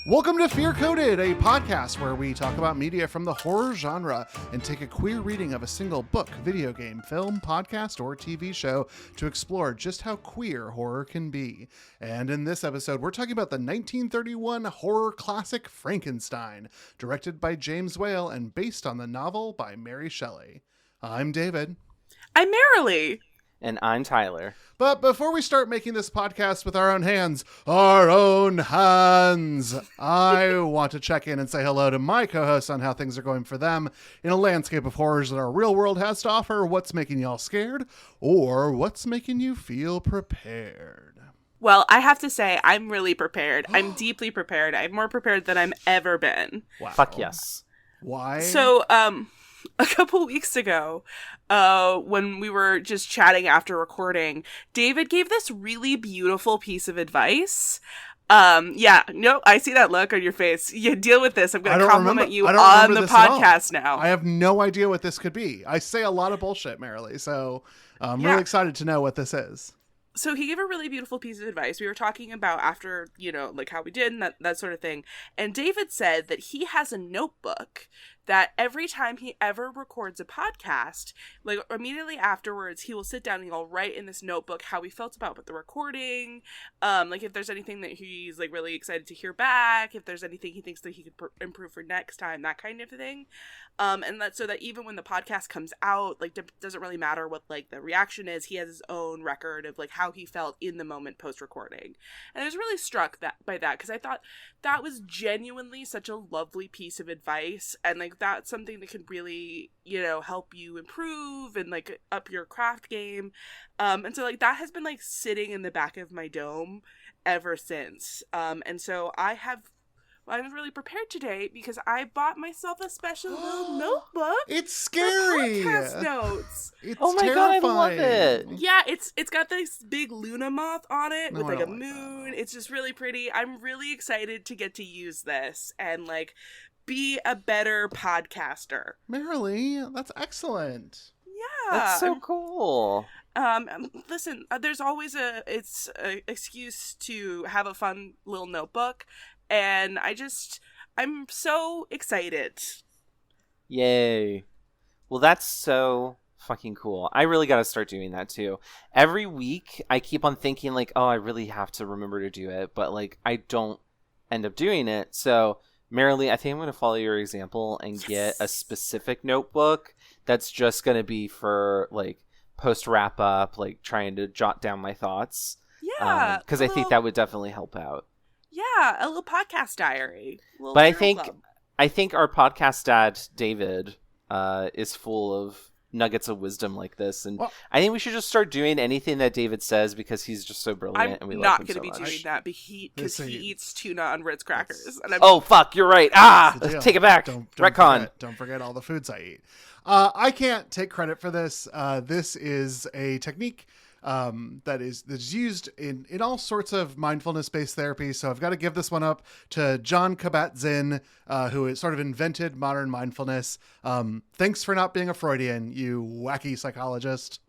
Welcome to Fear Coded, a podcast where we talk about media from the horror genre and take a queer reading of a single book, video game, film, podcast, or TV show to explore just how queer horror can be. And in this episode, we're talking about the 1931 horror classic Frankenstein, directed by James Whale and based on the novel by Mary Shelley. I'm David. I'm Marilee. And I'm Tyler. But before we start making this podcast with our own hands, I want to check in and say hello to my co-hosts on how things are going for them in a landscape of horrors that our real world has to offer. What's making y'all scared, or what's making you feel prepared? Well, I have to say, I'm really prepared. I'm deeply prepared. I'm more prepared than I've ever been. Wow. Fuck yes. Why? So, a couple weeks ago, when we were just chatting after recording, David gave this really beautiful piece of advice. I see that look on your face. You deal with this. I'm going to compliment you on the podcast now. I have no idea what this could be. I say a lot of bullshit, Marilee, so I'm really excited to know what this is. So he gave a really beautiful piece of advice. We were talking about after, like how we did and that sort of thing. And David said that he has a notebook that every time he ever records a podcast, like immediately afterwards, he will sit down and he'll write in this notebook how he felt about the recording, like if there's anything that he's like really excited to hear back, if there's anything he thinks that he could improve for next time, that kind of thing. And that so that even when the podcast comes out, like doesn't really matter what like the reaction is, he has his own record of like how he felt in the moment post recording. And I was really struck by that because I thought that was genuinely such a lovely piece of advice, and like that's something that could really, help you improve and like up your craft game. And so like that has been like sitting in the back of my dome ever since. And so I was really prepared today because I bought myself a special little notebook. It's scary. For podcast notes. It's oh my terrifying. God, I love it. Yeah, it's got this big Luna moth on it with like a moon. That. It's just really pretty. I'm really excited to get to use this and like be a better podcaster. Marilee, that's excellent. Yeah. That's so cool. Listen, there's always a excuse to have a fun little notebook. And I'm so excited. Yay. Well, that's so fucking cool. I really got to start doing that too. Every week, I keep on thinking like, oh, I really have to remember to do it. But like, I don't end up doing it. So, Marilee, I think I'm going to follow your example and get a specific notebook that's just going to be for like post wrap up, like trying to jot down my thoughts. Yeah. Because I think that would definitely help out. Yeah, a little podcast diary. But I think our podcast dad, David, is full of nuggets of wisdom like this. And I think we should just start doing anything that David says because he's just so brilliant and we love him so much. I'm not going to be doing that because he eats tuna on Ritz crackers. And oh, fuck, you're right. Take it back. Retcon. Don't forget all the foods I eat. I can't take credit for this. This is a technique that's used in all sorts of mindfulness-based therapy. So I've got to give this one up to Jon Kabat-Zinn, who has sort of invented modern mindfulness. Thanks for not being a Freudian, you wacky psychologist.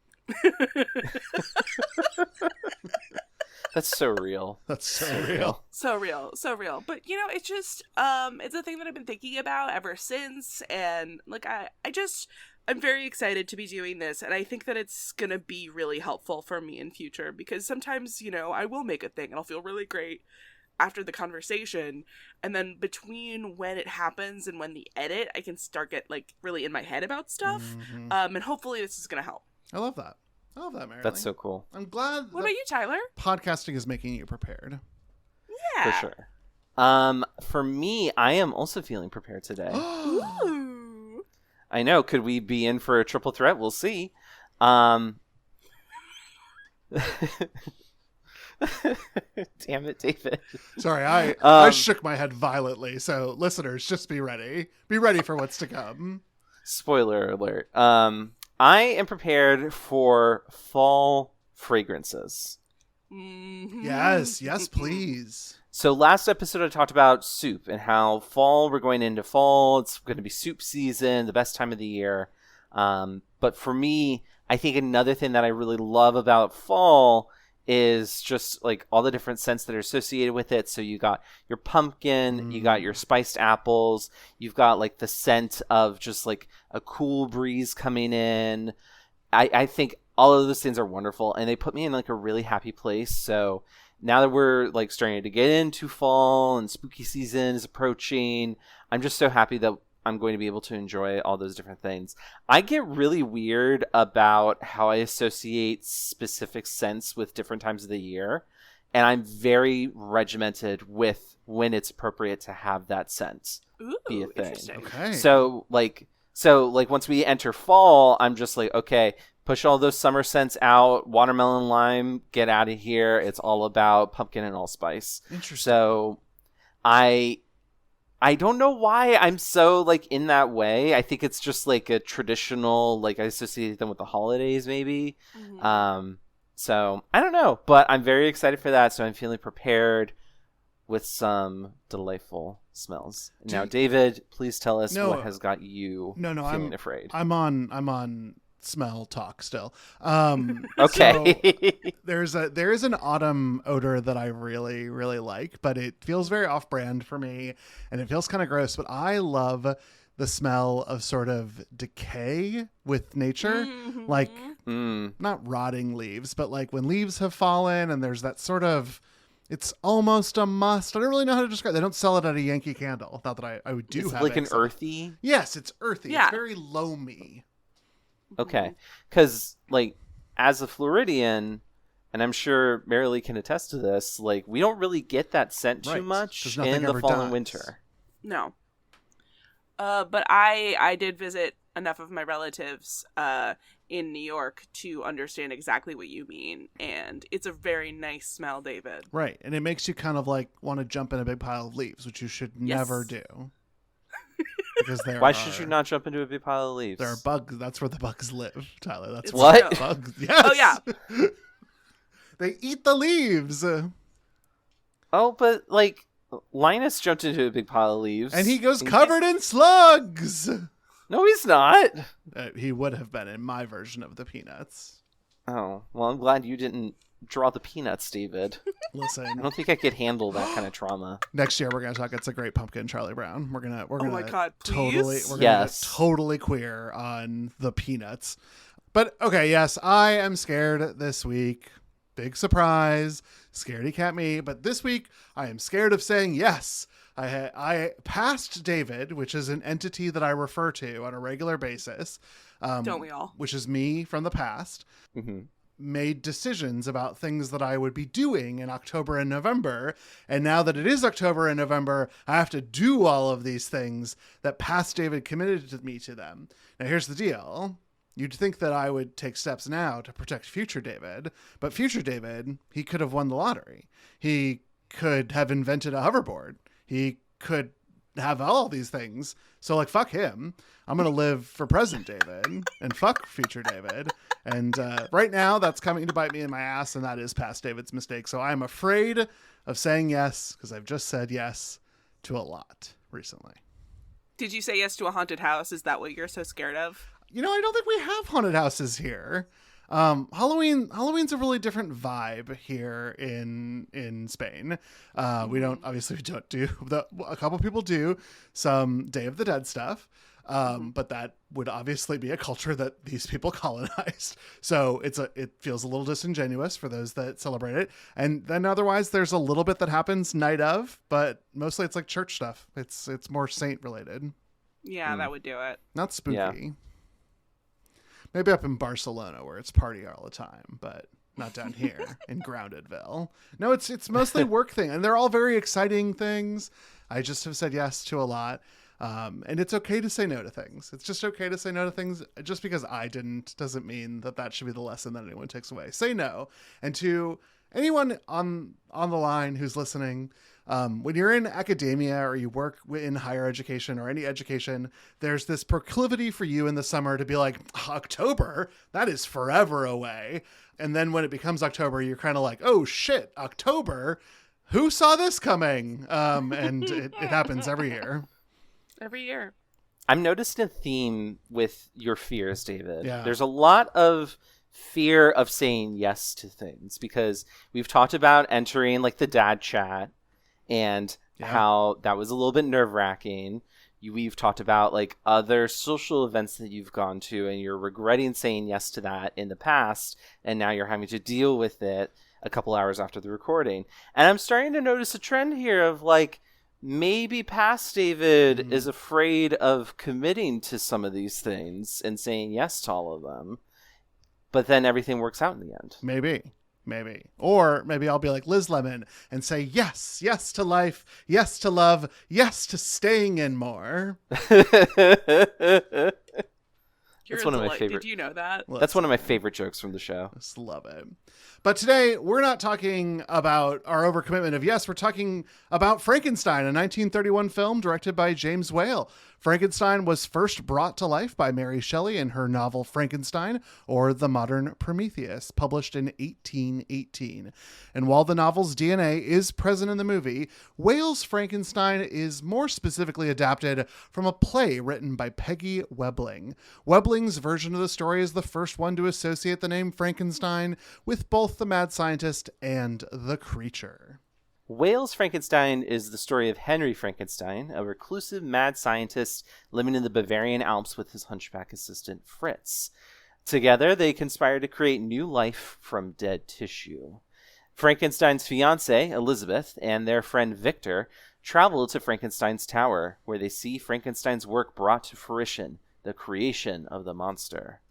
That's so real. That's so real. So real. But, it's just, it's a thing that I've been thinking about ever since. And, like, I'm very excited to be doing this, and I think that it's going to be really helpful for me in future, because sometimes, I will make a thing, and I'll feel really great after the conversation, and then between when it happens and when the edit, I can start get, like, really in my head about stuff, and hopefully this is going to help. I love that, Marilee. That's so cool. I'm glad. What about you, Tyler? Podcasting is making you prepared. Yeah. For sure. For me, I am also feeling prepared today. Ooh. I know. Could we be in for a triple threat? We'll see. Damn it, David. Sorry, I shook my head violently. So, listeners, just be ready. Be ready for what's to come. Spoiler alert. I am prepared for fall fragrances. Mm-hmm. Yes, please. So last episode I talked about soup and how we're going into fall. It's going to be soup season, the best time of the year. But for me, I think another thing that I really love about fall is just like all the different scents that are associated with it. So you got your pumpkin, you got your spiced apples, you've got like the scent of just like a cool breeze coming in. I think all of those things are wonderful, and they put me in like a really happy place. So now that we're like starting to get into fall and spooky season is approaching, I'm just so happy that I'm going to be able to enjoy all those different things. I get really weird about how I associate specific scents with different times of the year, and I'm very regimented with when it's appropriate to have that scent be a thing. Okay. So like once we enter fall, I'm just like, okay, push all those summer scents out, watermelon, lime, get out of here. It's all about pumpkin and allspice. Interesting. So I don't know why I'm so like in that way. I think it's just like a traditional, like I associate them with the holidays maybe. So I don't know, but I'm very excited for that. So I'm feeling prepared with some delightful smells. Now, David, please tell us what has got you feeling afraid. I'm on smell talk still. Okay. So there is an autumn odor that I really, really like, but it feels very off-brand for me, and it feels kind of gross, but I love the smell of sort of decay with nature. Like not rotting leaves, but like when leaves have fallen and there's that sort of, it's almost a must. I don't really know how to describe it. They don't sell it at a Yankee Candle. Not that I would do it's have like it. An earthy? Yes, it's earthy. Yeah. It's very loamy. Okay, because like as a Floridian, and I'm sure Marilee can attest to this, like we don't really get that scent too much in the fall and winter. No. But I did visit enough of my relatives in New York to understand exactly what you mean, and it's a very nice smell, David. Right, and it makes you kind of like want to jump in a big pile of leaves, which you should never do. Because why should you not jump into a big pile of leaves? There are bugs. That's where the bugs live, Tyler. That's what? Bugs. Yes. Oh yeah. They eat the leaves. Oh, but like Linus jumped into a big pile of leaves, and he goes covered in slugs. No, he's not. He would have been in my version of the Peanuts. Oh, well, I'm glad you didn't draw the Peanuts, David. Listen, I don't think I could handle that kind of trauma. Next year we're gonna talk It's a Great Pumpkin, Charlie Brown. We're gonna oh my God, totally please? Totally queer on the Peanuts. But okay, yes, I am scared this week. Big surprise, scaredy cat me. But this week I am scared of saying yes. I passed David, which is an entity that I refer to on a regular basis. Don't we all? Which is me from the past. Made decisions about things that I would be doing in October and November. And now that it is October and November, I have to do all of these things that past David committed me to them. Now, here's the deal. You'd think that I would take steps now to protect future David, but future David, he could have won the lottery. He could have invented a hoverboard. He could have all these things. So like, fuck him. I'm going to live for present David and fuck future David. And right now that's coming to bite me in my ass, and that is past David's mistake. So I'm afraid of saying yes because I've just said yes to a lot recently. Did you say yes to a haunted house? Is that what you're so scared of? You know, I don't think we have haunted houses here. Halloween's a really different vibe here in Spain. We don't do a couple people do some Day of the Dead stuff. But that would obviously be a culture that these people colonized. So it feels a little disingenuous for those that celebrate it. And then otherwise there's a little bit that happens night of, but mostly it's like church stuff. It's more saint related. Yeah, that would do it. Not spooky. Yeah. Maybe up in Barcelona where it's party all the time, but not down here in Groundedville. No, it's mostly work thing, and they're all very exciting things. I just have said yes to a lot. And it's okay to say no to things. It's just okay to say no to things. Just because I didn't doesn't mean that should be the lesson that anyone takes away. Say no. And to anyone on the line who's listening, when you're in academia or you work in higher education or any education, there's this proclivity for you in the summer to be like, October, that is forever away. And then when it becomes October, you're kind of like, oh shit, October, who saw this coming? And it happens every year. Every year. I'm noticing a theme with your fears, David. Yeah. There's a lot of fear of saying yes to things, because we've talked about entering like the dad chat and how that was a little bit nerve-wracking. We've talked about like other social events that you've gone to and you're regretting saying yes to that in the past, and now you're having to deal with it a couple hours after the recording. And I'm starting to notice a trend here of like, maybe past David is afraid of committing to some of these things and saying yes to all of them, but then everything works out in the end. Maybe. Or maybe I'll be like Liz Lemon and say yes to life, yes to love, yes to staying in more. That's one of my favorite. Did you know that? That's one of my favorite jokes from the show. I just love it. But today, we're not talking about our overcommitment of yes. We're talking about Frankenstein, a 1931 film directed by James Whale. Frankenstein was first brought to life by Mary Shelley in her novel Frankenstein, or The Modern Prometheus, published in 1818. And while the novel's DNA is present in the movie, Whale's Frankenstein is more specifically adapted from a play written by Peggy Webling. Webling's version of the story is the first one to associate the name Frankenstein with both the mad scientist and the creature. Whale's Frankenstein is the story of Henry Frankenstein, a reclusive mad scientist living in the Bavarian Alps with his hunchback assistant Fritz. Together, they conspire to create new life from dead tissue. Frankenstein's fiancée, Elizabeth, and their friend Victor travel to Frankenstein's tower, where they see Frankenstein's work brought to fruition, the creation of the monster.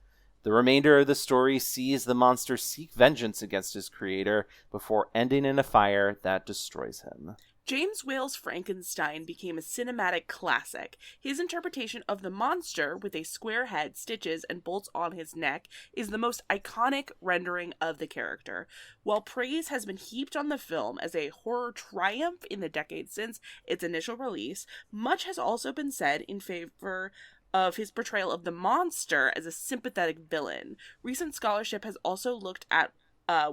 The remainder of the story sees the monster seek vengeance against his creator before ending in a fire that destroys him. James Whale's Frankenstein became a cinematic classic. His interpretation of the monster, with a square head, stitches, and bolts on his neck, is the most iconic rendering of the character. While praise has been heaped on the film as a horror triumph in the decades since its initial release, much has also been said in favor of his portrayal of the monster as a sympathetic villain. Recent scholarship has also looked at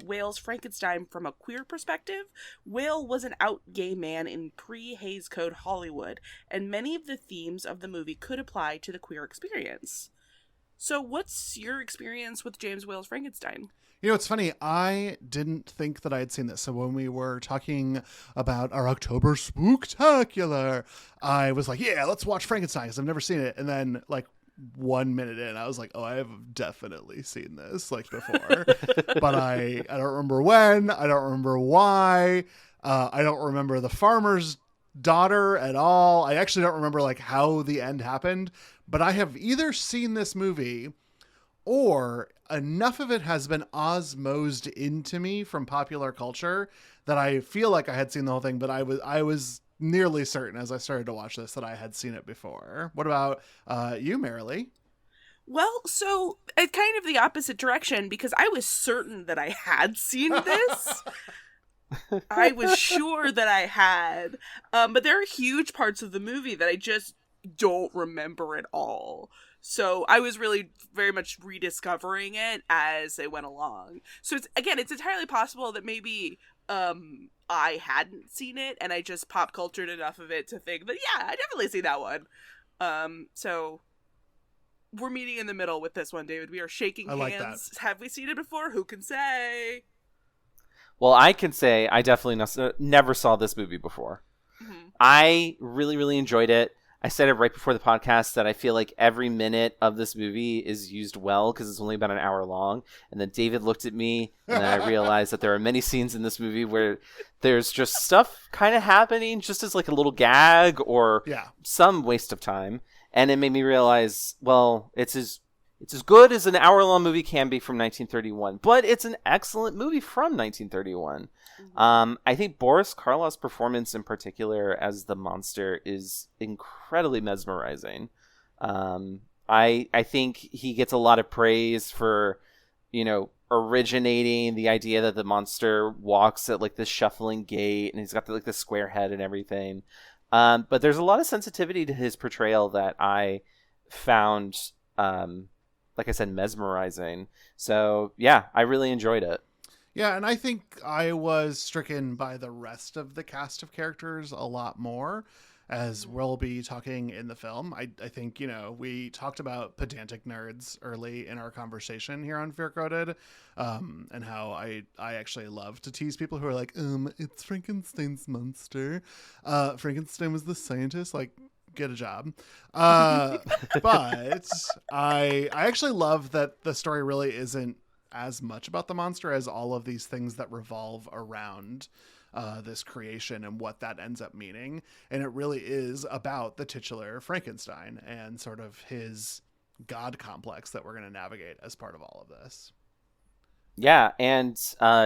Whale's Frankenstein from a queer perspective. Whale was an out gay man in pre-Hays Code Hollywood, and many of the themes of the movie could apply to the queer experience. So what's your experience with James Whale's Frankenstein? You know, it's funny. I didn't think that I had seen this. So when we were talking about our October Spooktacular, I was like, yeah, let's watch Frankenstein because I've never seen it. And then like 1 minute in, I was like, oh, I have definitely seen this like before. But I don't remember when. I don't remember why. I don't remember the farmer's daughter at all. I actually don't remember like how the end happened. But I have either seen this movie or enough of it has been osmosed into me from popular culture that I feel like I had seen the whole thing, but I was nearly certain as I started to watch this that I had seen it before. What about you, Marilee? Well, so kind of the opposite direction, because I was certain that I had seen this. I was sure that I had, but there are huge parts of the movie that I just don't remember at all. So I was really very much rediscovering it as I went along. So it's entirely possible that maybe I hadn't seen it and I just pop cultured enough of it to think that, yeah, I definitely see that one. So we're meeting in the middle with this one, David. We are shaking hands. Like that. Have we seen it before? Who can say? Well, I can say I definitely never saw this movie before. Mm-hmm. I really, really enjoyed it. I said it right before the podcast that I feel like every minute of this movie is used well because it's only about an hour long. And then David looked at me and then I realized that there are many scenes in this movie where there's just stuff kind of happening just as like a little gag or some waste of time. And it made me realize, well, it's as good as an hour-long movie can be from 1931, but it's an excellent movie from 1931. I think Boris Karloff's performance in particular as the monster is incredibly mesmerizing. I think he gets a lot of praise for, originating the idea that the monster walks at like this shuffling gait and he's got the square head and everything. But there's a lot of sensitivity to his portrayal that I found, like I said, mesmerizing. So yeah, I really enjoyed it. Yeah, and I think I was stricken by the rest of the cast of characters a lot more. as we'll be talking in the film. I think, we talked about pedantic nerds early in our conversation here on Fear Coded, and how I actually love to tease people who are like, it's Frankenstein's monster. Frankenstein was the scientist, like, get a job. But I actually love that the story really isn't as much about the monster as all of these things that revolve around this creation and what that ends up meaning. And it really is about the titular Frankenstein and sort of his god complex that we're going to navigate as part of all of this. Yeah, and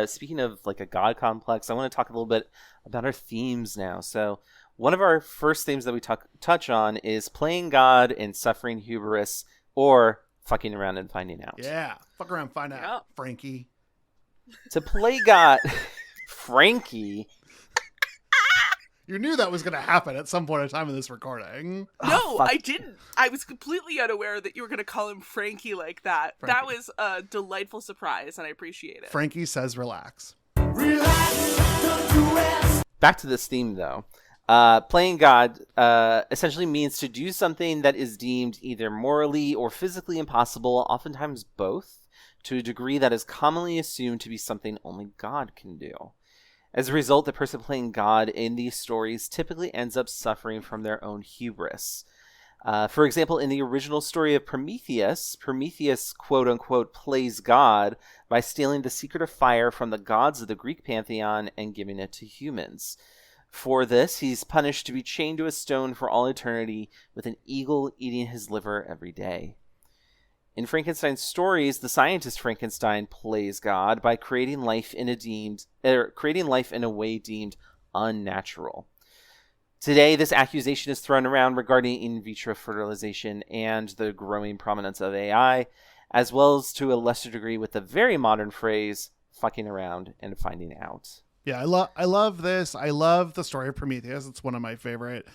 speaking of like a god complex, I want to talk a little bit about our themes now. So one of our first themes that we touch on is playing God and suffering hubris, or fucking around and finding out. Yeah, fuck around, find out, Frankie. To play God, Frankie. You knew that was going to happen at some point in time in this recording. No, I didn't. I was completely unaware that you were going to call him Frankie like that. Frankie. That was a delightful surprise, and I appreciate it. Frankie says relax. Back to this theme, though. Playing God essentially means to do something that is deemed either morally or physically impossible, oftentimes both, to a degree that is commonly assumed to be something only God can do. As a result, the person playing God in these stories typically ends up suffering from their own hubris. For example, in the original story of Prometheus, quote-unquote, plays God by stealing the secret of fire from the gods of the Greek pantheon and giving it to humans. For this, he's punished to be chained to a stone for all eternity, with an eagle eating his liver every day. In Frankenstein's stories, the scientist Frankenstein plays God by creating life in a way deemed unnatural. Today, this accusation is thrown around regarding in vitro fertilization and the growing prominence of AI, as well as to a lesser degree with the very modern phrase, fucking around and finding out. Yeah, I love this. I love the story of Prometheus. It's one of my favorite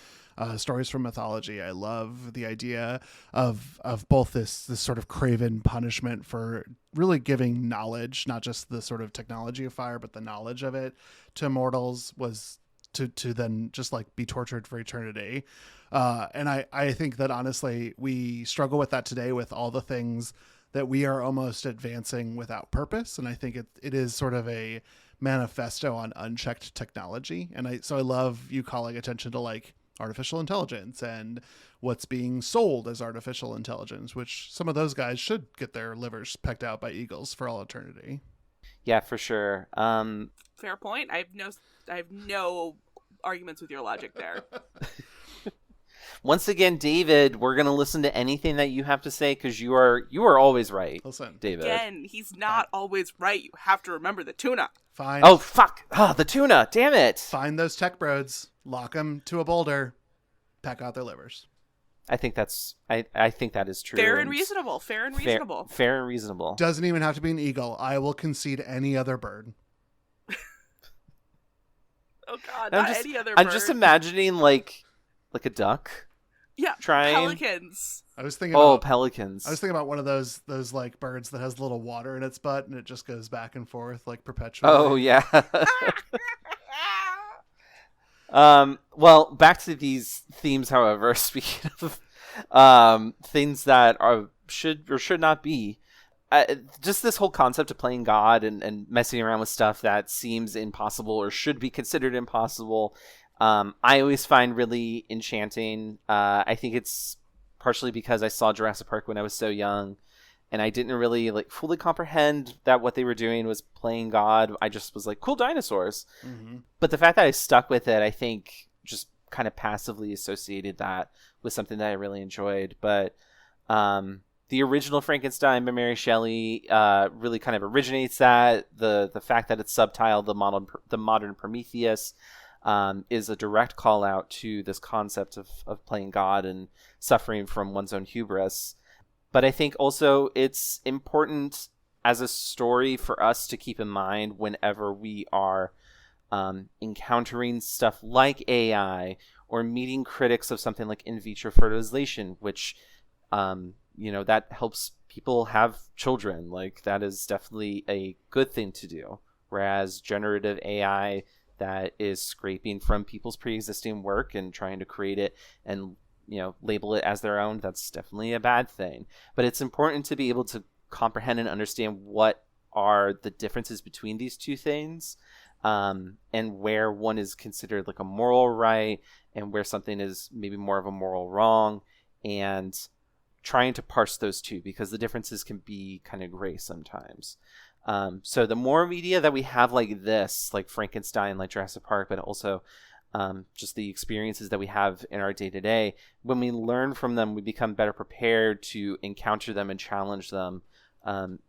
stories from mythology. I love the idea of both this sort of craven punishment for really giving knowledge, not just the sort of technology of fire, but the knowledge of it to mortals, was to then just like be tortured for eternity. And I think that honestly, we struggle with that today with all the things that we are almost advancing without purpose. And I think it is sort of a manifesto on unchecked technology. And I love you calling attention to like artificial intelligence and what's being sold as artificial intelligence, which some of those guys should get their livers pecked out by eagles for all eternity. Yeah, for sure. Fair point. I have no arguments with your logic there. Once again, David, we're going to listen to anything that you have to say because you are always right. Listen, David. Again, he's not always right. You have to remember the tuna. Fine. Oh, fuck. Oh, the tuna. Damn it. Find those tech broads, lock them to a boulder, peck out their livers. I think that is true. Fair and reasonable. Fair and reasonable. Fair and reasonable. Doesn't even have to be an eagle. I will concede any other bird. Oh God, not any other bird. I'm just imagining like a duck. Yeah, trying. Pelicans. I was thinking pelicans. I was thinking about one of those like birds that has a little water in its butt and it just goes back and forth like perpetually. Oh yeah. Well, back to these themes, however, speaking of things that should or should not be, just this whole concept of playing God and messing around with stuff that seems impossible or should be considered impossible, I always find really enchanting. I think it's partially because I saw Jurassic Park when I was so young, and I didn't really like fully comprehend that what they were doing was playing God. I just was like, cool dinosaurs. Mm-hmm. But the fact that I stuck with it, I think just kind of passively associated that with something that I really enjoyed. But the original Frankenstein by Mary Shelley really kind of originates that. The fact that it's subtitled the modern Prometheus is a direct call out to this concept of playing God and suffering from one's own hubris. But I think also it's important as a story for us to keep in mind whenever we are encountering stuff like AI or meeting critics of something like in vitro fertilization, which, that helps people have children. Like, that is definitely a good thing to do. Whereas generative AI that is scraping from people's pre-existing work and trying to create it and, label it as their own, that's definitely a bad thing. But it's important to be able to comprehend and understand what are the differences between these two things, and where one is considered like a moral right and where something is maybe more of a moral wrong, and trying to parse those two, because the differences can be kind of gray sometimes. So the more media that we have like this, like Frankenstein, like Jurassic Park, but also just the experiences that we have in our day-to-day, when we learn from them, we become better prepared to encounter them and challenge them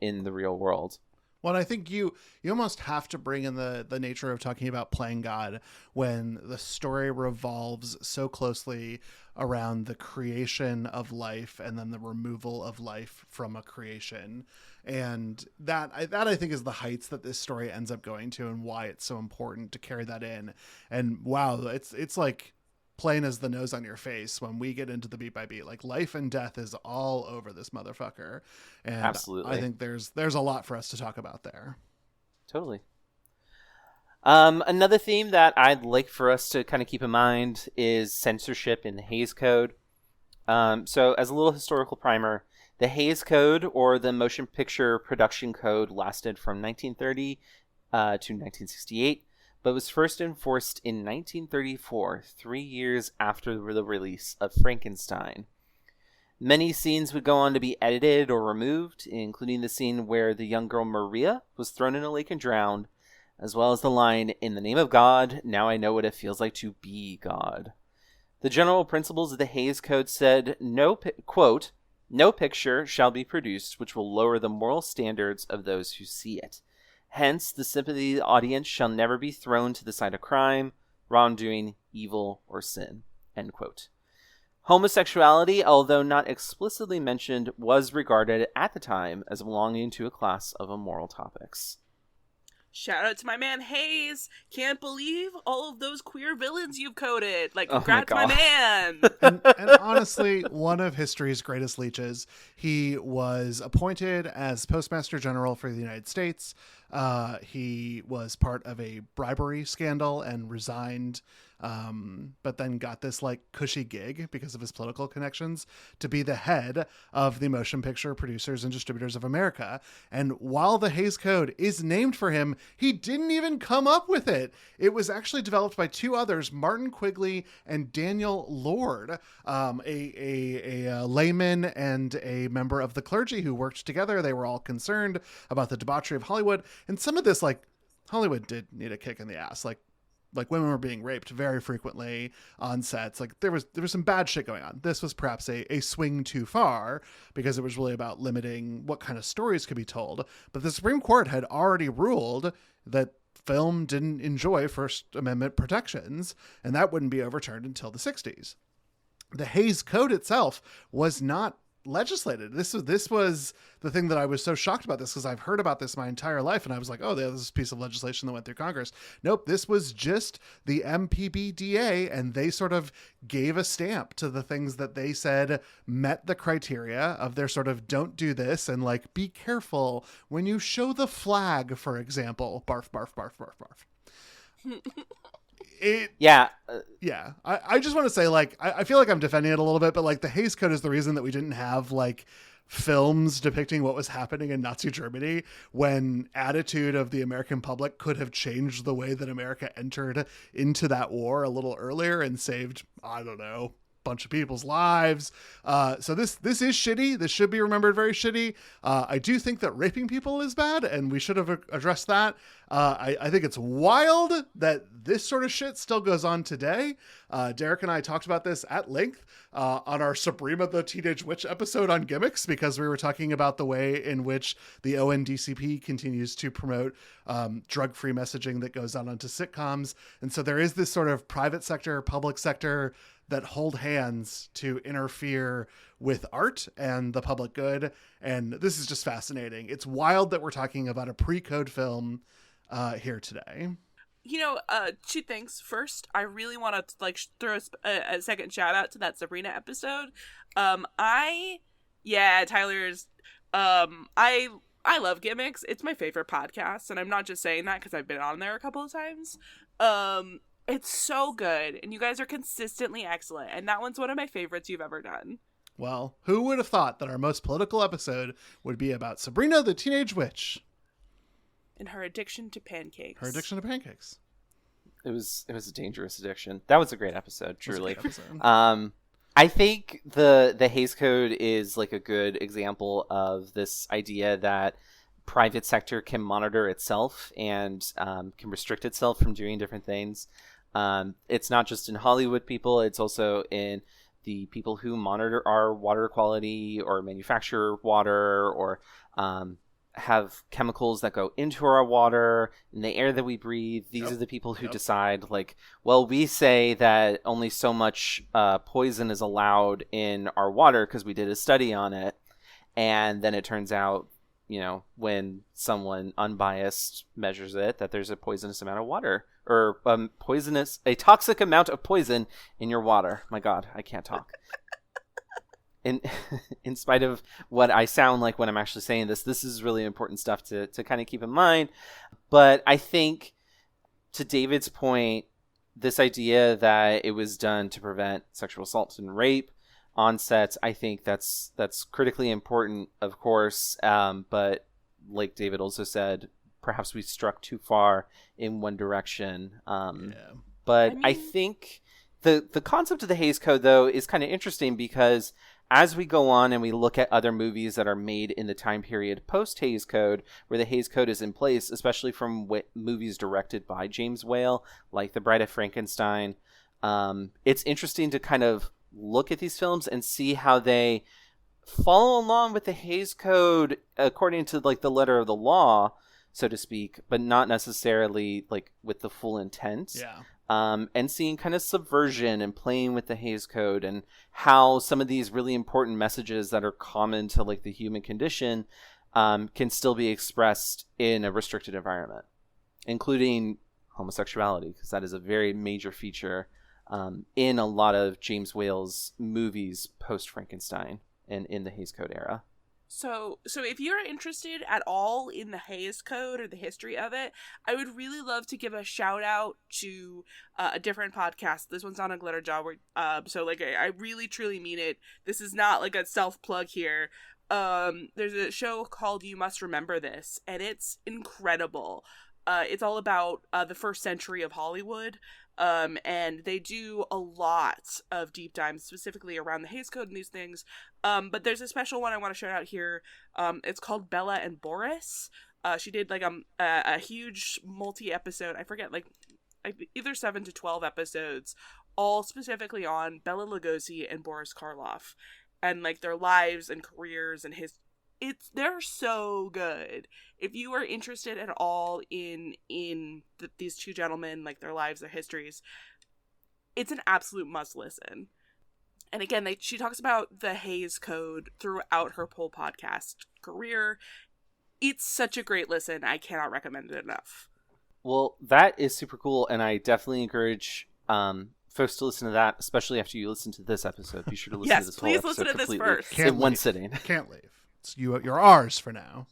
in the real world. Well, I think you almost have to bring in the nature of talking about playing God when the story revolves so closely around the creation of life and then the removal of life from a creation. And that I think is the heights that this story ends up going to, and why it's so important to carry that in. And wow, it's like plain as the nose on your face when we get into the beat by beat. Like, life and death is all over this motherfucker, and absolutely, I think there's a lot for us to talk about there. Totally. Another theme that I'd like for us to kind of keep in mind is censorship in the Hays Code. So as a little historical primer, the Hays Code, or the Motion Picture Production Code, lasted from 1930 to 1968, but was first enforced in 1934, 3 years after the release of Frankenstein. Many scenes would go on to be edited or removed, including the scene where the young girl Maria was thrown in a lake and drowned, as well as the line, "In the name of God, now I know what it feels like to be God." The general principles of the Hays Code said, quote, "No picture shall be produced which will lower the moral standards of those who see it. Hence, the sympathy of the audience shall never be thrown to the side of crime, wrongdoing, evil, or sin." End quote. Homosexuality, although not explicitly mentioned, was regarded at the time as belonging to a class of immoral topics. Shout out to my man Hayes. Can't believe all of those queer villains you've coded. Like, congrats, my man. And honestly, one of history's greatest leeches. He was appointed as Postmaster General for the United States. He was part of a bribery scandal and resigned, but then got this like cushy gig because of his political connections to be the head of the Motion Picture Producers and Distributors of America. And while the Hays Code is named for him, he didn't even come up with it. It was actually developed by two others, Martin Quigley and Daniel Lord, a layman and a member of the clergy who worked together. They were all concerned about the debauchery of Hollywood. And some of this, like, Hollywood did need a kick in the ass. Like women were being raped very frequently on sets. Like there was some bad shit going on. This was perhaps a swing too far, because it was really about limiting what kind of stories could be told. But the Supreme Court had already ruled that film didn't enjoy First Amendment protections, and that wouldn't be overturned until the 60s. The Hays Code itself was not legislated. This was the thing that I was so shocked about this, because I've heard about this my entire life, and I was like, oh, there's this piece of legislation that went through Congress. Nope, this was just the MPBDA, and they sort of gave a stamp to the things that they said met the criteria of their sort of don't do this, and like, be careful when you show the flag, for example. Barf, barf, barf, barf, barf. I just want to say, like, I feel like I'm defending it a little bit, but like the Hays Code is the reason that we didn't have like films depicting what was happening in Nazi Germany, when attitude of the American public could have changed the way that America entered into that war a little earlier and saved, I don't know, bunch of people's lives. So this is shitty. This should be remembered very shitty. I do think that raping people is bad, and we should have addressed that. I think it's wild that this sort of shit still goes on today. Derek and I talked about this at length on our Sabrina the Teenage Witch episode on gimmicks, because we were talking about the way in which the ONDCP continues to promote drug-free messaging that goes out onto sitcoms. And so there is this sort of private sector, public sector that hold hands to interfere with art and the public good. And this is just fascinating. It's wild that we're talking about a pre-code film here today. You know, two things. First, I really want to like throw a second shout out to that Sabrina episode. Tyler's, I love gimmicks. It's my favorite podcast, and I'm not just saying that because I've been on there a couple of times. It's so good, and you guys are consistently excellent, and that one's one of my favorites you've ever done. Well, who would have thought that our most political episode would be about Sabrina the Teenage Witch? And her addiction to pancakes. Her addiction to pancakes. It was a dangerous addiction. That was a great episode, truly. Episode. I think the Hays Code is like a good example of this idea that private sector can monitor itself and can restrict itself from doing different things. It's not just in Hollywood people, it's also in the people who monitor our water quality or manufacture water or have chemicals that go into our water and the air that we breathe. These are the people who decide, like, well, we say that only so much poison is allowed in our water because we did a study on it. And then it turns out, you know, when someone unbiased measures it, that there's a poisonous amount of water or a toxic amount of poison in your water. My God, I can't talk. In spite of what I sound like when I'm actually saying this is really important stuff to kind of keep in mind. But I think, to David's point, this idea that it was done to prevent sexual assault and rape on sets, I think that's critically important, of course. But like David also said, perhaps we struck too far in one direction. But I think the concept of the Hays Code, though, is kind of interesting because as we go on and we look at other movies that are made in the time period post-Hays Code, where the Hays Code is in place, especially from movies directed by James Whale, like The Bride of Frankenstein, it's interesting to kind of look at these films and see how they follow along with the Hays Code according to like the letter of the law, so to speak, but not necessarily like with the full intent. Yeah. And seeing kind of subversion and playing with the Hays Code and how some of these really important messages that are common to like the human condition can still be expressed in a restricted environment, including homosexuality, because that is a very major feature in a lot of James Whale's movies post-Frankenstein and in the Hays Code era. So if you're interested at all in the Hays Code or the history of it, I would really love to give a shout out to a different podcast. This one's on a Glitterjaw. So like I really truly mean it. This is not like a self plug here. There's a show called You Must Remember This, and it's incredible. It's all about the first century of Hollywood. And they do a lot of deep dives specifically around the Hays Code and these things. But there's a special one I want to shout out here. It's called Bella and Boris. She did like a huge multi-episode, I forget, like either 7 to 12 episodes, all specifically on Bela Lugosi and Boris Karloff and like their lives and careers and they're so good. If you are interested at all in these two gentlemen, like their lives, their histories, it's an absolute must listen. And again, she talks about the Hays Code throughout her whole podcast career. It's such a great listen. I cannot recommend it enough. Well, that is super cool, and I definitely encourage folks to listen to that, especially after you listen to this episode. Be sure to listen to this whole episode listen to completely this first. in one sitting. Can't leave. You're ours for now.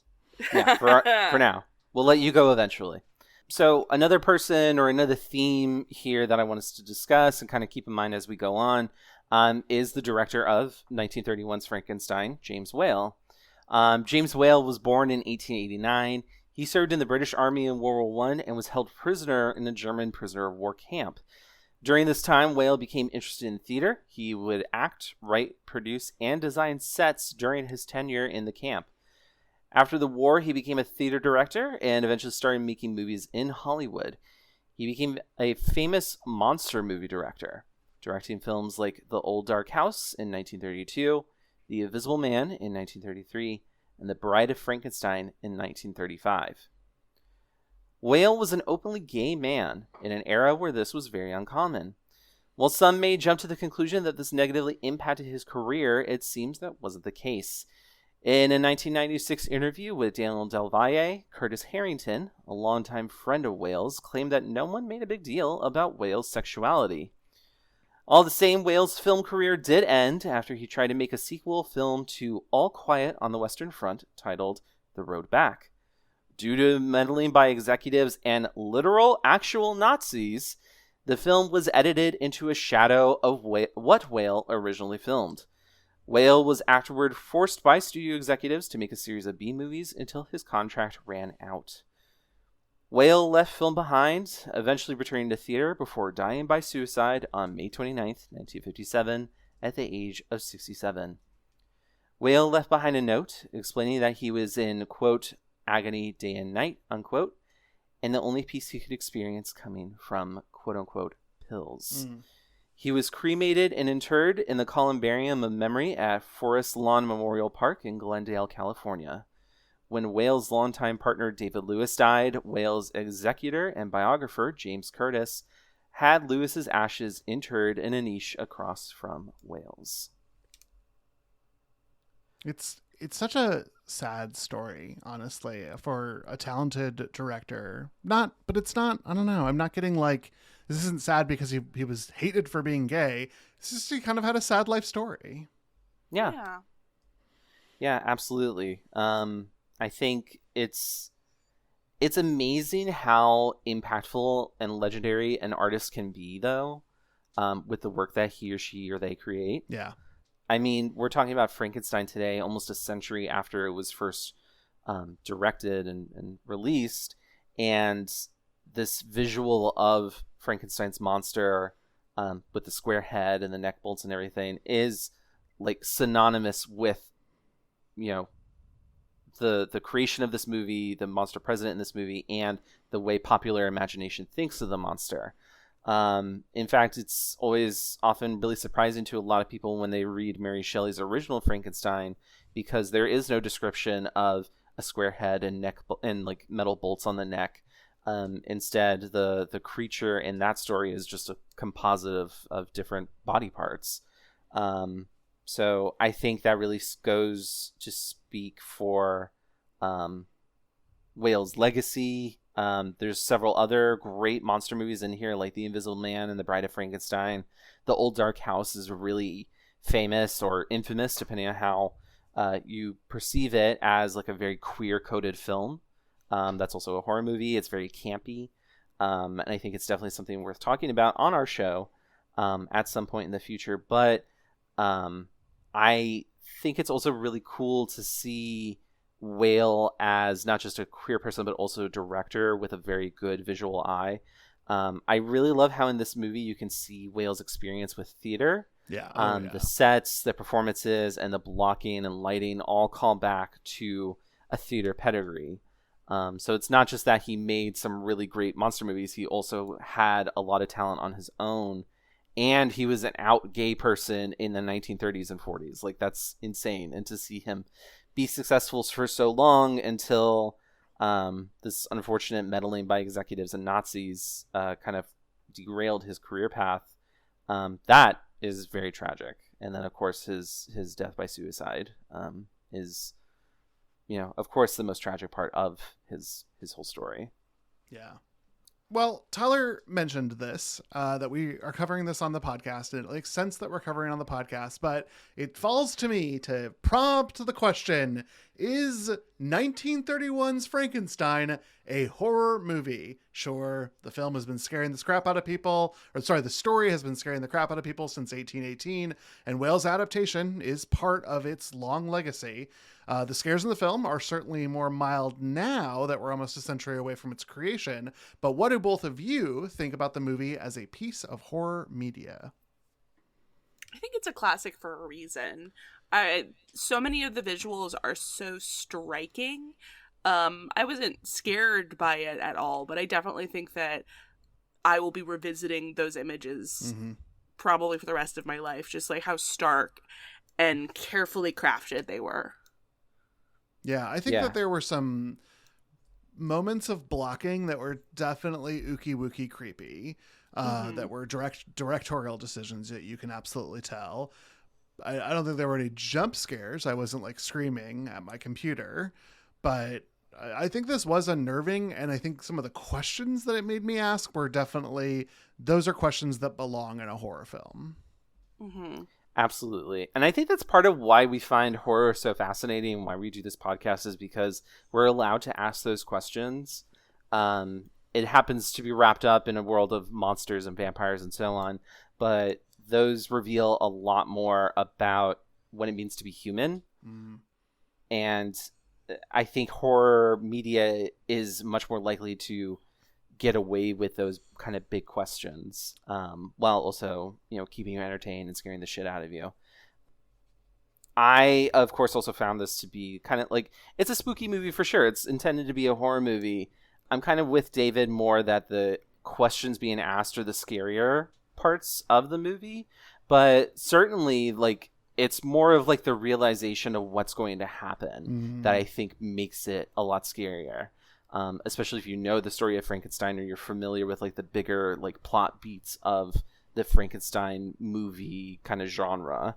Yeah, for now. We'll let you go eventually. So another person or another theme here that I want us to discuss and kind of keep in mind as we go on is the director of 1931's Frankenstein, James Whale. James Whale was born in 1889. He served in the British Army in World War I and was held prisoner in a German prisoner of war camp. During this time, Whale became interested in theater. He would act, write, produce, and design sets during his tenure in the camp. After the war, he became a theater director and eventually started making movies in Hollywood. He became a famous monster movie director, directing films like The Old Dark House in 1932, The Invisible Man in 1933, and The Bride of Frankenstein in 1935. Whale was an openly gay man in an era where this was very uncommon. While some may jump to the conclusion that this negatively impacted his career, it seems that wasn't the case. In a 1996 interview with Daniel Del Valle, Curtis Harrington, a longtime friend of Whale's, claimed that no one made a big deal about Whale's sexuality. All the same, Whale's film career did end after he tried to make a sequel film to All Quiet on the Western Front titled The Road Back. Due to meddling by executives and literal actual Nazis, the film was edited into a shadow of what Whale originally filmed. Whale was afterward forced by studio executives to make a series of B-movies until his contract ran out. Whale left film behind, eventually returning to theater before dying by suicide on May 29th, 1957, at the age of 67. Whale left behind a note explaining that he was in, quote, agony day and night, unquote, and the only peace he could experience coming from, quote-unquote, pills. He was cremated and interred in the Columbarium of Memory at Forest Lawn Memorial Park in Glendale, California. When Whale's longtime partner David Lewis died, Whale's executor and biographer James Curtis had Lewis's ashes interred in a niche across from Whale's. It's such a sad story, honestly, for a talented director. But it's not, I don't know, I'm not getting like, this isn't sad because he was hated for being gay. It's just he kind of had a sad life story. Yeah, absolutely. I think it's amazing how impactful and legendary an artist can be, though, with the work that he or she or they create. Yeah. I mean, we're talking about Frankenstein today, almost a century after it was first directed and released. And this visual of Frankenstein's monster with the square head and the neck bolts and everything is like synonymous with, you know, the creation of this movie, the monster present in this movie, and the way popular imagination thinks of the monster. In fact, it's always often really surprising to a lot of people when they read Mary Shelley's original Frankenstein, because there is no description of a square head and neck and like metal bolts on the neck. Instead, the creature in that story is just a composite of different body parts. So I think that really goes to speak for Whale's legacy. There's several other great monster movies in here, like The Invisible Man and The Bride of Frankenstein. The Old Dark House is really famous or infamous, depending on how you perceive it, as like a very queer-coded film. That's also a horror movie. It's very campy. And I think it's definitely something worth talking about on our show at some point in the future. But I think it's also really cool to see Whale as not just a queer person, but also a director with a very good visual eye. I really love how in this movie you can see Whale's experience with theater. Yeah. The sets, the performances, and the blocking and lighting all call back to a theater pedigree. So it's not just that he made some really great monster movies. He also had a lot of talent on his own. And he was an out gay person in the 1930s and 40s. Like, that's insane. And to see him be successful for so long until this unfortunate meddling by executives and Nazis kind of derailed his career path, that is very tragic. And then, of course, his death by suicide is, you know, of course, the most tragic part of his whole story. Yeah. Well, Tyler mentioned this, that we are covering this on the podcast, and it makes sense that we're covering it on the podcast, but it falls to me to prompt the question, is 1931's Frankenstein a horror movie? Sure, the film has been scaring the crap out of people, the story has been scaring the crap out of people since 1818, and Whale's adaptation is part of its long legacy. The scares in the film are certainly more mild now that we're almost a century away from its creation, but what do both of you think about the movie as a piece of horror media? I think it's a classic for a reason. So many of the visuals are so striking. I wasn't scared by it at all, but I definitely think that I will be revisiting those images probably for the rest of my life, just like how stark and carefully crafted they were. Yeah, I think that there were some moments of blocking that were definitely ookie wookie creepy, that were directorial decisions that you can absolutely tell. I don't think there were any jump scares. I wasn't like screaming at my computer, but I think this was unnerving. And I think some of the questions that it made me ask were definitely, those are questions that belong in a horror film. Absolutely. And I think that's part of why we find horror so fascinating and why we do this podcast is because we're allowed to ask those questions. It happens to be wrapped up in a world of monsters and vampires and so on, but those reveal a lot more about what it means to be human. And I think horror media is much more likely to get away with those kind of big questions, while also, keeping you entertained and scaring the shit out of you. I, of course, also found this to be kind of like, it's a spooky movie for sure. It's intended to be a horror movie. I'm kind of with David more that the questions being asked are the scarier parts of the movie, but certainly, like, it's more of like the realization of what's going to happen that I think makes it a lot scarier. Especially if you know the story of Frankenstein or you're familiar with like the bigger like plot beats of the Frankenstein movie kind of genre.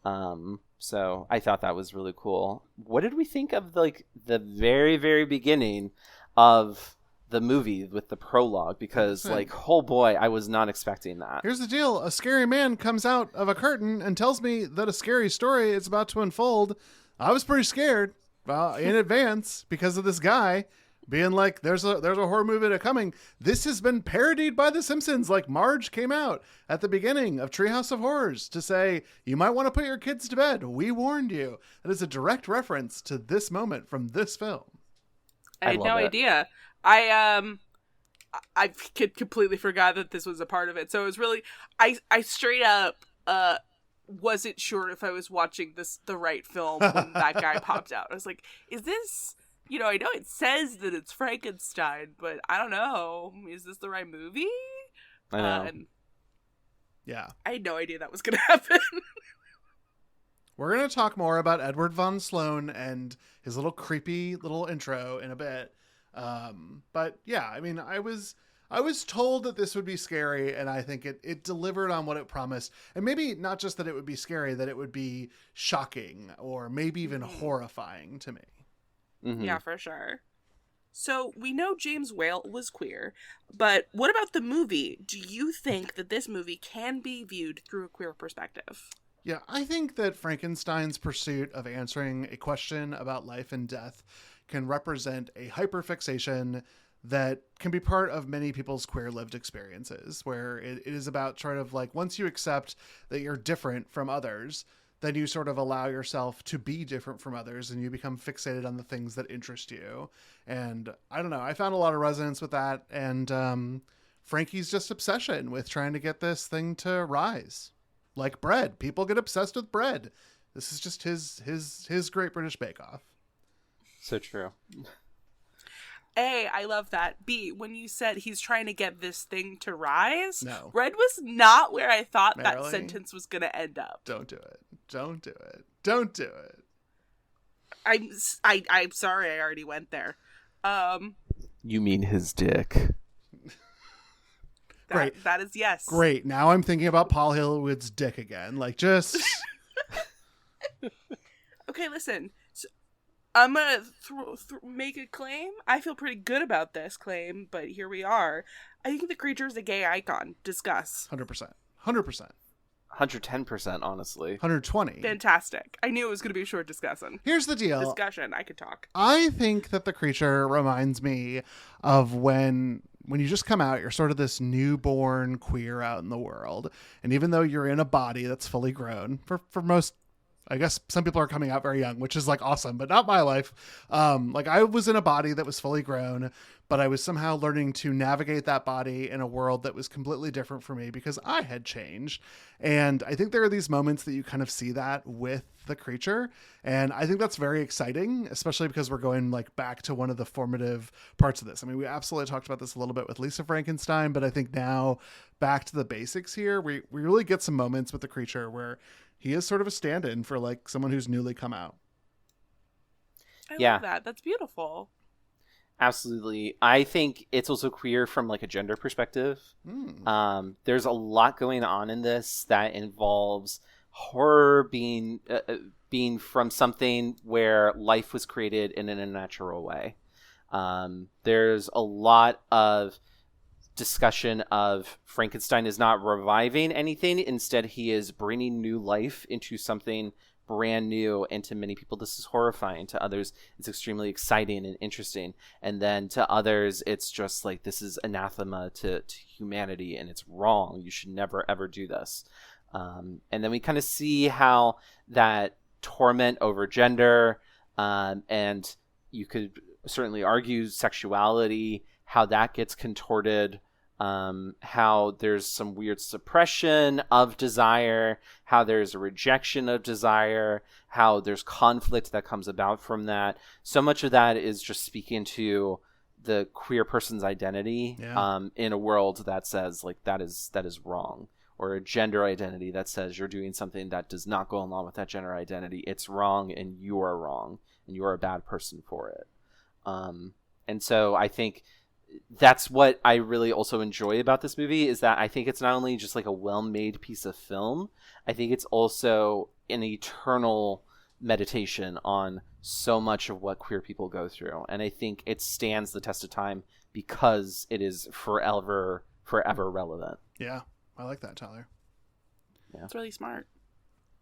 So I thought that was really cool. What did we think of like the very, very beginning of the movie with the prologue? Because like, oh boy, I was not expecting that. Here's the deal. A scary man comes out of a curtain and tells me that a scary story is about to unfold. I was pretty scared in advance because of this guy being like, there's a horror movie coming. This has been parodied by The Simpsons. Like, Marge came out at the beginning of Treehouse of Horrors to say, you might want to put your kids to bed. We warned you. That is a direct reference to this moment from this film. I had no idea. I completely forgot that this was a part of it. So it was really, I straight up wasn't sure if I was watching the right film when that guy popped out. I was like, is this... I know it says that it's Frankenstein, but I don't know. Is this the right movie? I know. Yeah. I had no idea that was going to happen. We're going to talk more about Edward von Sloan and his little creepy little intro in a bit. But yeah, I mean, I was told that this would be scary, and I think it delivered on what it promised. And maybe not just that it would be scary, that it would be shocking or maybe even horrifying to me. Mm-hmm. Yeah, for sure. So we know James Whale was queer, but what about the movie? Do you think that this movie can be viewed through a queer perspective? Yeah, I think that Frankenstein's pursuit of answering a question about life and death can represent a hyperfixation that can be part of many people's queer lived experiences, where it is about sort of like, once you accept that you're different from others, then you sort of allow yourself to be different from others and you become fixated on the things that interest you. And I don't know, I found a lot of resonance with that. And Frankie's just obsession with trying to get this thing to rise. Like bread. People get obsessed with bread. This is just his Great British Bake Off. So true. A, I love that. B, when you said he's trying to get this thing to rise, no. Red was not where I thought Merrily? that sentence was going to end up. Don't do it. Don't do it. Don't do it. I'm sorry I already went there. You mean his dick. Great. That is yes. Great. Now I'm thinking about Paul Hillwood's dick again. Like, just... Okay, listen. So I'm going to make a claim. I feel pretty good about this claim, but here we are. I think the creature is a gay icon. Discuss. 100%. 100%. 110%, honestly. 120. Fantastic. I knew it was going to be a short discussion. Here's the deal. Discussion. I could talk. I think that the creature reminds me of when you just come out, you're sort of this newborn queer out in the world. And even though you're in a body that's fully grown, for most, I guess some people are coming out very young, which is like awesome, but not my life. Like I was in a body that was fully grown, but I was somehow learning to navigate that body in a world that was completely different for me because I had changed. And I think there are these moments that you kind of see that with the creature. And I think that's very exciting, especially because we're going like back to one of the formative parts of this. I mean, we absolutely talked about this a little bit with Lisa Frankenstein, but I think now back to the basics here, we really get some moments with the creature where he is sort of a stand-in for like someone who's newly come out. I love that. That's beautiful. Absolutely. I think it's also queer from like a gender perspective. There's a lot going on in this that involves horror being from something where life was created in an unnatural way. There's a lot of discussion of Frankenstein is not reviving anything. Instead, he is bringing new life into something brand new, and to many people this is horrifying. To others it's extremely exciting and interesting, and then to others it's just like, this is anathema to humanity and it's wrong, you should never ever do this. And then we kind of see how that torment over gender, and you could certainly argue sexuality, how that gets contorted, how there's some weird suppression of desire, how there's a rejection of desire, how there's conflict that comes about from that. So much of that is just speaking to the queer person's identity, in a world that says like that is wrong, or a gender identity that says you're doing something that does not go along with that gender identity. It's wrong, and you are wrong, and you are a bad person for it. And so I think that's what I really also enjoy about this movie, is that I think it's not only just like a well-made piece of film, I think it's also an eternal meditation on so much of what queer people go through. And I think it stands the test of time because it is forever relevant. Yeah, I like that, Tyler. Yeah. That's really smart.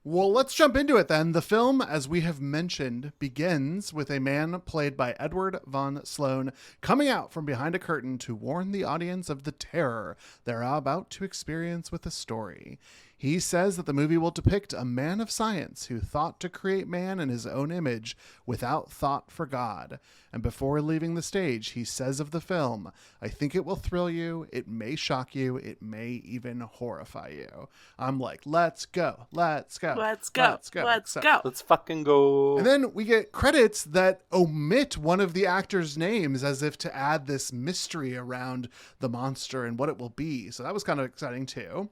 Well, let's jump into it then. The film, as we have mentioned, begins with a man played by Edward von Sloan coming out from behind a curtain to warn the audience of the terror they're about to experience with the story. He says that the movie will depict a man of science who thought to create man in his own image without thought for God. And before leaving the stage, he says of the film, "I think it will thrill you, it may shock you, it may even horrify you." I'm like, let's go, let's go, Let's go. let's go. Let's So- go. Let's fucking go. And then we get credits that omit one of the actors' names as if to add this mystery around the monster and what it will be. So that was kind of exciting too.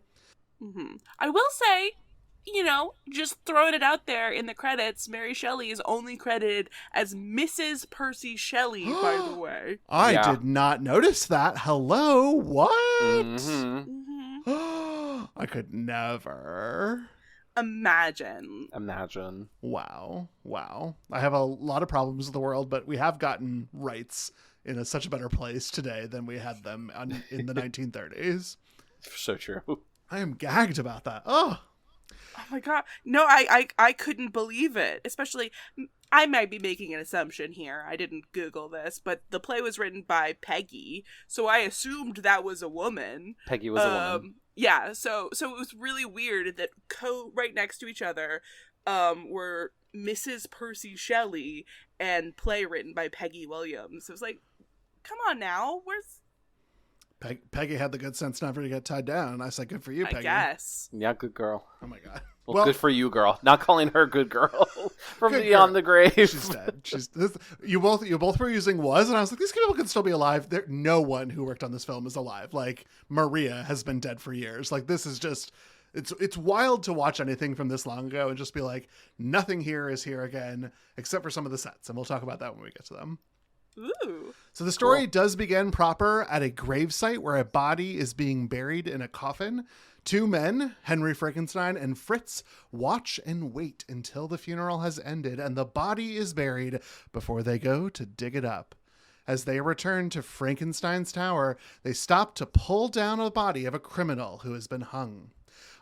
Mm-hmm. I will say, just throwing it out there in the credits, Mary Shelley is only credited as Mrs. Percy Shelley, by the way. I did not notice that. Hello? What? Mm-hmm. Mm-hmm. I could never. Imagine. Wow. I have a lot of problems with the world, but we have gotten rights in such a better place today than we had them in the 1930s. So true. I am gagged about that. Oh my God. No, I couldn't believe it. Especially, I might be making an assumption here. I didn't Google this, but the play was written by Peggy, so I assumed that was a woman. Peggy was a woman. Yeah, so it was really weird that right next to each other were Mrs. Percy Shelley and play written by Peggy Williams. It was like, come on now, where's... Peggy had the good sense never to get tied down. I said, good for you, Peggy. I guess. Yeah, good girl. Oh my God. Well, good for you, girl. Not calling her good girl from beyond the grave. She's dead. You both were using was, and I was like, these people could still be alive. No one who worked on this film is alive. Like, Maria has been dead for years. Like, this is just, it's wild to watch anything from this long ago and just be like, nothing here is here again, except for some of the sets. And we'll talk about that when we get to them. Ooh. So the story does begin proper at a gravesite where a body is being buried in a coffin. Two men, Henry Frankenstein and Fritz, watch and wait until the funeral has ended and the body is buried before they go to dig it up. As they return to Frankenstein's tower, they stop to pull down a body of a criminal who has been hung.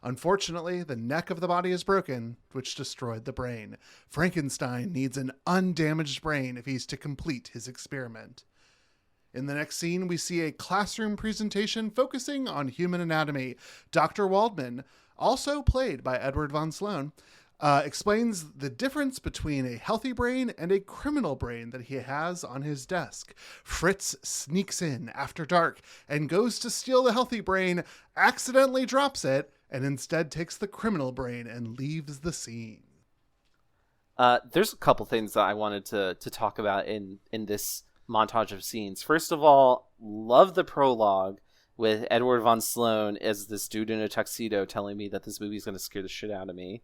Unfortunately, the neck of the body is broken, which destroyed the brain. Frankenstein needs an undamaged brain if he's to complete his experiment. In the next scene, we see a classroom presentation focusing on human anatomy. Dr. Waldman, also played by Edward von Sloan, explains the difference between a healthy brain and a criminal brain that he has on his desk. Fritz sneaks in after dark and goes to steal the healthy brain, accidentally drops it, and instead takes the criminal brain and leaves the scene. There's a couple things that I wanted to talk about in this montage of scenes. First of all, love the prologue with Edward von Sloan as this dude in a tuxedo telling me that this movie is going to scare the shit out of me.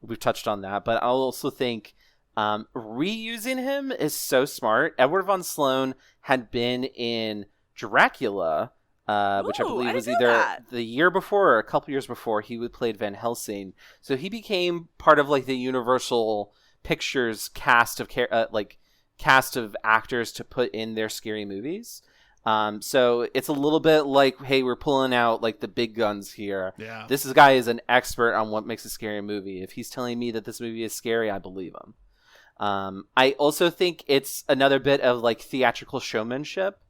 We've touched on that, but I also think reusing him is so smart. Edward von Sloan had been in Dracula, which I believe was either the year before or a couple years before. He played Van Helsing, so he became part of like the Universal Pictures cast of actors to put in their scary movies. So it's a little bit like, hey, we're pulling out like the big guns here. Yeah. This guy is an expert on what makes a scary movie. If he's telling me that this movie is scary, I believe him. I also think it's another bit of like theatrical showmanship.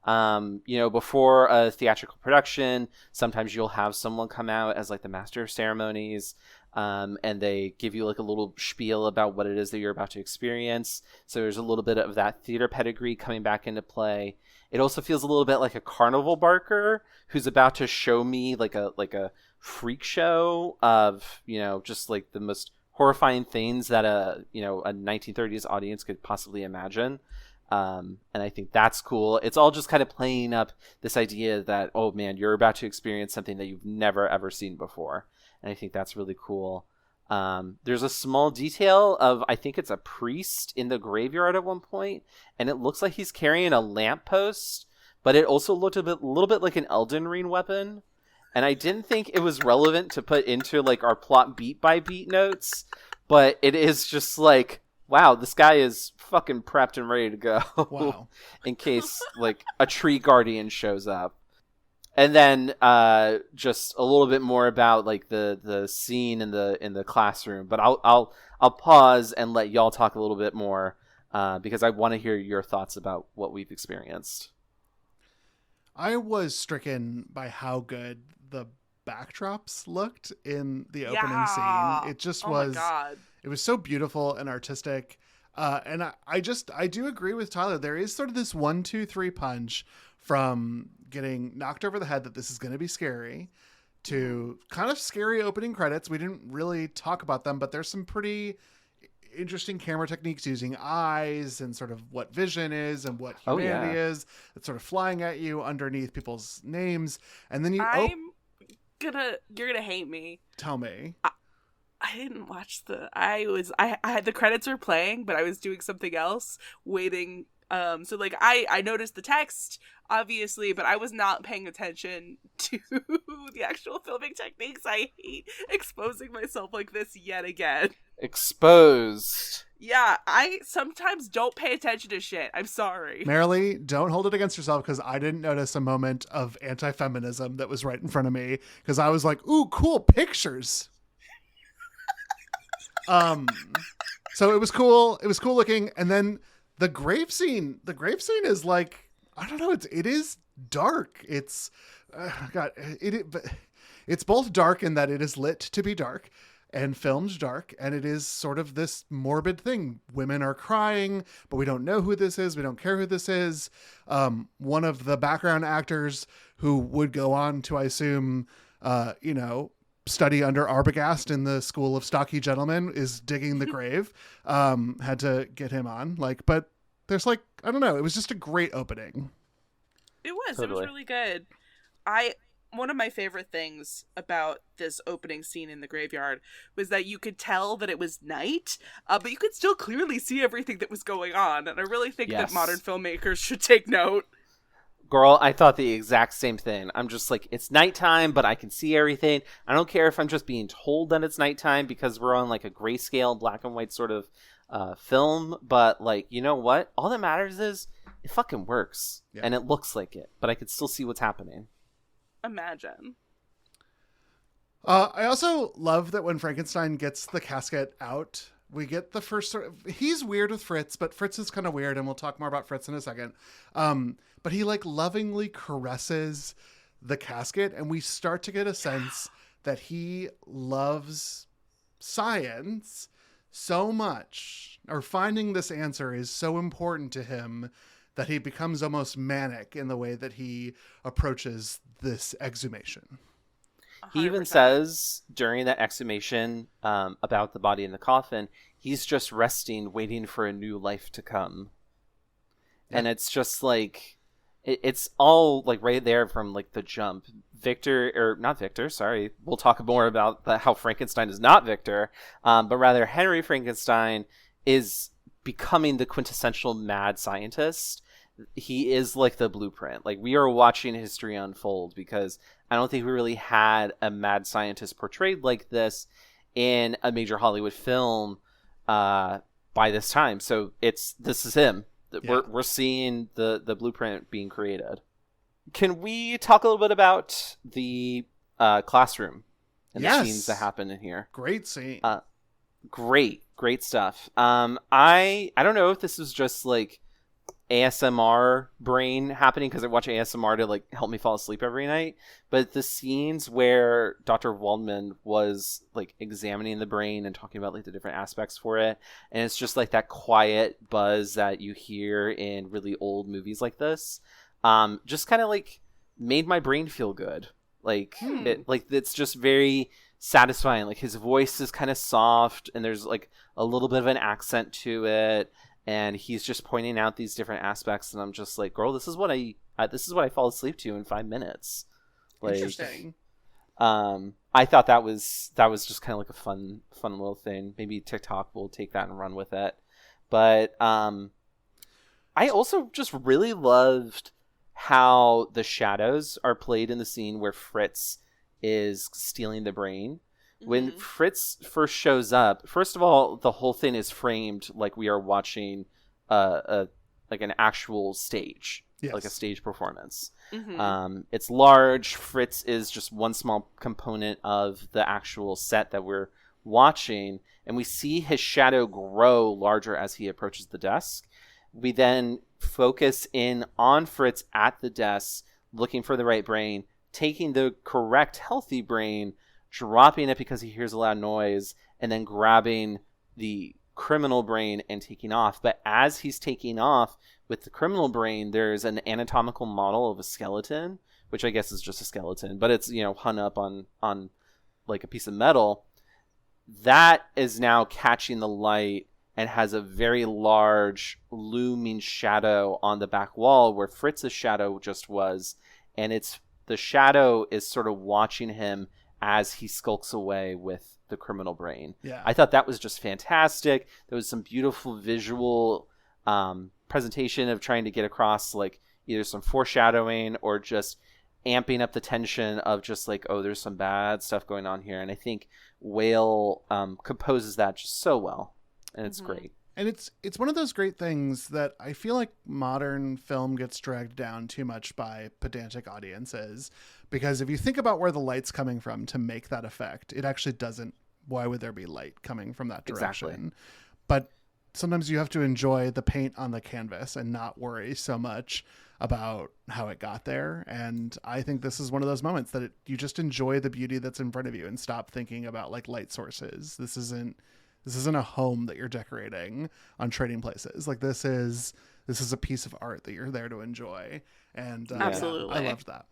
Before a theatrical production, sometimes you'll have someone come out as like the master of ceremonies, and they give you like a little spiel about what it is that you're about to experience. So there's a little bit of that theater pedigree coming back into play. It also feels a little bit like a carnival barker who's about to show me like a freak show of, just like the most horrifying things that a 1930s audience could possibly imagine. And I think that's cool. It's all just kind of playing up this idea that, oh man, you're about to experience something that you've never ever seen before. And I think that's really cool. There's a small detail of, I think it's a priest in the graveyard at one point, and it looks like he's carrying a lamppost, but it also looked a little bit like an Elden Ring weapon. And I didn't think it was relevant to put into like our plot beat by beat notes, but it is just like, wow, this guy is fucking prepped and ready to go. Wow. In case like a tree guardian shows up. And then just a little bit more about like the scene in the classroom. But I'll pause and let y'all talk a little bit more because I want to hear your thoughts about what we've experienced. I was stricken by how good the backdrops looked in the opening scene. It just was. My God. It was so beautiful and artistic. And I do agree with Tyler. There is sort of this 1, 2, 3 punch from getting knocked over the head that this is going to be scary to kind of scary opening credits. We didn't really talk about them, but there's some pretty interesting camera techniques using eyes and sort of what vision is and what humanity is. It's sort of flying at you underneath people's names. And then you're gonna hate me. Tell me. I didn't watch I had the credits were playing, but I was doing something else, waiting. So like I noticed the text, obviously, but I was not paying attention to the actual filming techniques. I hate exposing myself like this yet again. Exposed. Yeah, I sometimes don't pay attention to shit. I'm sorry. Marilee, don't hold it against yourself because I didn't notice a moment of anti-feminism that was right in front of me because I was like, ooh, cool pictures. So it was cool. It was cool looking. And then the grave scene is like, I don't know. It is dark. It's but it's both dark in that it is lit to be dark and filmed dark. And it is sort of this morbid thing. Women are crying, but we don't know who this is. We don't care who this is. One of the background actors who would go on to, I assume, study under Arbogast in the School of Stocky Gentlemen is digging the grave. Had to get him on. But there's I don't know. It was just a great opening. It was. Totally. It was really good. One of my favorite things about this opening scene in the graveyard was that you could tell that it was night, but you could still clearly see everything that was going on. And I really think that modern filmmakers should take note. Girl, I thought the exact same thing. I'm just like, it's nighttime, but I can see everything. I don't care if I'm just being told that it's nighttime because we're on like a grayscale, black and white sort of film. But you know what? All that matters is it fucking works. Yeah. And it looks like it, but I can still see what's happening. Imagine. I also love that when Frankenstein gets the casket out, we get the first he's weird with Fritz, but Fritz is kind of weird, and we'll talk more about Fritz in a second. But he lovingly caresses the casket, and we start to get a sense that he loves science so much, or finding this answer is so important to him that he becomes almost manic in the way that he approaches this exhumation. 100%. He even says during that exhumation about the body in the coffin, he's just resting, waiting for a new life to come. Yeah. And it's just it's all right there from the jump. We'll talk more about how Frankenstein is not Victor, but rather Henry Frankenstein is becoming the quintessential mad scientist. He is the blueprint. We are watching history unfold because I don't think we really had a mad scientist portrayed like this in a major Hollywood film by this time. So this is him. we're seeing the blueprint being created. Can we talk a little bit about the classroom and the scenes that happen in here? Great scene. Great stuff. I don't know if this is just like ASMR brain happening because I watch ASMR to like help me fall asleep every night, but the scenes where Dr. Waldman was like examining the brain and talking about like the different aspects for it, and it's just like that quiet buzz that you hear in really old movies like this, just kind of like made my brain feel good. Like it's just very satisfying. Like his voice is kind of soft and there's like a little bit of an accent to it. And he's just pointing out these different aspects, and I'm just like, "Girl, this is what I fall asleep to in 5 minutes." Like, interesting. I thought that was just kind of like a fun little thing. Maybe TikTok will take that and run with it. But I also just really loved how the shadows are played in the scene where Fritz is stealing the brain. When Fritz first shows up, first of all, the whole thing is framed like we are watching like an actual stage, like a stage performance. It's large. Fritz is just one small component of the actual set that we're watching, and we see his shadow grow larger as he approaches the desk. We then focus in on Fritz at the desk, looking for the right brain, taking the correct healthy brain, dropping it because he hears a loud noise, and then grabbing the criminal brain and taking off. But as he's taking off with the criminal brain, there's an anatomical model of a skeleton, which I guess is just a skeleton, but it's, hung up on like a piece of metal. That is now catching the light and has a very large looming shadow on the back wall where Fritz's shadow just was. And the shadow is sort of watching him as he skulks away with the criminal brain. Yeah. I thought that was just fantastic. There was some beautiful visual presentation of trying to get across like either some foreshadowing or just amping up the tension of just like, oh, there's some bad stuff going on here. And I think Whale composes that just so well. And it's great. And it's one of those great things that I feel like modern film gets dragged down too much by pedantic audiences, because if you think about where the light's coming from to make that effect, it actually doesn't. Why would there be light coming from that direction? Exactly. But sometimes you have to enjoy the paint on the canvas and not worry so much about how it got there. And I think this is one of those moments that you just enjoy the beauty that's in front of you and stop thinking about like light sources. This isn't a home that you're decorating on Trading Places. Like this is a piece of art that you're there to enjoy. And absolutely, I loved that.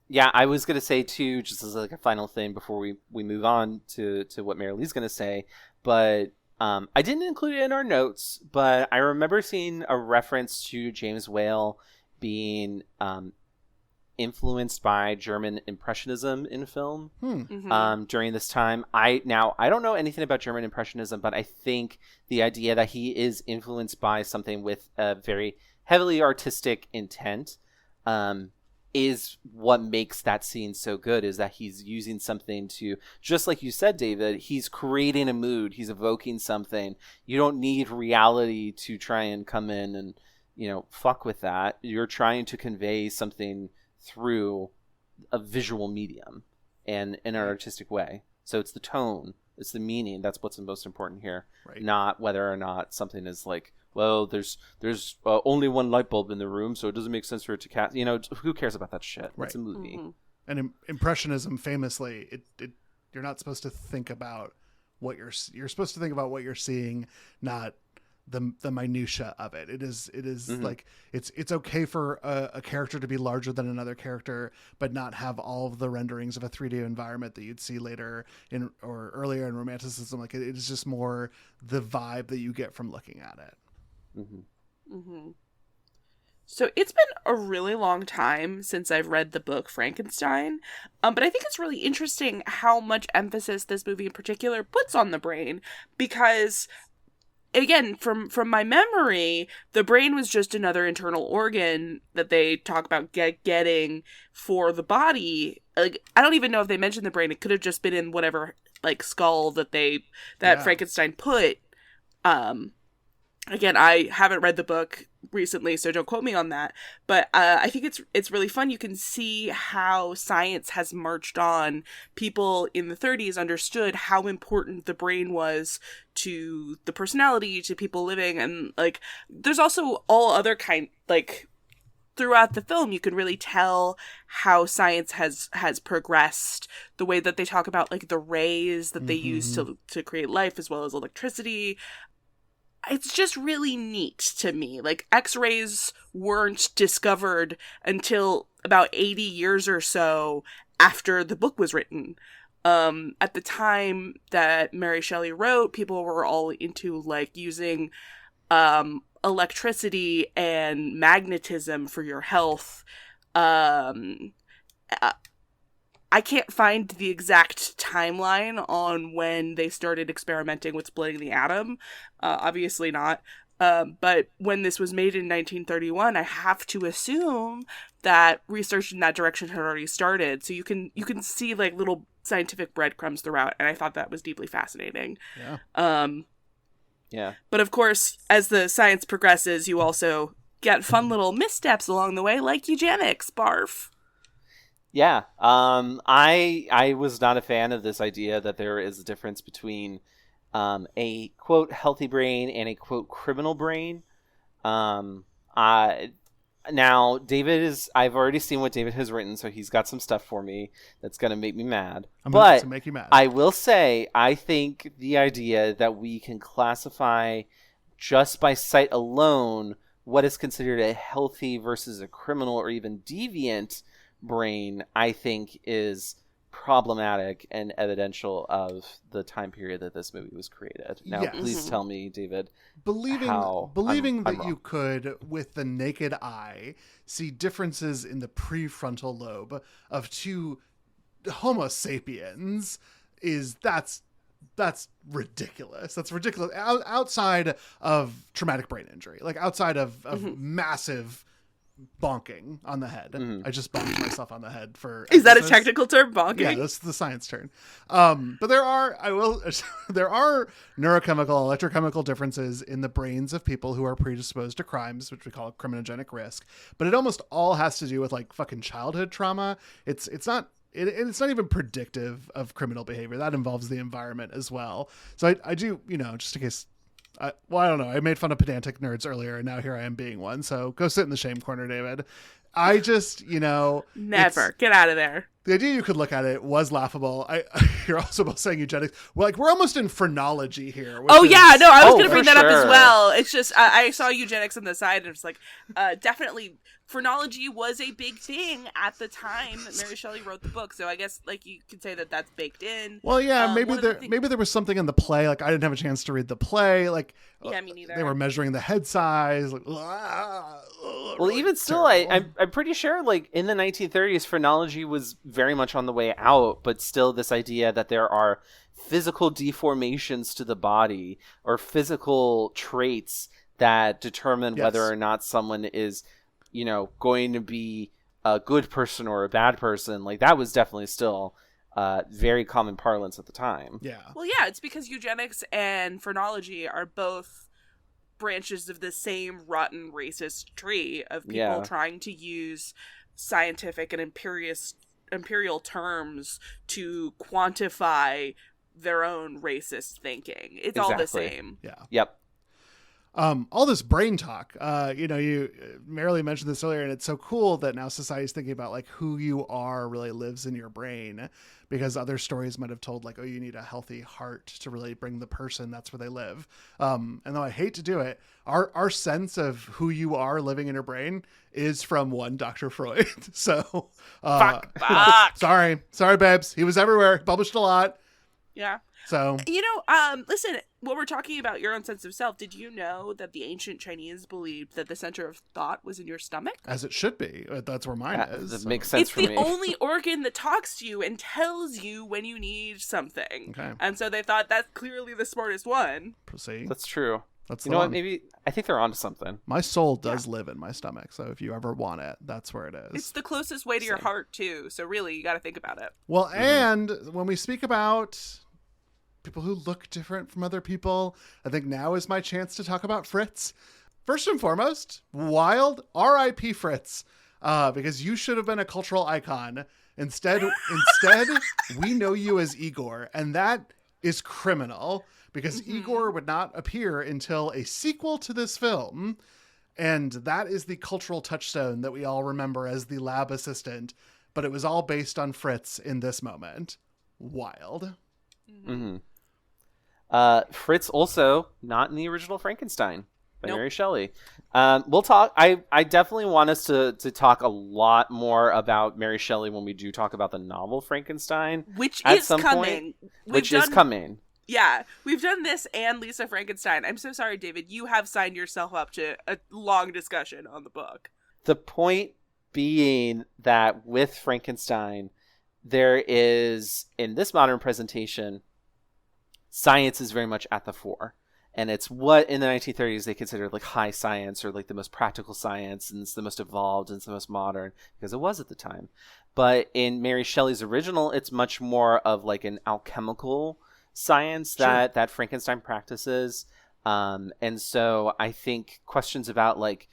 Yeah, I was going to say too, just as like a final thing before we move on to what Mary Lee's going to say, but I didn't include it in our notes, but I remember seeing a reference to James Whale being influenced by German Impressionism in film during this time. I don't know anything about German Impressionism, but I think the idea that he is influenced by something with a very heavily artistic intent is what makes that scene so good, is that he's using something to, just like you said, David, he's creating a mood, he's evoking something. You don't need reality to try and come in and, fuck with that. You're trying to convey something through a visual medium and in an artistic way. So it's the tone, it's the meaning, that's what's most important here, right? Not whether or not something is like, well, there's only one light bulb in the room, so it doesn't make sense for it to cast. Who cares about that shit? Right. It's a movie. And Impressionism, famously, you're not supposed to think about what you're supposed to think about what you're seeing, not the minutia of it. It is like it's okay for a character to be larger than another character, but not have all of the renderings of a 3D environment that you'd see later or earlier in Romanticism. Like it is just more the vibe that you get from looking at it. So it's been a really long time since I've read the book Frankenstein, but I think it's really interesting how much emphasis this movie in particular puts on the brain, because again, from my memory, the brain was just another internal organ that they talk about getting for the body. Like, I don't even know if they mentioned the brain. It could have just been in whatever like skull that Frankenstein put Again, I haven't read the book recently, so don't quote me on that. But I think it's really fun. You can see how science has marched on. People in the 30s understood how important the brain was to the personality, to people living, and like there's also all other throughout the film, you can really tell how science has progressed. The way that they talk about like the rays that they use to create life, as well as electricity. It's just really neat to me. Like, X-rays weren't discovered until about 80 years or so after the book was written. At the time that Mary Shelley wrote, people were all into, like, using electricity and magnetism for your health. I can't find the exact timeline on when they started experimenting with splitting the atom. Obviously not. But when this was made in 1931, I have to assume that research in that direction had already started. So you can see like little scientific breadcrumbs throughout, and I thought that was deeply fascinating. Yeah. Yeah. But of course, as the science progresses, you also get fun little missteps along the way, like eugenics. Barf. Yeah, I was not a fan of this idea that there is a difference between a quote healthy brain and a quote criminal brain. Now I've already seen what David has written, so he's got some stuff for me that's gonna make me mad. To make you mad. I will say I think the idea that we can classify just by sight alone what is considered a healthy versus a criminal or even deviant brain, I think, is problematic and evidential of the time period that this movie was created. Now, Yes. please tell me, David, believing how that I'm you could, with the naked eye, see differences in the prefrontal lobe of two Homo sapiens that's ridiculous. That's ridiculous. Outside of traumatic brain injury, like outside of massive bonking on the head. I just bonked myself on the head for Is that a technical term, bonking? Yeah, that's the science term. But there are neurochemical, electrochemical differences in the brains of people who are predisposed to crimes, which we call criminogenic risk. But it almost all has to do with like fucking childhood trauma. It's not even predictive of criminal behavior. That involves the environment as well. So I do, just in case. I don't know. I made fun of pedantic nerds earlier, and now here I am being one. So go sit in the shame corner, David. I just, never get out of there. The idea you could look at it was laughable. You're also both saying eugenics. We're almost in phrenology here. I was going to bring that up as well. It's just, I saw eugenics on the side, and it's like, definitely, phrenology was a big thing at the time that Mary Shelley wrote the book. So I guess, like, you could say that that's baked in. Well, yeah, maybe there was something in the play. Like, I didn't have a chance to read the play. Like, yeah, me neither. They were measuring the head size. Like, well, even still, I'm pretty sure, like, in the 1930s, phrenology was very much on the way out, but still this idea that there are physical deformations to the body or physical traits that determine whether or not someone is, going to be a good person or a bad person. Like, that was definitely still very common parlance at the time. Yeah. Well, yeah, it's because eugenics and phrenology are both branches of the same rotten racist tree of people trying to use scientific and imperial terms to quantify their own racist thinking. It's all the same. Yeah. Yep. All this brain talk, you Marilee mentioned this earlier, and it's so cool that now society's thinking about like who you are really lives in your brain, because other stories might have told like, oh, you need a healthy heart to really bring the person. That's where they live. And though I hate to do it, our sense of who you are living in your brain is from one Dr. Freud. So, fuck. sorry, babes. He was everywhere. Published a lot. Yeah. So, listen, when we're talking about your own sense of self, did you know that the ancient Chinese believed that the center of thought was in your stomach? As it should be. That's where mine is. That makes sense for me. It's the only organ that talks to you and tells you when you need something. Okay. And so they thought that's clearly the smartest one. Proceed. That's true. That's what? Maybe I think they're onto something. My soul does live in my stomach, so if you ever want it, that's where it is. It's the closest way to your heart too. So really, you got to think about it. Well, and when we speak about people who look different from other people. I think now is my chance to talk about Fritz. First and foremost, wild R.I.P. Fritz, because you should have been a cultural icon. Instead, we know you as Igor, and that is criminal because Igor would not appear until a sequel to this film. And that is the cultural touchstone that we all remember as the lab assistant, but it was all based on Fritz in this moment. Wild. Mm-hmm. Fritz also not in the original Frankenstein by Mary Shelley. We'll talk. I definitely want us to talk a lot more about Mary Shelley when we do talk about the novel Frankenstein, which at is some coming. Point, is coming. Yeah, we've done this and Lisa Frankenstein. I'm so sorry, David. You have signed yourself up to a long discussion on the book. The point being that with Frankenstein, there is, in this modern presentation, science is very much at the fore. And it's what in the 1930s they considered like high science, or like the most practical science, and it's the most evolved and it's the most modern, because it was at the time. But in Mary Shelley's original, it's much more of like an alchemical science that Frankenstein practices. And so I think questions about like,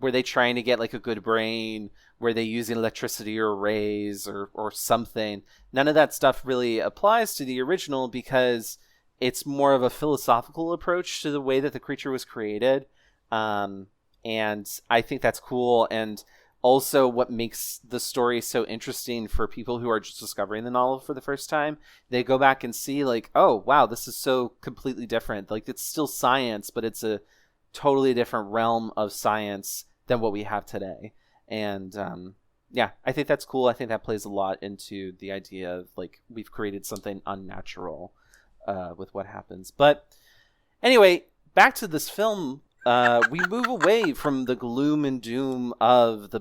were they trying to get like a good brain? Were they using electricity or rays or something? None of that stuff really applies to the original because it's more of a philosophical approach to the way that the creature was created. And I think that's cool. And also what makes the story so interesting for people who are just discovering the novel for the first time, they go back and see like, oh, wow, this is so completely different. Like it's still science, but it's a totally different realm of science than what we have today. And yeah, I think that's cool. I think that plays a lot into the idea of like we've created something unnatural with what happens. But anyway, back to this film. We move away from the gloom and doom of the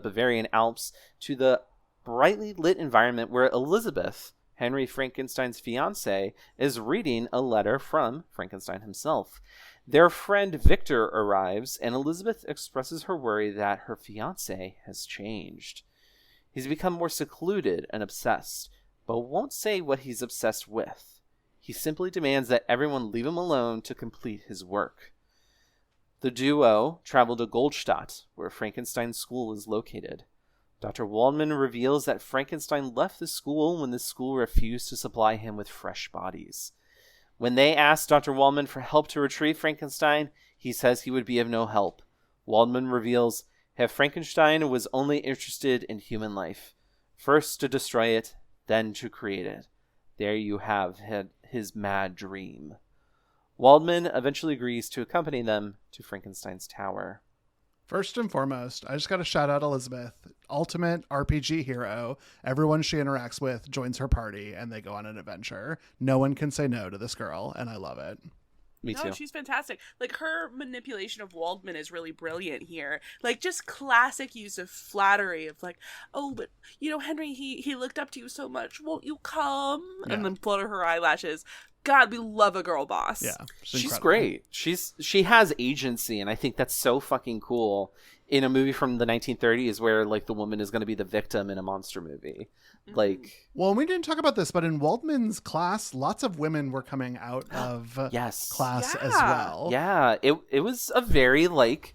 Bavarian Alps to the brightly lit environment where Elizabeth, Henry Frankenstein's fiancée, is reading a letter from Frankenstein himself. Their friend Victor arrives, and Elizabeth expresses her worry that her fiancé has changed. He's become more secluded and obsessed, but won't say what he's obsessed with. He simply demands that everyone leave him alone to complete his work. The duo travel to Goldstadt, where Frankenstein's school is located. Dr. Waldman reveals that Frankenstein left the school when the school refused to supply him with fresh bodies. When they ask Dr. Waldman for help to retrieve Frankenstein, he says he would be of no help. Waldman reveals that Frankenstein was only interested in human life, first to destroy it, then to create it. There you have his mad dream. Waldman eventually agrees to accompany them to Frankenstein's tower. First and foremost, I just got to shout out Elizabeth, ultimate RPG hero. Everyone she interacts with joins her party and they go on an adventure. No one can say no to this girl, and I love it. Me too. No, she's fantastic. Like, her manipulation of Waldman is really brilliant here. Like, just classic use of flattery of like, oh, but, you know, Henry, he looked up to you so much. Won't you come? Yeah. And then flutter her eyelashes. God, we love a girl boss. Yeah. She's great. She has agency, and I think that's so fucking cool in a movie from the 1930s where like the woman is going to be the victim in a monster movie. Like, well, we didn't talk about this, but in Waldman's class, lots of women were coming out of class as well. Yeah, it was a very like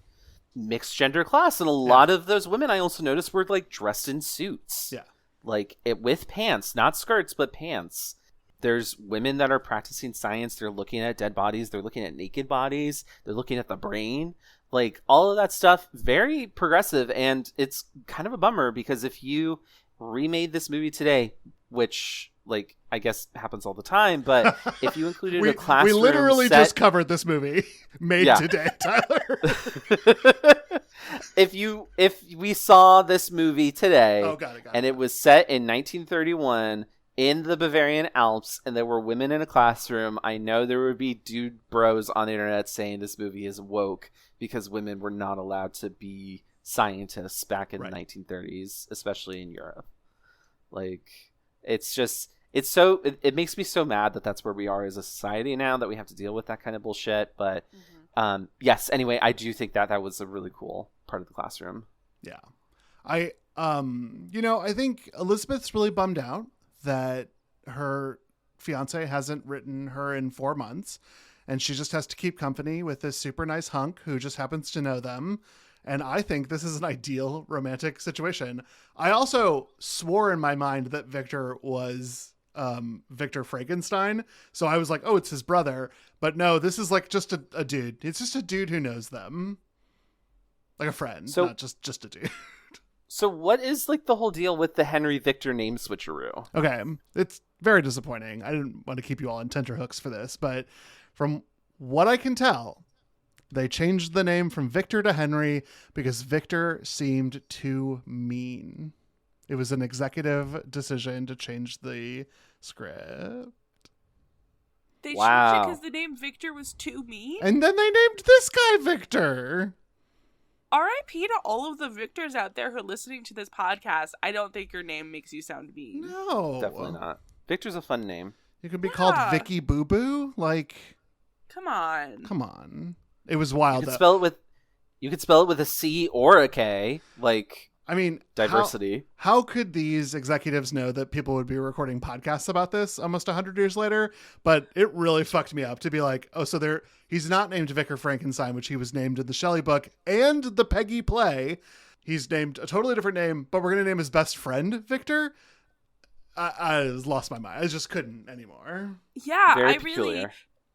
mixed gender class, and a lot of those women I also noticed were like dressed in suits. Yeah, like with pants, not skirts, but pants. There's women that are practicing science. They're looking at dead bodies. They're looking at naked bodies. They're looking at the brain. Like, all of that stuff, very progressive. And it's kind of a bummer because if you remade this movie today, which, like, I guess happens all the time, but if you included a classroom we literally set... just covered this movie made today, Tyler. If we saw this movie today and it was set in 1931... in the Bavarian Alps, and there were women in a classroom, I know there would be dude bros on the internet saying this movie is woke because women were not allowed to be scientists back in the 1930s, especially in Europe. Like, it's just, it makes me so mad that that's where we are as a society now, that we have to deal with that kind of bullshit. But yes, anyway, I do think that was a really cool part of the classroom. Yeah. I think Elizabeth's really bummed out that her fiance hasn't written her in 4 months, and she just has to keep company with this super nice hunk who just happens to know them. And I think this is an ideal romantic situation. I also swore in my mind that Victor was Victor Frankenstein. So I was like, oh, it's his brother. But no, this is like just a dude. It's just a dude who knows them. Like a friend, so, not just a dude. So what is like the whole deal with the Henry Victor name switcheroo? Okay, it's very disappointing. I didn't want to keep you all on tenterhooks for this, but from what I can tell, they changed the name from Victor to Henry because Victor seemed too mean. It was an executive decision to change the script. They changed Wow. it because the name Victor was too mean? And then they named this guy Victor. R.I.P. to all of the Victors out there who are listening to this podcast. I don't think your name makes you sound mean. No. Definitely not. Victor's a fun name. You could be called Vicky Boo Boo? Like, Come on. It was wild. You could spell it with a C or a K. Like, I mean, diversity. How could these executives know that people would be recording podcasts about this almost 100 years later? But it really fucked me up to be like, oh, so he's not named Victor Frankenstein, which he was named in the Shelley book and the Peggy play. He's named a totally different name, but we're going to name his best friend Victor. I lost my mind. I just couldn't anymore. Yeah, Very I peculiar. really...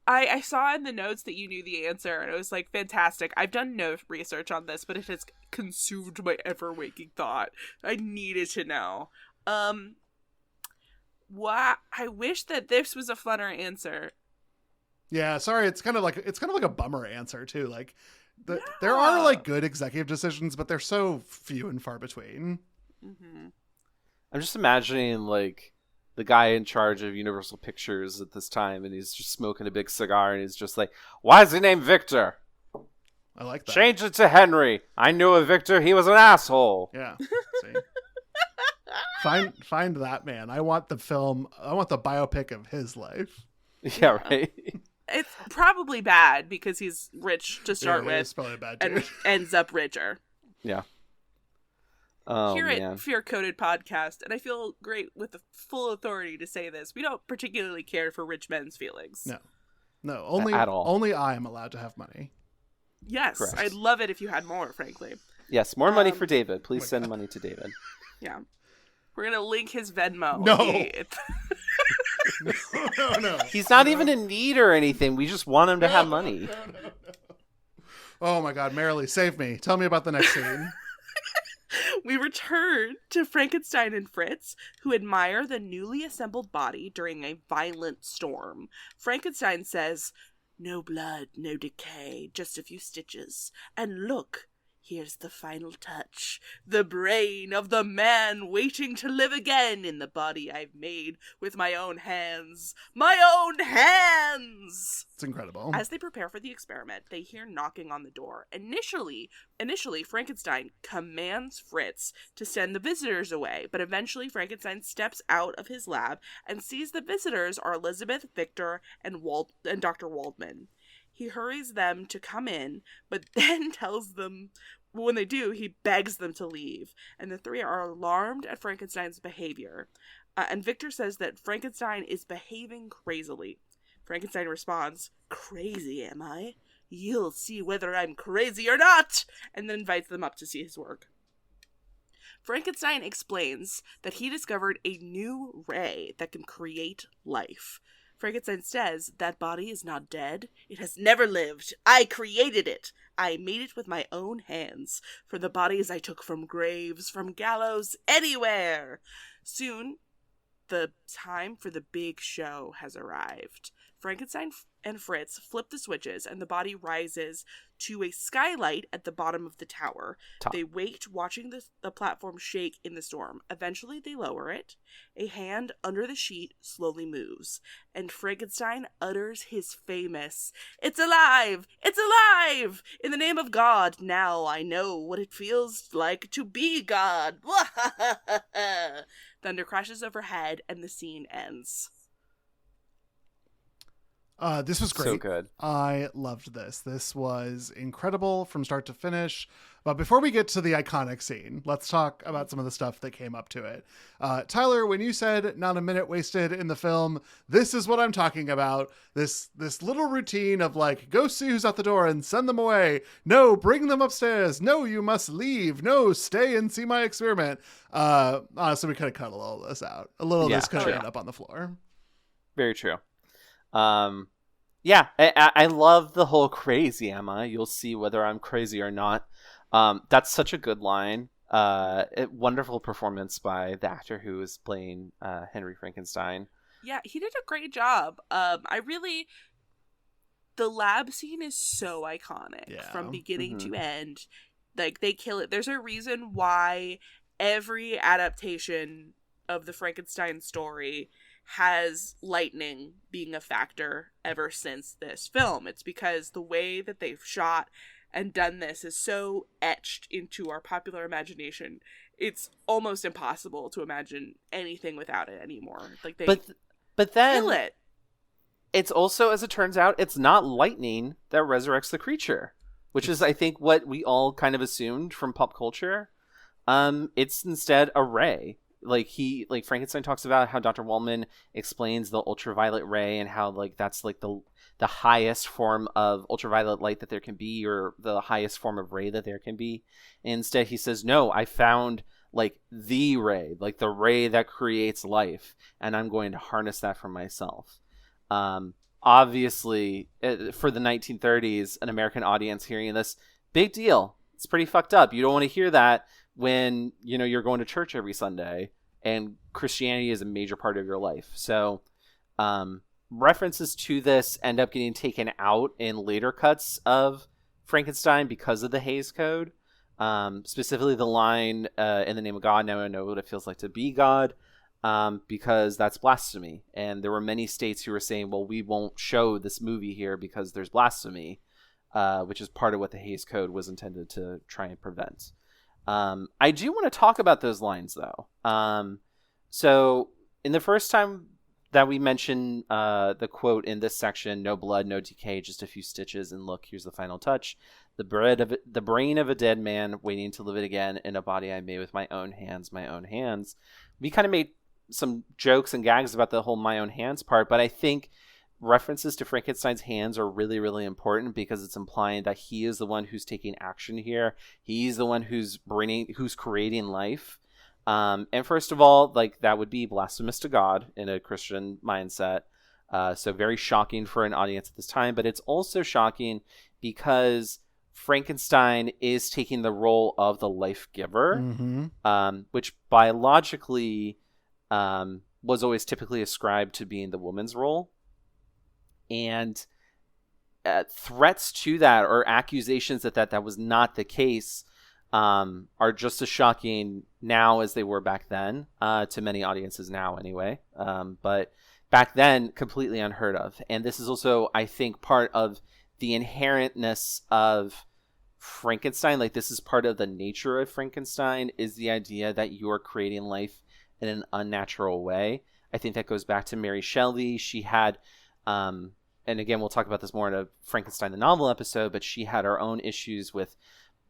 I saw in the notes that you knew the answer, and it was like fantastic. I've done no research on this, but it has consumed my ever-waking thought. I needed to know. I wish that this was a funner answer. Yeah, sorry. It's kind of like a bummer answer too. Like, there are like good executive decisions, but they're so few and far between. Mm-hmm. I'm just imagining like the guy in charge of Universal Pictures at this time, and he's just smoking a big cigar, and he's just like, why is he named Victor? I like that. Change it to Henry. I knew a Victor. He was an asshole. Yeah. See? Find that man. I want the biopic of his life. Yeah, right? It's probably bad because he's rich to start with. It's probably a bad dude. And ends up richer. Yeah. Oh, Here man. at Fear Coded Podcast, and I feel great with the full authority to say this, we don't particularly care for rich men's feelings. No, only At all. Only I am allowed to have money. Yes, Correct. I'd love it if you had more, frankly. Yes, more money for David. Please send money to David. Yeah. We're going to link his Venmo. No. No. He's not even in need or anything. We just want him to have money. No. Oh my God, Marilee, save me. Tell me about the next scene. We return to Frankenstein and Fritz, who admire the newly assembled body during a violent storm. Frankenstein says, "No blood, no decay, just a few stitches. And look, here's the final touch. The brain of the man waiting to live again in the body I've made with my own hands. My own hands!" It's incredible. As they prepare for the experiment, they hear knocking on the door. Initially, Frankenstein commands Fritz to send the visitors away, but eventually Frankenstein steps out of his lab and sees the visitors are Elizabeth, Victor, and Dr. Waldman. He hurries them to come in, but then tells them, when they do, he begs them to leave, and the three are alarmed at Frankenstein's behavior. And Victor says that Frankenstein is behaving crazily. Frankenstein responds, "Crazy, am I? You'll see whether I'm crazy or not," and then invites them up to see his work. Frankenstein explains that he discovered a new ray that can create life. Frankenstein says, "That body is not dead. It has never lived. I created it. I made it with my own hands. For the bodies I took from graves, from gallows, anywhere." Soon, the time for the big show has arrived. Frankenstein and Fritz flip the switches, and the body rises to a skylight at the bottom of the tower. Top. They wait, watching the platform shake in the storm. Eventually, they lower it. A hand under the sheet slowly moves, and Frankenstein utters his famous, "It's alive! It's alive! In the name of God, now I know what it feels like to be God!" Thunder crashes overhead, and the scene ends. This was great. So good. I loved this. This was incredible from start to finish. But before we get to the iconic scene, let's talk about some of the stuff that came up to it. Tyler, when you said not a minute wasted in the film, this is what I'm talking about. This little routine of like, go see who's at the door and send them away. No, bring them upstairs. No, you must leave. No, stay and see my experiment. Honestly, we could have cut a little of this out. A little of this could have ended up on the floor. Very true. Yeah, I love the whole crazy Emma. You'll see whether I'm crazy or not. That's such a good line. Wonderful performance by the actor who is playing Henry Frankenstein. Yeah, he did a great job. The lab scene is so iconic from beginning to end. Like, they kill it. There's a reason why every adaptation of the Frankenstein story has lightning being a factor ever since this film. It's because the way that they've shot and done this is so etched into our popular imagination. It's almost impossible to imagine anything without it anymore. Like, but then kill it. It's also, as it turns out, it's not lightning that resurrects the creature, which is, I think, what we all kind of assumed from pop culture. It's instead a ray. Like Frankenstein talks about how Dr. Wallman explains the ultraviolet ray and how like that's like the highest form of ultraviolet light that there can be, or the highest form of ray that there can be. And instead he says, no, I found like the ray, like the ray that creates life, and I'm going to harness that for myself. Obviously, for the 1930s, an American audience hearing this, big deal. It's pretty fucked up. You don't want to hear that when, you know, you're going to church every Sunday and Christianity is a major part of your life. So references to this end up getting taken out in later cuts of Frankenstein because of the Hays Code. Specifically the line, in the name of God, now I know what it feels like to be God, because that's blasphemy. And there were many states who were saying, well, we won't show this movie here because there's blasphemy, which is part of what the Hays Code was intended to try and prevent. I do want to talk about those lines, though. So in the first time that we mention the quote in this section, no blood, no decay, just a few stitches, and look, here's the final touch. The brain of a dead man waiting to live it again in a body I made with my own hands, my own hands. We kind of made some jokes and gags about the whole my own hands part, but I think references to Frankenstein's hands are really, really important because it's implying that he is the one who's taking action here. He's the one who's creating life. And first of all, like, that would be blasphemous to God in a Christian mindset. So very shocking for an audience at this time, but it's also shocking because Frankenstein is taking the role of the life giver, which biologically was always typically ascribed to being the woman's role. And threats to that, or accusations that was not the case, are just as shocking now as they were back then, to many audiences now anyway. But back then, completely unheard of. And this is also, I think, part of the inherentness of Frankenstein. Like, this is part of the nature of Frankenstein, is the idea that you're creating life in an unnatural way. I think that goes back to Mary Shelley. She had, and again, we'll talk about this more in a Frankenstein the novel episode, but she had her own issues with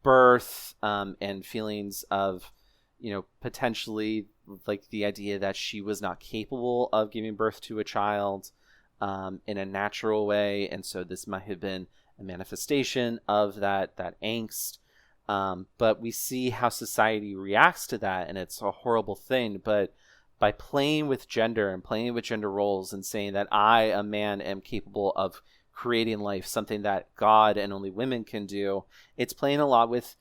birth, and feelings of, you know, potentially like the idea that she was not capable of giving birth to a child in a natural way. And so this might have been a manifestation of that angst. But we see how society reacts to that, and it's a horrible thing. But by playing with gender and playing with gender roles and saying that I, a man, am capable of creating life, something that God and only women can do, it's playing a lot with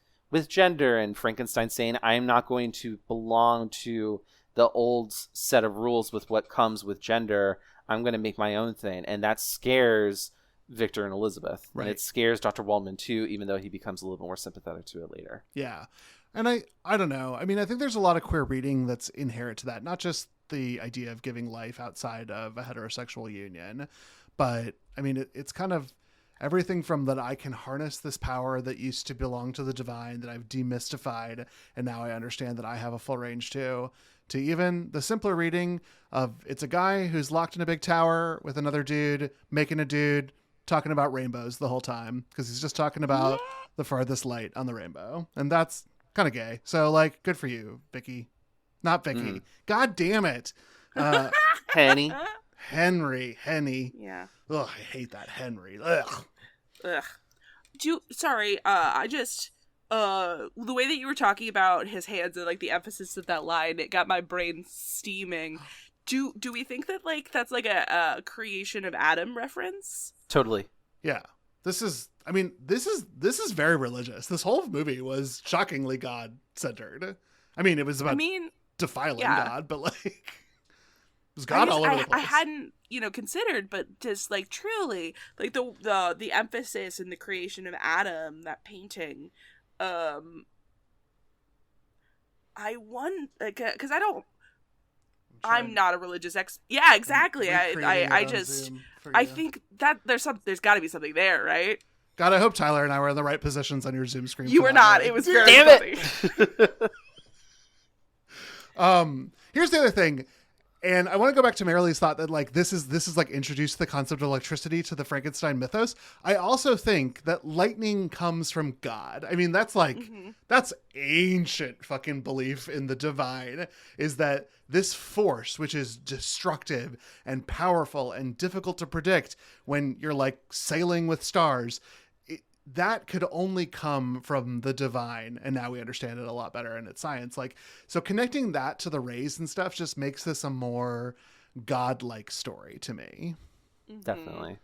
gender, and Frankenstein saying, I am not going to belong to the old set of rules with what comes with gender. I'm going to make my own thing. And that scares Victor and Elizabeth. Right. And it scares Dr. Waldman too, even though he becomes a little bit more sympathetic to it later. Yeah. And I don't know. I mean, I think there's a lot of queer reading that's inherent to that. Not just the idea of giving life outside of a heterosexual union, but I mean, it's kind of everything from that I can harness this power that used to belong to the divine that I've demystified, and now I understand that I have a full range too, to even the simpler reading of it's a guy who's locked in a big tower with another dude making a dude talking about rainbows the whole time because he's just talking about the farthest light on the rainbow. And that's kind of gay. So, like, good for you, Vicky. Not Vicky. God damn it. Henny. Henry. Yeah. Ugh, I hate that Henry. Ugh. I just the way that you were talking about his hands and like the emphasis of that line, it got my brain steaming. Do we think that like that's like a creation of Adam reference? Totally. Yeah. This is very religious. This whole movie was shockingly God-centered. I mean, it was about defiling God, but like it was God all over the place. I hadn't, considered, but just like truly, like the emphasis in the creation of Adam, that painting, I want, because I'm not a religious yeah, exactly. I think that there's got to be something there, right? God, I hope Tyler and I were in the right positions on your Zoom screen. You were not. It was very funny. Here's the other thing. And I want to go back to Marilee's thought that like this is like introduced the concept of electricity to the Frankenstein mythos. I also think that lightning comes from God. I mean, that's like that's ancient fucking belief in the divine, is that this force, which is destructive and powerful and difficult to predict when you're like sailing with stars, that could only come from the divine. And now we understand it a lot better, and it's science. Like, so connecting that to the rays and stuff just makes this a more godlike story to me. Definitely.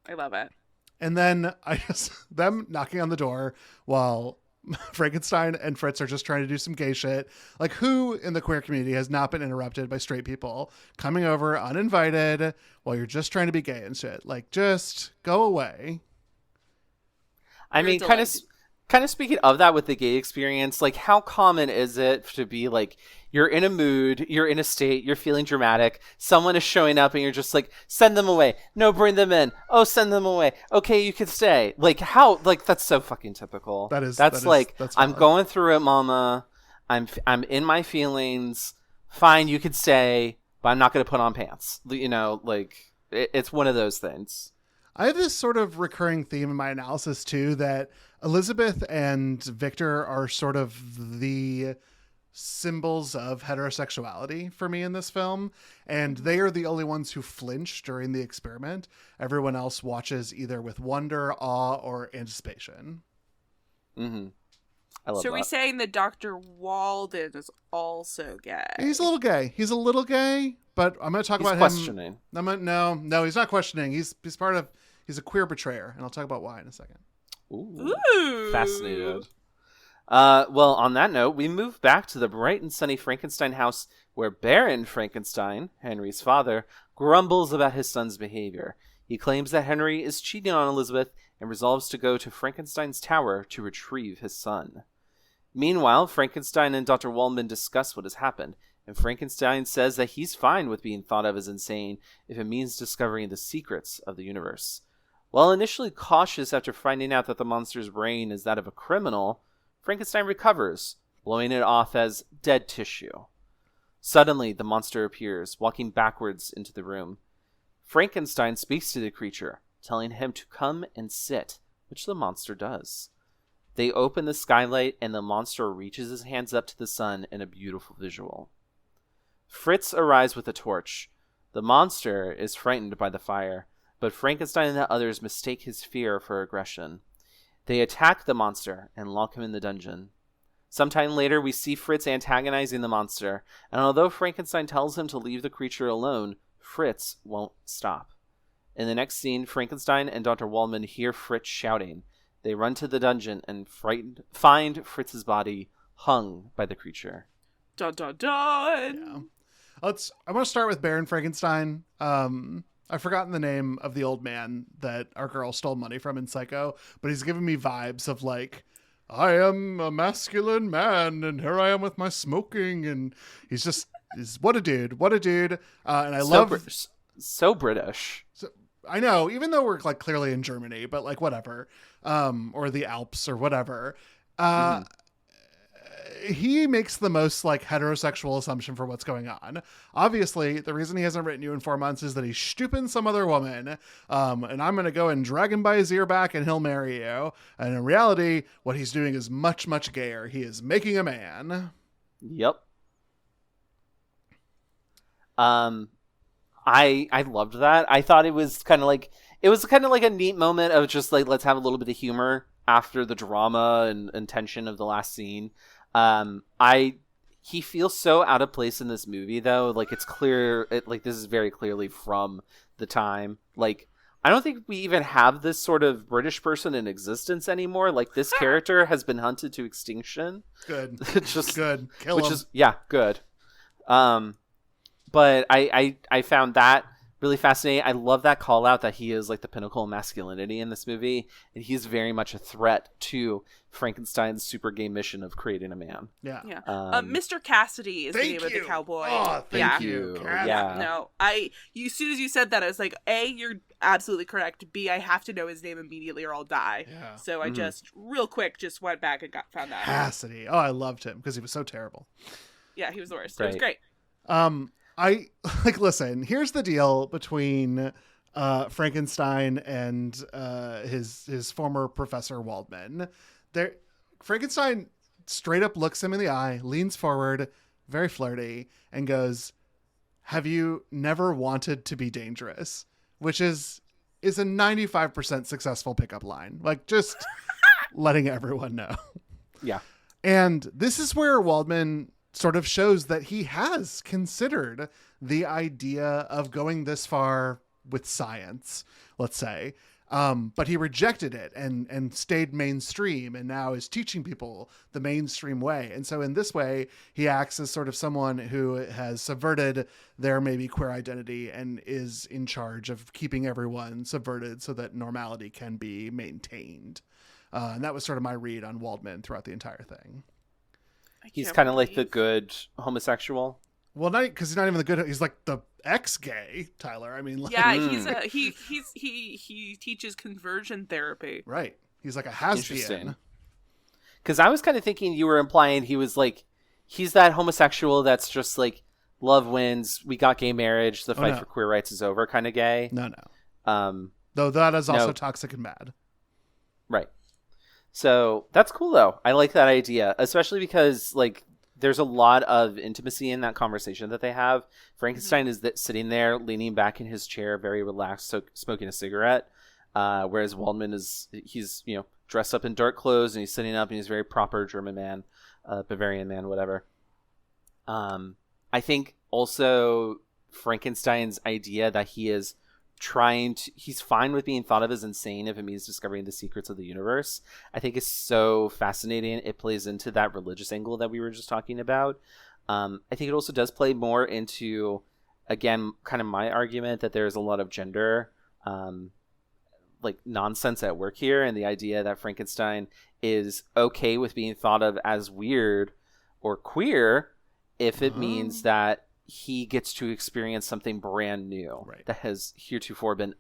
I love it. And then them knocking on the door while Frankenstein and Fritz are just trying to do some gay shit. Like, who in the queer community has not been interrupted by straight people coming over uninvited while you're just trying to be gay and shit? Like, just go away. I mean, kind of speaking of that with the gay experience, like how common is it to be like, you're in a mood, you're in a state, you're feeling dramatic, someone is showing up and you're just like, send them away. No, bring them in. Oh, send them away. Okay, you can stay. Like how, like that's so fucking typical. That's I'm going through it, mama. I'm in my feelings. Fine, you could stay, but I'm not going to put on pants. Like it's one of those things. I have this sort of recurring theme in my analysis too, that Elizabeth and Victor are sort of the symbols of heterosexuality for me in this film. And they are the only ones who flinch during the experiment. Everyone else watches either with wonder, awe, or anticipation. Mm-hmm. I love so that. We're saying that Dr. Walden is also gay. He's a little gay, but I'm going to talk about questioning. No, he's not questioning. He's a queer betrayer, and I'll talk about why in a second. Ooh. Fascinated. Well, on that note, we move back to the bright and sunny Frankenstein house where Baron Frankenstein, Henry's father, grumbles about his son's behavior. He claims that Henry is cheating on Elizabeth and resolves to go to Frankenstein's tower to retrieve his son. Meanwhile, Frankenstein and Dr. Waldman discuss what has happened, and Frankenstein says that he's fine with being thought of as insane if it means discovering the secrets of the universe. While initially cautious after finding out that the monster's brain is that of a criminal, Frankenstein recovers, blowing it off as dead tissue. Suddenly, the monster appears, walking backwards into the room. Frankenstein speaks to the creature, telling him to come and sit, which the monster does. They open the skylight, and the monster reaches his hands up to the sun in a beautiful visual. Fritz arrives with a torch. The monster is frightened by the fire, but Frankenstein and the others mistake his fear for aggression. They attack the monster and lock him in the dungeon. Sometime later, we see Fritz antagonizing the monster, and although Frankenstein tells him to leave the creature alone, Fritz won't stop. In the next scene, Frankenstein and Dr. Waldman hear Fritz shouting. They run to the dungeon and find Fritz's body hung by the creature. Dun dun dun! Yeah. I want to start with Baron Frankenstein. I've forgotten the name of the old man that our girl stole money from in Psycho, but he's giving me vibes of like, I am a masculine man, and here I am with my smoking, and he's what a dude. And I love so British. I know, even though we're like clearly in Germany, but like whatever, or the Alps or whatever. he makes the most like heterosexual assumption for what's going on. Obviously, the reason he hasn't written you in 4 months is that he's stooping some other woman. And I'm going to go and drag him by his ear back and he'll marry you. And in reality, what he's doing is much, much gayer. He is making a man. Yep. I loved that. I thought it was kind of like a neat moment of just like, let's have a little bit of humor after the drama and tension of the last scene. He feels so out of place in this movie though. Like it's clear, like this is very clearly from the time. Like I don't think we even have this sort of British person in existence anymore. Like this character has been hunted to extinction. Good. Just good. Kill him. Good. But I found that really fascinating. I love that call out that he is like the pinnacle of masculinity in this movie, and he's very much a threat to Frankenstein's super gay mission of creating a man. Yeah. Mr. Cassidy is the name of the cowboy. Oh, thank you. Yeah. No, as soon as you said that, I was like, A, you're absolutely correct. B, I have to know his name immediately or I'll die. Yeah. So I just real quick just went back and found that. Cassidy. Oh, I loved him because he was so terrible. Yeah, he was the worst. Right. It was great. I like, listen, here's the deal between Frankenstein and his former professor Waldman. Frankenstein straight up looks him in the eye, leans forward, very flirty, and goes, "Have you never wanted to be dangerous?" Which is a 95% successful pickup line. Like, just letting everyone know. Yeah. And this is where Waldman sort of shows that he has considered the idea of going this far with science, let's say. But he rejected it and stayed mainstream and now is teaching people the mainstream way. And so in this way, he acts as sort of someone who has subverted their maybe queer identity and is in charge of keeping everyone subverted so that normality can be maintained. And that was sort of my read on Waldman throughout the entire thing. He's kind of like the good homosexual. Well, not because he's not even the good. He's like the ex-gay, Tyler. I mean, like, yeah, he teaches conversion therapy. Right. He's like a has-been. Because I was kind of thinking you were implying he was like, he's that homosexual that's just like, love wins, we got gay marriage, the fight for queer rights is over kind of gay. No. Though that is also toxic and bad. Right. So that's cool though. I like that idea, especially because like there's a lot of intimacy in that conversation that they have. Frankenstein is sitting there leaning back in his chair, very relaxed, so smoking a cigarette. Whereas Waldman he's dressed up in dark clothes and he's sitting up and he's a very proper German man, Bavarian man, whatever. I think also Frankenstein's idea that he is he's fine with being thought of as insane if it means discovering the secrets of the universe, I think is so fascinating. It plays into that religious angle that we were just talking about. I think it also does play more into, again, kind of my argument that there's a lot of gender like nonsense at work here, and the idea that Frankenstein is okay with being thought of as weird or queer if it means that he gets to experience something brand new that has heretofore been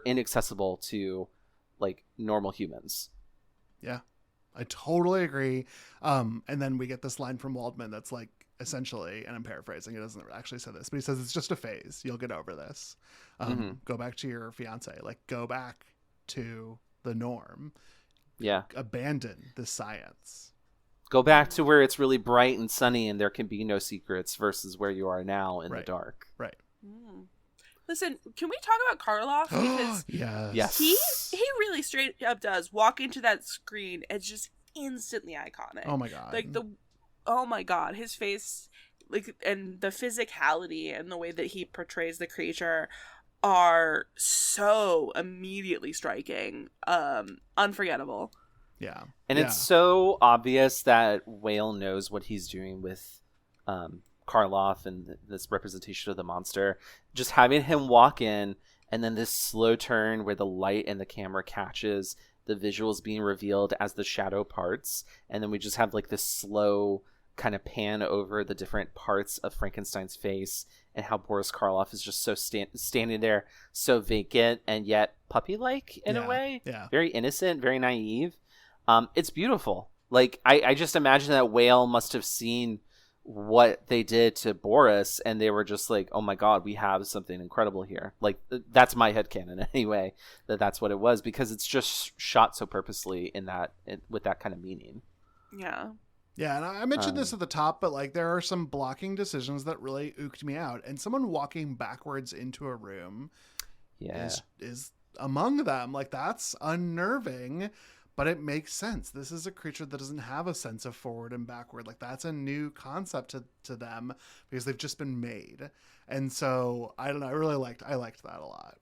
inaccessible to like normal humans. Yeah, I totally agree. And then we get this line from Waldman that's like, essentially, and I'm paraphrasing, it doesn't actually say this, but he says, "It's just a phase. You'll get over this. Go back to your fiance, like go back to the norm. Yeah. Abandon the science. Go back to where it's really bright and sunny and there can be no secrets versus where you are now in the dark." Right. Listen, can we talk about Karloff? Because yes. he really straight up does walk into that screen and just instantly iconic. Oh my god. Like oh my god, his face, like, and the physicality and the way that he portrays the creature are so immediately striking, unforgettable. Yeah. And it's so obvious that Whale knows what he's doing with Karloff and this representation of the monster. Just having him walk in and then this slow turn where the light and the camera catches the visuals being revealed as the shadow parts, and then we just have like this slow kind of pan over the different parts of Frankenstein's face and how Boris Karloff is just so standing there so vacant and yet puppy-like in a way. Yeah. Very innocent, very naive. It's beautiful. Like, I just imagine that whale must have seen what they did to Boris, and they were just like, oh my god, we have something incredible here. Like, that's my headcanon anyway, that's what it was, because it's just shot so purposely with that kind of meaning. Yeah. Yeah, and I mentioned this at the top, but like there are some blocking decisions that really ooked me out. And someone walking backwards into a room is among them. Like, that's unnerving, but it makes sense. This is a creature that doesn't have a sense of forward and backward. Like, that's a new concept to them because they've just been made. And so I don't know, I liked that a lot.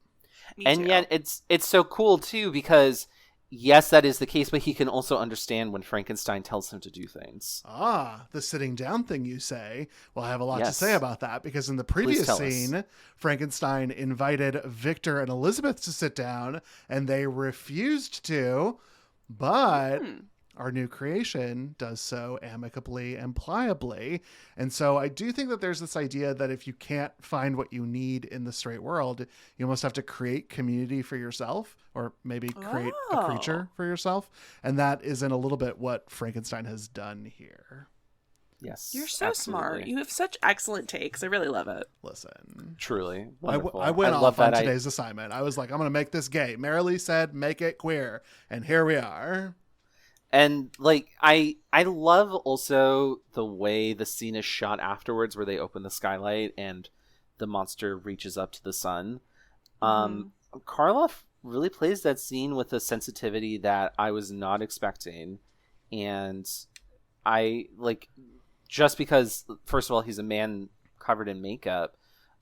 Me too. Yet it's so cool too, because yes, that is the case, but he can also understand when Frankenstein tells him to do things. Ah, the sitting down thing, you say. Well, I have a lot to say about that, because in the previous scene, Frankenstein invited Victor and Elizabeth to sit down, and they refused to, but our new creation does so amicably and pliably. And so I do think that there's this idea that if you can't find what you need in the straight world, you almost have to create community for yourself, or maybe create a creature for yourself. And that is in a little bit what Frankenstein has done here. Yes. You're so absolutely. smart. You have such excellent takes. I really love it. Listen. Truly. I went off on today's assignment. I was like, I'm going to make this gay. Marilee said, make it queer. And here we are. And like I love also the way the scene is shot afterwards, where they open the skylight and the monster reaches up to the sun. Karloff really plays that scene with a sensitivity that I was not expecting. And I like, just because, first of all, he's a man covered in makeup,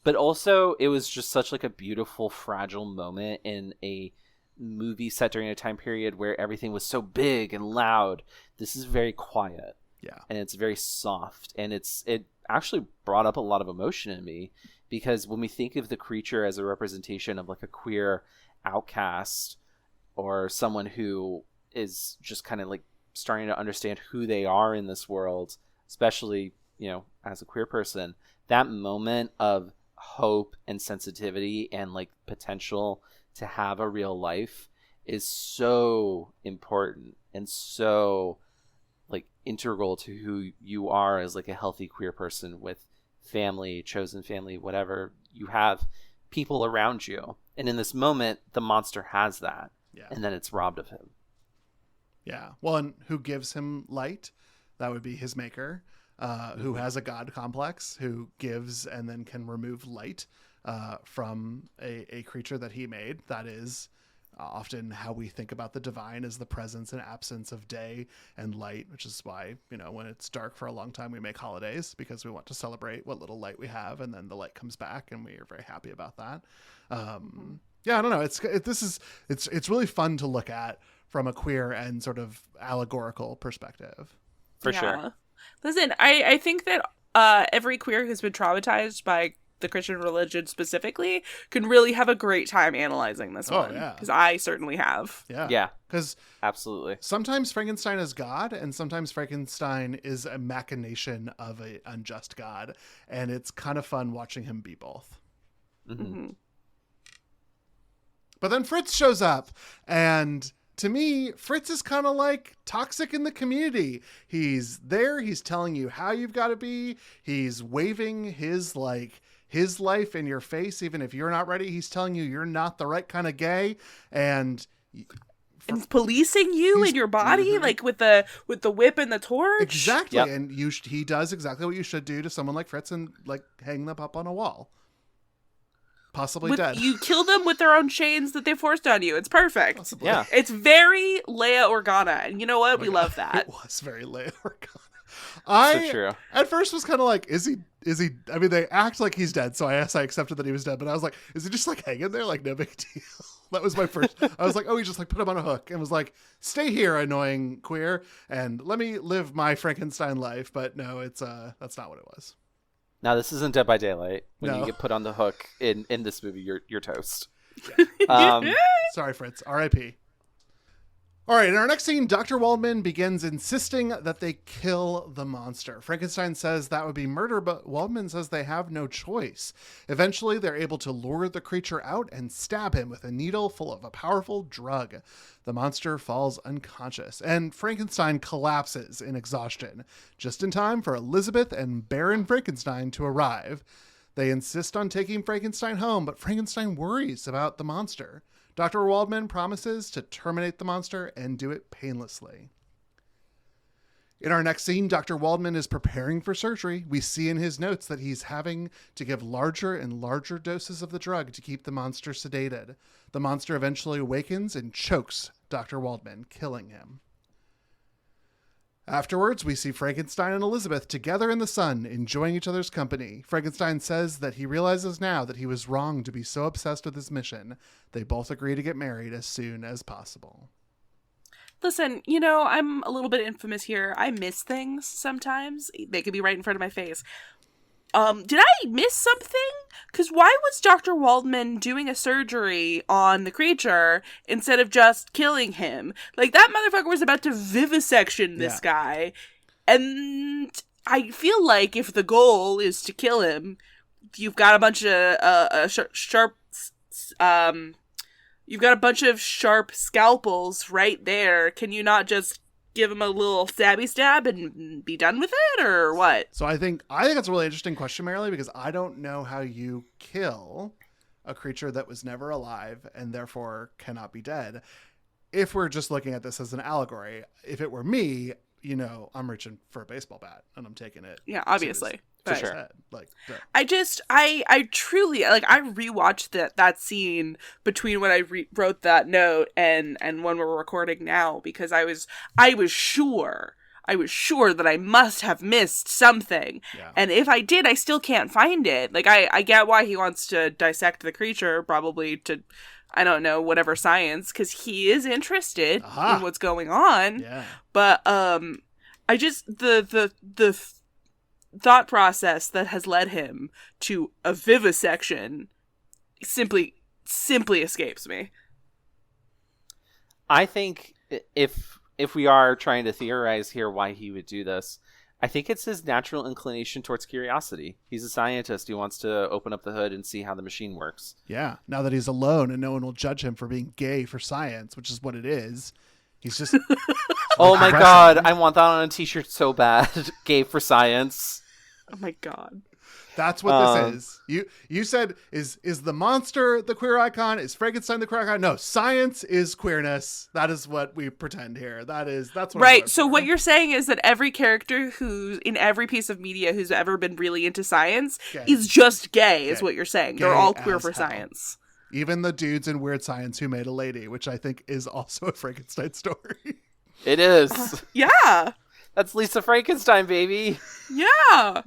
but also it was just such like a beautiful, fragile moment in a movie set during a time period where everything was so big and loud. This is very quiet. Yeah. And it's very soft, and it actually brought up a lot of emotion in me, because when we think of the creature as a representation of like a queer outcast, or someone who is just kind of like starting to understand who they are in this world, especially, you know, as a queer person, that moment of hope and sensitivity and like potential to have a real life is so important and so like integral to who you are as like a healthy queer person with family, chosen family, whatever. You have people around you, and in this moment the monster has that. And then it's robbed of him. Well, and who gives him light? That would be his maker, who has a god complex, who gives and then can remove light from a creature that he made. That is often how we think about the divine, as the presence and absence of day and light, which is why, you know, when it's dark for a long time, we make holidays, because we want to celebrate what little light we have, and then the light comes back, and we are very happy about that. I don't know. It's really fun to look at from a queer and sort of allegorical perspective. For sure. Listen, I think that every queer who's been traumatized by the Christian religion specifically can really have a great time analyzing this one. Because I certainly have. Yeah. Because absolutely. Sometimes Frankenstein is God, and sometimes Frankenstein is a machination of an unjust God. And it's kind of fun watching him be both. But then Fritz shows up, and to me, Fritz is kind of like toxic in the community. He's there. He's telling you how you've got to be. He's waving his life in your face, even if you're not ready. He's telling you you're not the right kind of gay, and he's policing you in your body, like with the whip and the torch. Exactly, and he does exactly what you should do to someone like Fritz, and like hang them up on a wall. Possibly dead. You kill them with their own chains that they forced on you. It's perfect. Possibly. Yeah. It's very Leia Organa, and you know what? We love that. It was very Leia Organa. So true. At first was kind of like, is he, I mean, they act like he's dead, so I accepted that he was dead, but I was like, is he just like hanging there? Like, no big deal. That was my first, I was like, oh, he just like put him on a hook and was like, stay here, annoying queer, and let me live my Frankenstein life. But no, it's, that's not what it was. Now, this isn't Dead by Daylight. When you get put on the hook in this movie, you're toast. Sorry, Fritz. R.I.P. All right, in our next scene, Dr. Waldman begins insisting that they kill the monster. Frankenstein says that would be murder, but Waldman says they have no choice. Eventually, they're able to lure the creature out and stab him with a needle full of a powerful drug. The monster falls unconscious, and Frankenstein collapses in exhaustion, just in time for Elizabeth and Baron Frankenstein to arrive. They insist on taking Frankenstein home, but Frankenstein worries about the monster. Dr. Waldman promises to terminate the monster and do it painlessly. In our next scene, Dr. Waldman is preparing for surgery. We see in his notes that he's having to give larger and larger doses of the drug to keep the monster sedated. The monster eventually awakens and chokes Dr. Waldman, killing him. Afterwards, we see Frankenstein and Elizabeth together in the sun, enjoying each other's company. Frankenstein says that he realizes now that he was wrong to be so obsessed with his mission. They both agree to get married as soon as possible. Listen, I'm a little bit infamous here. I miss things sometimes. They could be right in front of my face. Did I miss something? Because why was Dr. Waldman doing a surgery on the creature instead of just killing him? Like, that motherfucker was about to vivisection this guy. And I feel like if the goal is to kill him, you've got a bunch of you've got a bunch of sharp scalpels right there. Can you not just give him a little stabby stab and be done with it, or what? So I think that's a really interesting question, Marilee, because I don't know how you kill a creature that was never alive and therefore cannot be dead. If we're just looking at this as an allegory, if it were me, I'm reaching for a baseball bat and I'm taking it. Yeah, obviously. For sure. I truly, I rewatched that scene between when I wrote that note and when we're recording now, because I was sure that I must have missed something. Yeah. And if I did, I still can't find it. Like, I get why he wants to dissect the creature, probably to, I don't know, whatever science, because he is interested in what's going on. Yeah. But, I just, the thought process that has led him to a vivisection simply escapes me. I think if we are trying to theorize here why he would do this, I think it's his natural inclination towards curiosity. He's a scientist. He wants to open up the hood and see how the machine works. Yeah. Now that he's alone and no one will judge him for being gay for science, which is what it is. He's just... Oh my God. I want that on a t-shirt so bad. Gay for science. Oh my God. That's what this is. You said, is the monster the queer icon? Is Frankenstein the queer icon? No, science is queerness. That is what we pretend here. That's what. Right. So what you're saying is that every character who's in every piece of media who's ever been really into science is just gay, is what you're saying. They're all queer for science. Even the dudes in Weird Science Who Made a Lady, which I think is also a Frankenstein story. It is. Yeah. That's Lisa Frankenstein, baby. Yeah.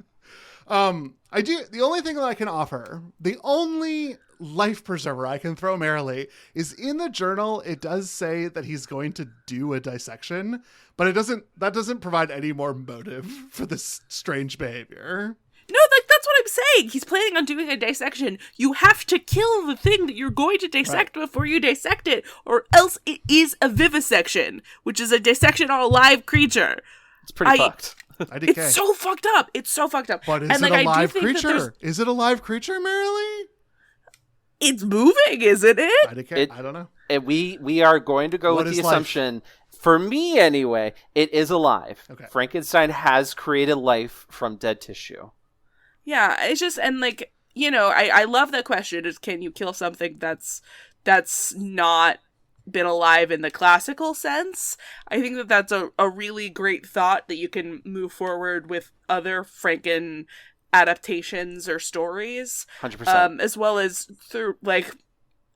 The only thing that I can offer, the only life preserver I can throw Marilee is in the journal. It does say that he's going to do a dissection, but that doesn't provide any more motive for this strange behavior. No, that's what I'm saying. He's planning on doing a dissection. You have to kill the thing that you're going to dissect before you dissect it, or else it is a vivisection, which is a dissection on a live creature. It's pretty fucked. It's so fucked up. But is it a live creature? Is it a live creature, Marilee? It's moving, isn't it? I don't know. We are going to go with the assumption, for me anyway, it is alive. Okay. Frankenstein has created life from dead tissue. Yeah, it's just, and I love that question, is can you kill something that's not been alive in the classical sense? I think that that's a really great thought that you can move forward with other Franken adaptations or stories. 100%. As well as through,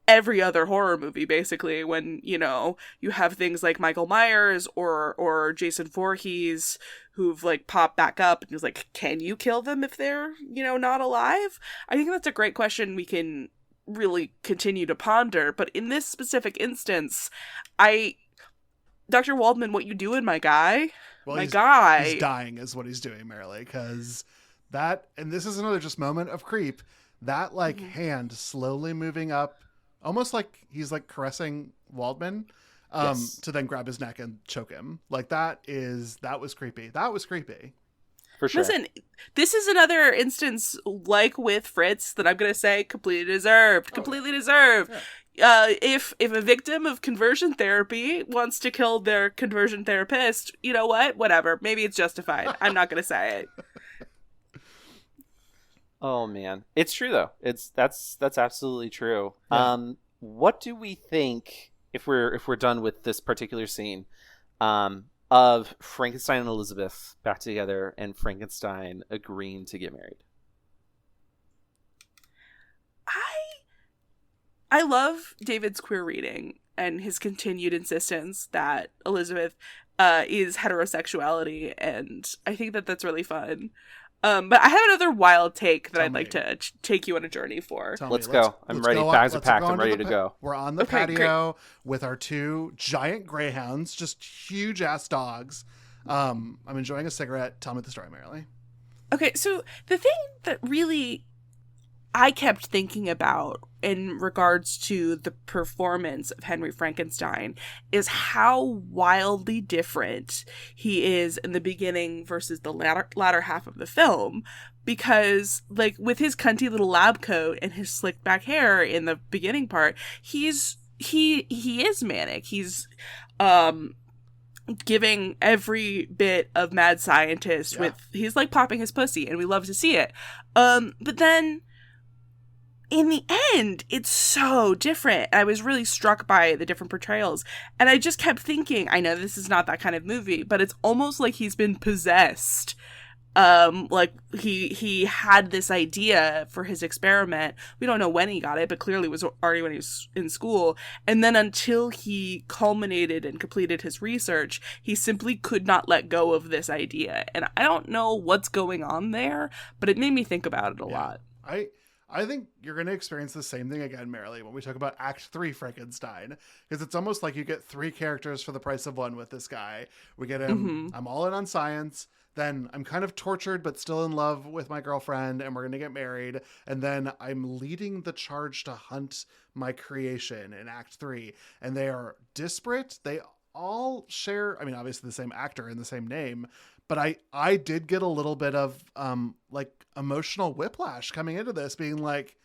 every other horror movie, basically, when, you have things like Michael Myers or Jason Voorhees who've, popped back up and is can you kill them if they're, not alive? I think that's a great question we can really continue to ponder, but in this specific instance, Dr. Waldman, what you doing, my guy? Well, he's dying is what he's doing, Marilee, because and this is another just moment of creep, that hand slowly moving up, almost like he's caressing Waldman. to then grab his neck and choke him. Like that was creepy. That was creepy. For sure. Listen, this is another instance, like with Fritz, that I'm going to say completely deserved. Completely deserved. Yeah. If a victim of conversion therapy wants to kill their conversion therapist, you know what? Whatever. Maybe it's justified. I'm not going to say it. Oh man, it's true though. That's absolutely true. Yeah. What do we think if we're done with this particular scene? Of Frankenstein and Elizabeth back together and Frankenstein agreeing to get married. I love David's queer reading and his continued insistence that Elizabeth is heterosexuality, and I think that that's really fun. But I have another wild take that I'd like to take you on a journey for. Let's go. I'm ready. Bags are packed. I'm ready to go. We're on the patio with our two giant greyhounds, just huge ass dogs. I'm enjoying a cigarette. Tell me the story, Marilee. Okay, so the thing that really I kept thinking about in regards to the performance of Henry Frankenstein is how wildly different he is in the beginning versus the latter half of the film. Because, like, with his cunty little lab coat and his slicked back hair in the beginning part, he is manic. He's giving every bit of mad scientist he's like popping his pussy, and we love to see it. But then in the end, it's so different. I was really struck by the different portrayals. And I just kept thinking, I know this is not that kind of movie, but it's almost like he's been possessed. Like he had this idea for his experiment. We don't know when he got it, but clearly it was already when he was in school. And then until he culminated and completed his research, he simply could not let go of this idea. And I don't know what's going on there, but it made me think about it a lot. I think you're going to experience the same thing again, Marilee, when we talk about Act 3 Frankenstein, because it's almost like you get 3 characters for the price of 1 with this guy. We get him, I'm all in on science, then I'm kind of tortured but still in love with my girlfriend, and we're going to get married, and then I'm leading the charge to hunt my creation in Act 3, and they are disparate. They all share, I mean, obviously the same actor and the same name, but I did get a little bit of like emotional whiplash coming into this, being like,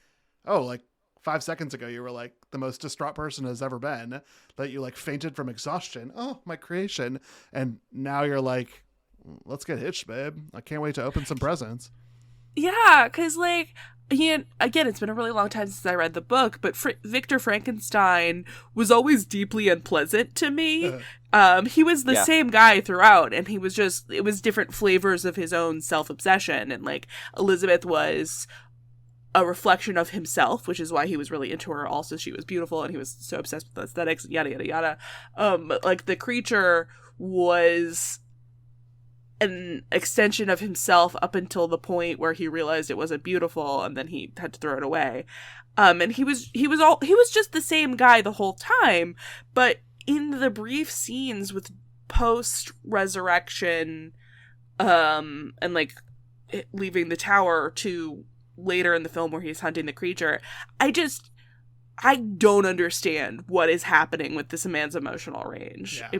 oh, like 5 seconds ago you were like the most distraught person has ever been, that you like fainted from exhaustion. Oh, my creation. And now you're like, let's get hitched, babe. I can't wait to open some presents. Yeah, because like, again, it's been a really long time since I read the book, but Victor Frankenstein was always deeply unpleasant to me. He was the same guy throughout, and it was different flavors of his own self-obsession, and like Elizabeth was a reflection of himself, which is why he was really into her. Also, she was beautiful, and he was so obsessed with aesthetics, yada, yada, yada. But like the creature was an extension of himself up until the point where he realized it wasn't beautiful, and then he had to throw it away. And he was just the same guy the whole time, but in the brief scenes with post-resurrection, and like leaving the tower to later in the film where he's hunting the creature, I don't understand what is happening with this man's emotional range. Yeah.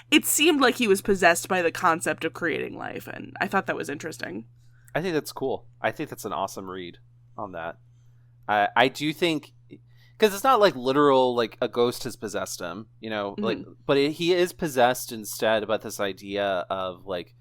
It seemed like he was possessed by the concept of creating life, and I thought that was interesting. I think that's cool. I think that's an awesome read on that. I do think, because it's not like literal, like a ghost has possessed him, you know, like, but he is possessed instead by this idea of like,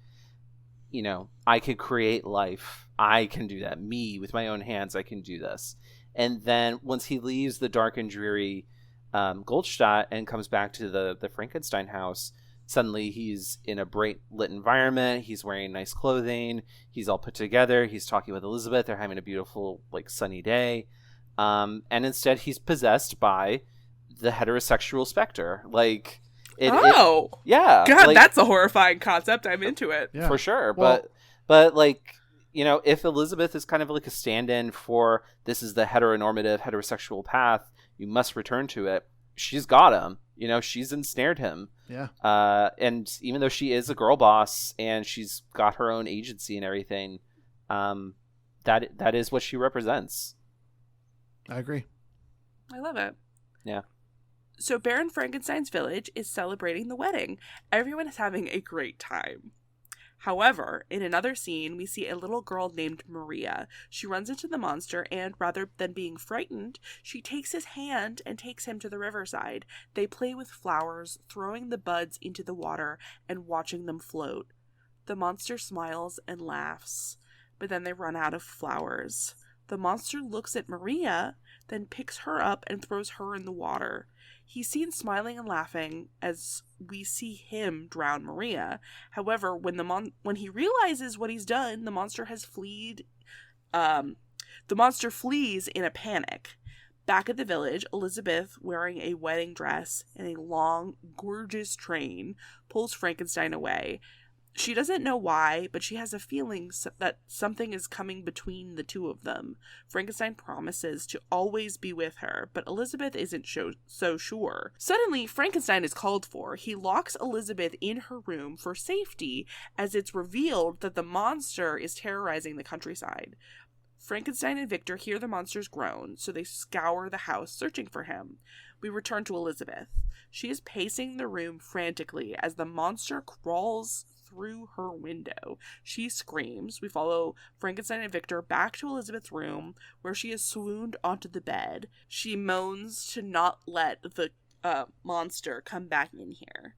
you know, I can create life. I can do that. Me, with my own hands, I can do this. And then once he leaves the dark and dreary Goldstadt and comes back to the Frankenstein house, suddenly he's in a bright lit environment. He's wearing nice clothing. He's all put together. He's talking with Elizabeth. They're having a beautiful, like, sunny day. And instead he's possessed by the heterosexual specter. Like, God, like, that's a horrifying concept. I'm into it. For sure. Well, but like, you know, if Elizabeth is kind of like a stand-in for this is the heteronormative heterosexual path, you must return to it. She's got him, you know, she's ensnared him. Yeah. And even though she is a girl boss and she's got her own agency and everything, that is what she represents. I agree. I love it. Yeah. So Baron Frankenstein's village is celebrating the wedding. Everyone is having a great time. However, in another scene, we see a little girl named Maria. She runs into the monster and, rather than being frightened, she takes his hand and takes him to the riverside. They play with flowers, throwing the buds into the water and watching them float. The monster smiles and laughs, but then they run out of flowers. The monster looks at Maria, then picks her up and throws her in the water. He's seen smiling and laughing as we see him drown Maria. However, when he realizes what he's done, the monster has fled. The monster flees in a panic. Back at the village, Elizabeth, wearing a wedding dress and a long, gorgeous train, pulls Frankenstein away. She doesn't know why, but she has a feeling that something is coming between the two of them. Frankenstein promises to always be with her, but Elizabeth isn't so sure. Suddenly, Frankenstein is called for. He locks Elizabeth in her room for safety, as it's revealed that the monster is terrorizing the countryside. Frankenstein and Victor hear the monster's groan, so they scour the house searching for him. We return to Elizabeth. She is pacing the room frantically as the monster crawls through her window. She screams. We follow Frankenstein and Victor back to Elizabeth's room, where she is swooned onto the bed. She moans to not let the monster come back in here.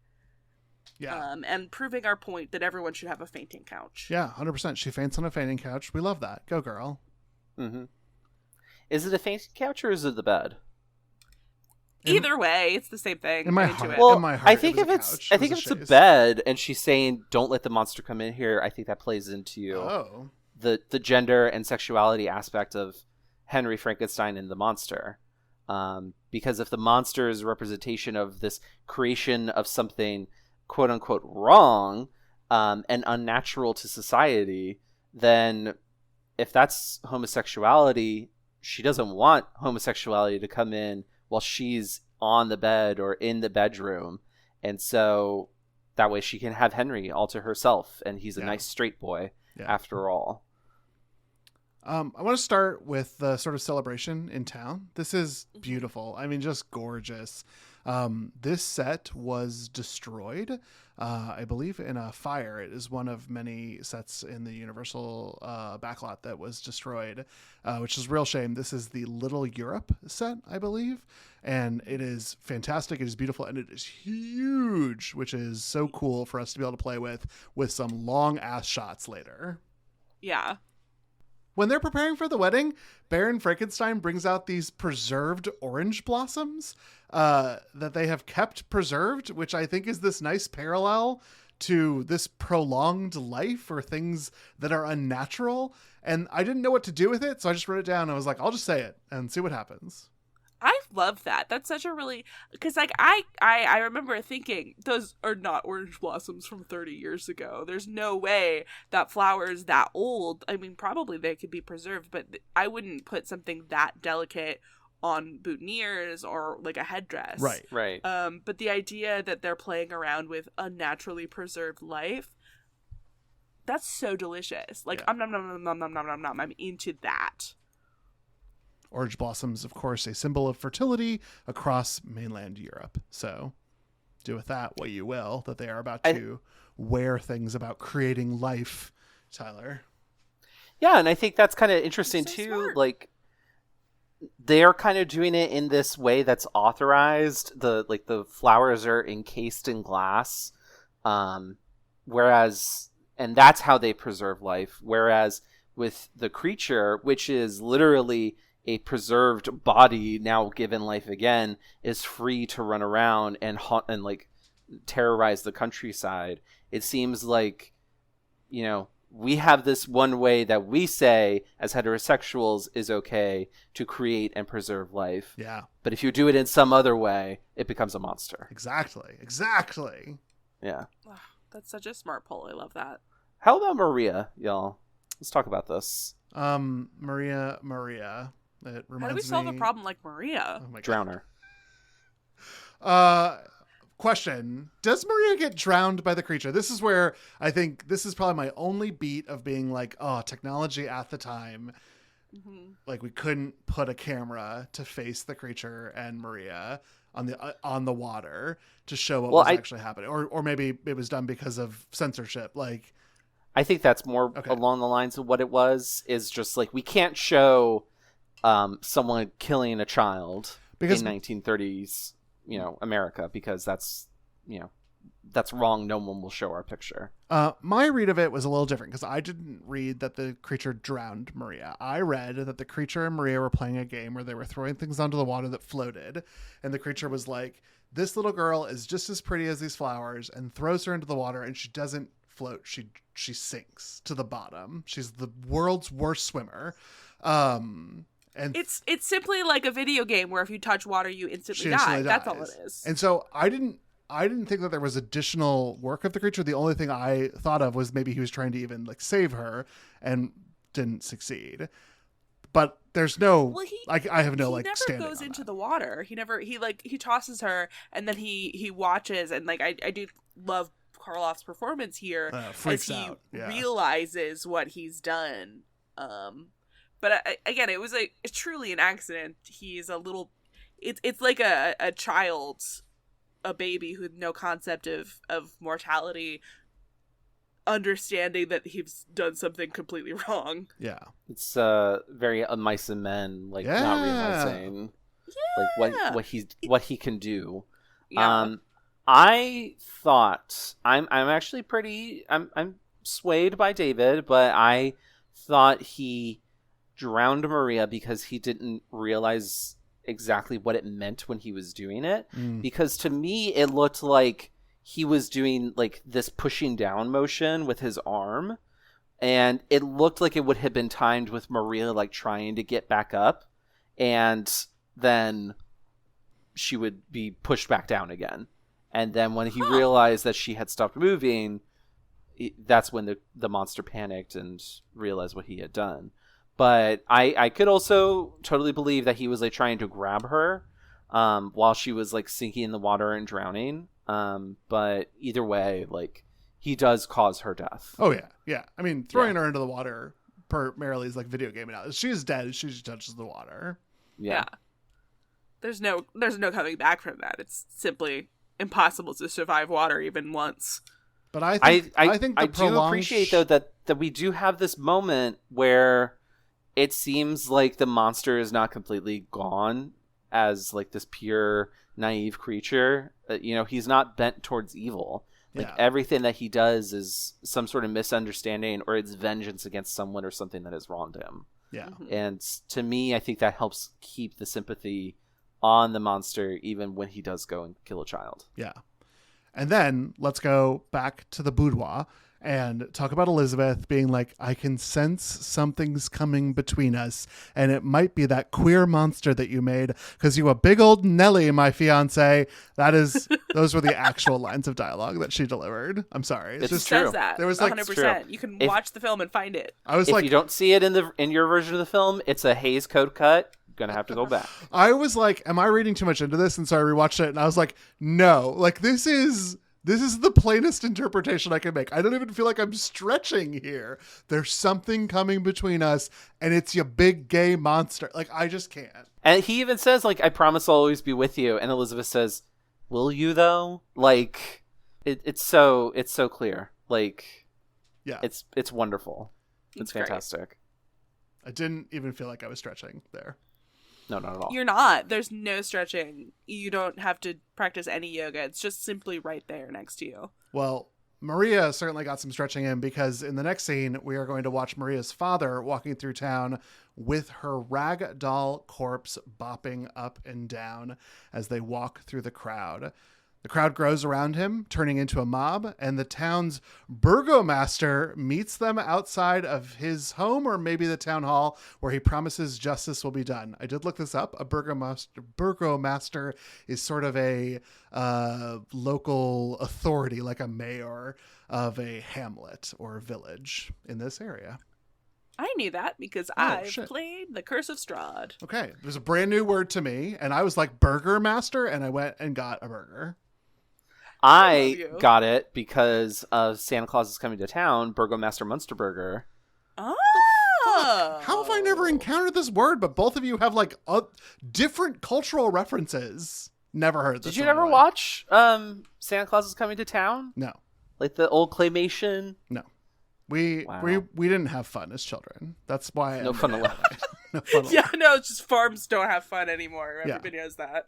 Yeah. And proving our point that everyone should have a fainting couch. Yeah, 100%. She faints on a fainting couch. We love that. Go, girl. Mm-hmm. Is it a fainting couch or is it the bed? Either way, it's the same thing. In my heart, Well, in my heart, I think if it's a bed and she's saying don't let the monster come in here, I think that plays into the gender and sexuality aspect of Henry Frankenstein and the monster. Because if the monster is a representation of this creation of something quote unquote wrong and unnatural to society, then if that's homosexuality, she doesn't want homosexuality to come in while she's on the bed or in the bedroom. And so that way she can have Henry all to herself, and he's a nice straight boy after all. I want to start with the sort of celebration in town. This is beautiful. I mean, just gorgeous. This set was destroyed, I believe, in a fire. It is one of many sets in the Universal backlot that was destroyed, which is a real shame. This is the Little Europe set, I believe, and it is fantastic. It is beautiful, and it is huge, which is so cool for us to be able to play with some long-ass shots later. Yeah. When they're preparing for the wedding, Baron Frankenstein brings out these preserved orange blossoms that they have kept preserved, which I think is this nice parallel to this prolonged life or things that are unnatural. And I didn't know what to do with it, so I just wrote it down. I was like, I'll just say it and see what happens. I love that. That's such a really, because like I remember thinking those are not orange blossoms from 30 years ago. There's no way that flowers that old. I mean, probably they could be preserved, but I wouldn't put something that delicate on boutonnieres or like a headdress. Right. But the idea that they're playing around with unnaturally preserved life, that's so delicious. Like, I'm into that. Orange blossoms, of course, a symbol of fertility across mainland Europe. So do with that what you will, that they are about to wear things about creating life, Tyler. Yeah, and I think that's kind of interesting too. Smart. Like, they're kind of doing it in this way that's authorized. The flowers are encased in glass, whereas, and that's how they preserve life. Whereas with the creature, which is literally a preserved body now given life again, is free to run around and haunt and like terrorize the countryside. It seems like, you know, we have this one way that we say as heterosexuals is okay to create and preserve life. Yeah. But if you do it in some other way, it becomes a monster. Exactly. Yeah. Oh, that's such a smart poll. I love that. How about Maria, y'all? Let's talk about this. Maria. It reminds me. How do we solve a problem like Maria? Oh my God. Drown her. Question. Does Maria get drowned by the creature? This is where I think this is probably my only beat of being like, oh, technology at the time. Mm-hmm. Like, we couldn't put a camera to face the creature and Maria. on the water to show what was actually happening, or maybe it was done because of censorship. Like, I think that's more along the lines of what it was. Is just like we can't show someone killing a child in 1930s, America, because that's wrong. No one will show our picture. My read of it was a little different because I didn't read that the creature drowned Maria. I read that the creature and Maria were playing a game where they were throwing things onto the water that floated, and the creature was like, this little girl is just as pretty as these flowers, and throws her into the water, and she doesn't float. She sinks to the bottom. She's the world's worst swimmer. And it's simply like a video game where if you touch water, you instantly die. That's all it is. And so I didn't think that there was additional work of the creature. The only thing I thought of was maybe he was trying to even like save her and didn't succeed. But there's no, I have no like standing. He never goes into the water. He tosses her, and then he watches, and like I do love Karloff's performance here as he realizes what he's done. But again, it was like truly an accident. He's a little, it's like a child, a baby who had no concept of mortality, understanding that he's done something completely wrong. Yeah. It's very mice and men, like not realizing like what he can do. Yeah. I thought I'm actually I'm swayed by David, but I thought he drowned Maria because he didn't realize exactly what it meant when he was doing it. Because to me it looked like he was doing like this pushing down motion with his arm, and it looked like it would have been timed with Maria like trying to get back up, and then she would be pushed back down again. And then when he realized that she had stopped moving, that's when the monster panicked and realized what he had done. But I could also totally believe that he was like trying to grab her while she was like sinking in the water and drowning. But either way, like he does cause her death. Oh yeah. I mean, throwing her into the water primarily is like video gaming out. She is dead. She just touches the water. Yeah. There's no coming back from that. It's simply impossible to survive water even once. But I think I do appreciate though that we do have this moment where it seems like the monster is not completely gone as like this pure naive creature. He's not bent towards evil. Like everything that he does is some sort of misunderstanding or it's vengeance against someone or something that has wronged him. Yeah. And to me, I think that helps keep the sympathy on the monster even when he does go and kill a child. Yeah. And then let's go back to the boudoir and talk about Elizabeth being like, I can sense something's coming between us, and it might be that queer monster that you made because you a big old Nelly, my fiance. Those were the actual lines of dialogue that she delivered. I'm sorry. It's just says true. That. There was like 100%. You can watch the film and find it. If you don't see it in your version of the film, it's a Hays Code cut. Gonna have to go back. I was like, am I reading too much into this? And so I rewatched it and I was like, no, like this is the plainest interpretation I can make. I don't even feel like I'm stretching here. There's something coming between us and it's your big gay monster. Like, I just can't. And he even says like, I promise I'll always be with you. And Elizabeth says, will you though? Like it's so clear. Like, yeah, it's wonderful. It's fantastic. Great. I didn't even feel like I was stretching there. No, not at all. You're not. There's no stretching. You don't have to practice any yoga. It's just simply right there next to you. Well, Maria certainly got some stretching in because in the next scene, we are going to watch Maria's father walking through town with her rag doll corpse bopping up and down as they walk through the crowd. The crowd grows around him, turning into a mob, and the town's burgomaster meets them outside of his home or maybe the town hall where he promises justice will be done. I did look this up. A burgomaster is sort of a local authority, like a mayor of a hamlet or village in this area. I knew that because I've played The Curse of Strahd. Okay, it was a brand new word to me, and I was like, burgermaster, and I went and got a burger. I got it because of Santa Claus is Coming to Town, Burgomaster Munsterburger. Oh! How have I never encountered this word, but both of you have like different cultural references? Never heard this. Did you ever watch Santa Claus is Coming to Town? No. Like the old claymation? No. We didn't have fun as children. That's why no fun allowed. No fun allowed. Yeah, no, it's just farms don't have fun anymore. Everybody knows that.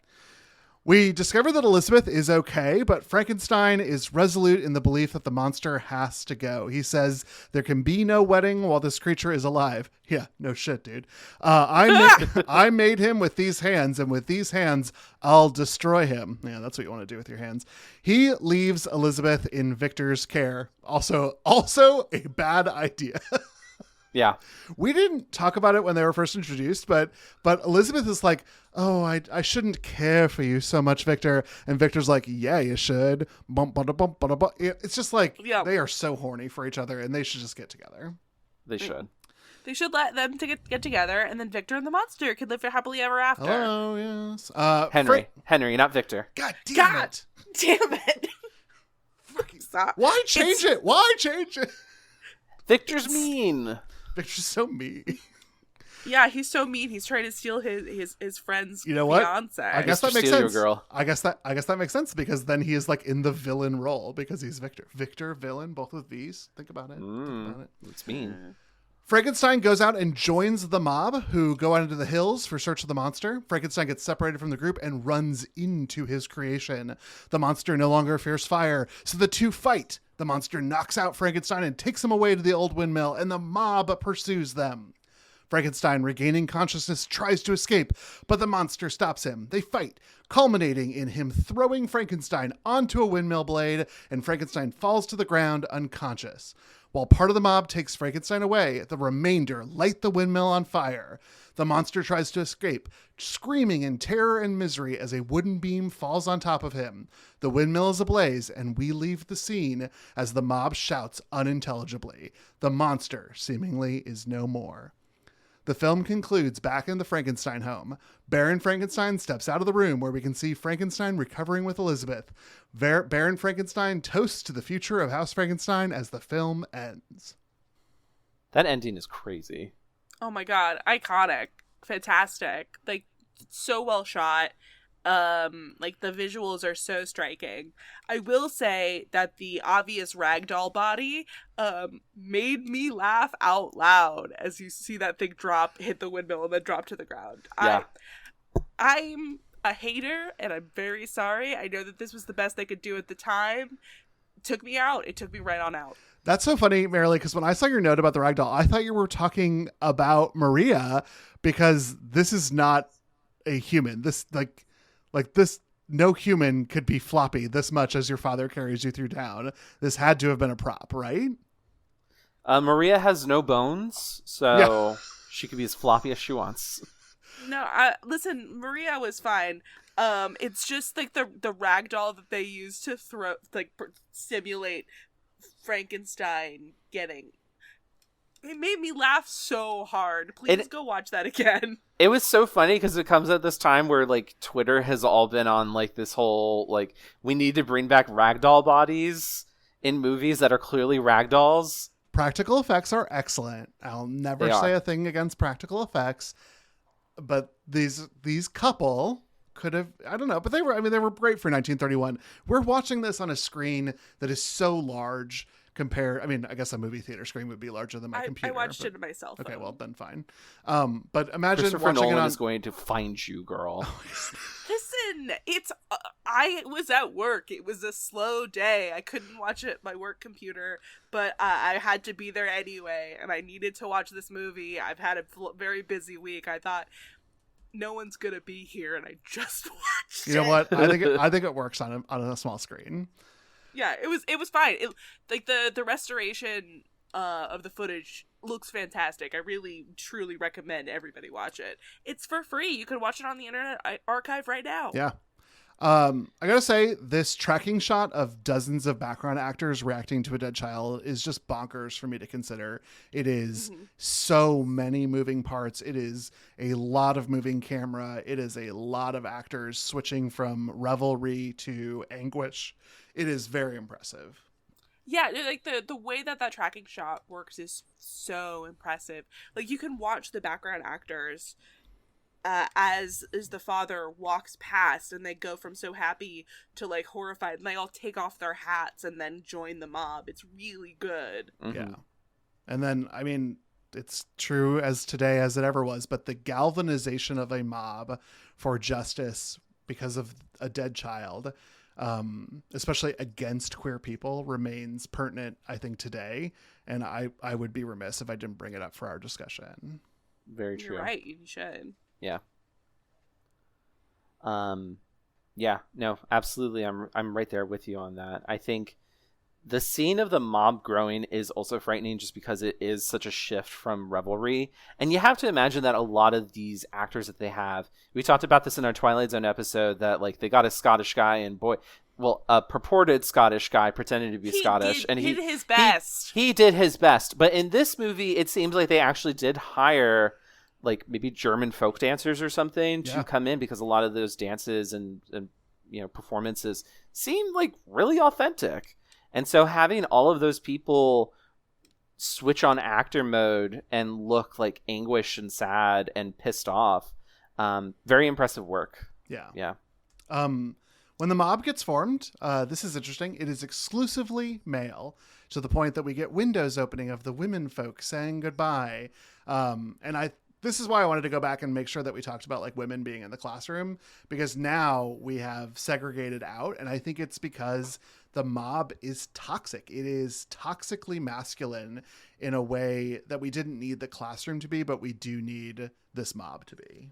We discover that Elizabeth is okay, but Frankenstein is resolute in the belief that the monster has to go. He says there can be no wedding while this creature is alive. Yeah, no shit, dude. I made him with these hands, and with these hands, I'll destroy him. Yeah, that's what you want to do with your hands. He leaves Elizabeth in Victor's care. Also a bad idea. Yeah. We didn't talk about it when they were first introduced, but Elizabeth is like, oh, I shouldn't care for you so much, Victor. And Victor's like, yeah, you should. It's just like they are so horny for each other and they should just get together. They should. They should let them get together, and then Victor and the monster could live happily ever after. Oh, yes. Henry, not Victor. God damn it. Damn it. Fucking stop. Why change it? Why change it? Victor's mean. Victor's so mean. Yeah, he's so mean. He's trying to steal his friend's What? fiance. I guess that makes sense. Girl. I guess that makes sense because then he is like in the villain role because he's Victor. Victor, villain, both with V's. Think about it. It's mean. Frankenstein goes out and joins the mob who go out into the hills for search of the monster. Frankenstein gets separated from the group and runs into his creation. The monster no longer fears fire, so the two fight. The monster knocks out Frankenstein and takes him away to the old windmill, and the mob pursues them. Frankenstein, regaining consciousness, tries to escape, but the monster stops him. They fight, culminating in him throwing Frankenstein onto a windmill blade, and Frankenstein falls to the ground unconscious. While part of the mob takes Frankenstein away, the remainder light the windmill on fire. The monster tries to escape, screaming in terror and misery as a wooden beam falls on top of him. The windmill is ablaze, and we leave the scene as the mob shouts unintelligibly. The monster, seemingly, is no more. The film concludes back in the Frankenstein home. Baron Frankenstein steps out of the room where we can see Frankenstein recovering with Elizabeth. Baron Frankenstein toasts to the future of House Frankenstein as the film ends. That ending is crazy. Oh my god, iconic. Fantastic. Like, so well shot. Like, the visuals are so striking. I will say that the obvious ragdoll body made me laugh out loud as you see that thing hit the windmill and then drop to the ground. Yeah. I'm a hater and I'm very sorry. I know that this was the best they could do at the time. It took me out. It took me right on out. That's so funny, Marilee, because when I saw your note about the ragdoll, I thought you were talking about Maria because this is not a human. This like this, no human could be floppy this much as your father carries you through town. This had to have been a prop, right? Maria has no bones, so she can be as floppy as she wants. No, listen, Maria was fine. It's just like the ragdoll that they use to simulate Frankenstein getting. It made me laugh so hard. Please go watch that again. It was so funny because it comes at this time where like Twitter has all been on like this whole like we need to bring back ragdoll bodies in movies that are clearly ragdolls. Practical effects are excellent. I'll never say a thing against practical effects, but these couple could have, I don't know, but they were great for 1931. We're watching this on a screen that is so large compared, I guess a movie theater screen would be larger than my computer. I watched it on my cell phone. Okay, well then fine. But imagine Christopher watching Nolan it on... is going to find you, girl. Listen, I was at work. It was a slow day. I couldn't watch it on my work computer, but I had to be there anyway, and I needed to watch this movie. I've had a very busy week. I thought, no one's gonna be here, and I just watched it. You know what? I think it works on a small screen. Yeah, it was fine. Like the restoration of the footage looks fantastic. I really truly recommend everybody watch it. It's for free. You can watch it on the Internet Archive right now. Yeah. I gotta say, this tracking shot of dozens of background actors reacting to a dead child is just bonkers for me to consider. It is so many moving parts. It is a lot of moving camera. It is a lot of actors switching from revelry to anguish. It is very impressive. Yeah, like the way that tracking shot works is so impressive. Like, you can watch the background actors as the father walks past, and they go from so happy to like horrified, and they all take off their hats and then join the mob. It's really good. Mm-hmm. Yeah. And then, I mean, it's true as today as it ever was, but the galvanization of a mob for justice because of a dead child, especially against queer people, remains pertinent, I think, today. And I would be remiss if I didn't bring it up for our discussion. Very true. You're right. You should. Yeah. Yeah, no, absolutely. I'm right there with you on that. I think the scene of the mob growing is also frightening just because it is such a shift from revelry. And you have to imagine that a lot of these actors that they have, we talked about this in our Twilight Zone episode, that like they got a Scottish guy and a purported Scottish guy pretending to be Scottish. And he did his best. He did his best. But in this movie, it seems like they actually did hire like maybe German folk dancers or something to come in, because a lot of those dances and performances seem like really authentic. And so having all of those people switch on actor mode and look like anguished and sad and pissed off, very impressive work. Yeah. When the mob gets formed, this is interesting. It is exclusively male, to the point that we get windows opening of the women folk saying goodbye. This is why I wanted to go back and make sure that we talked about like women being in the classroom, because now we have segregated out. And I think it's because the mob is toxic. It is toxically masculine in a way that we didn't need the classroom to be, but we do need this mob to be.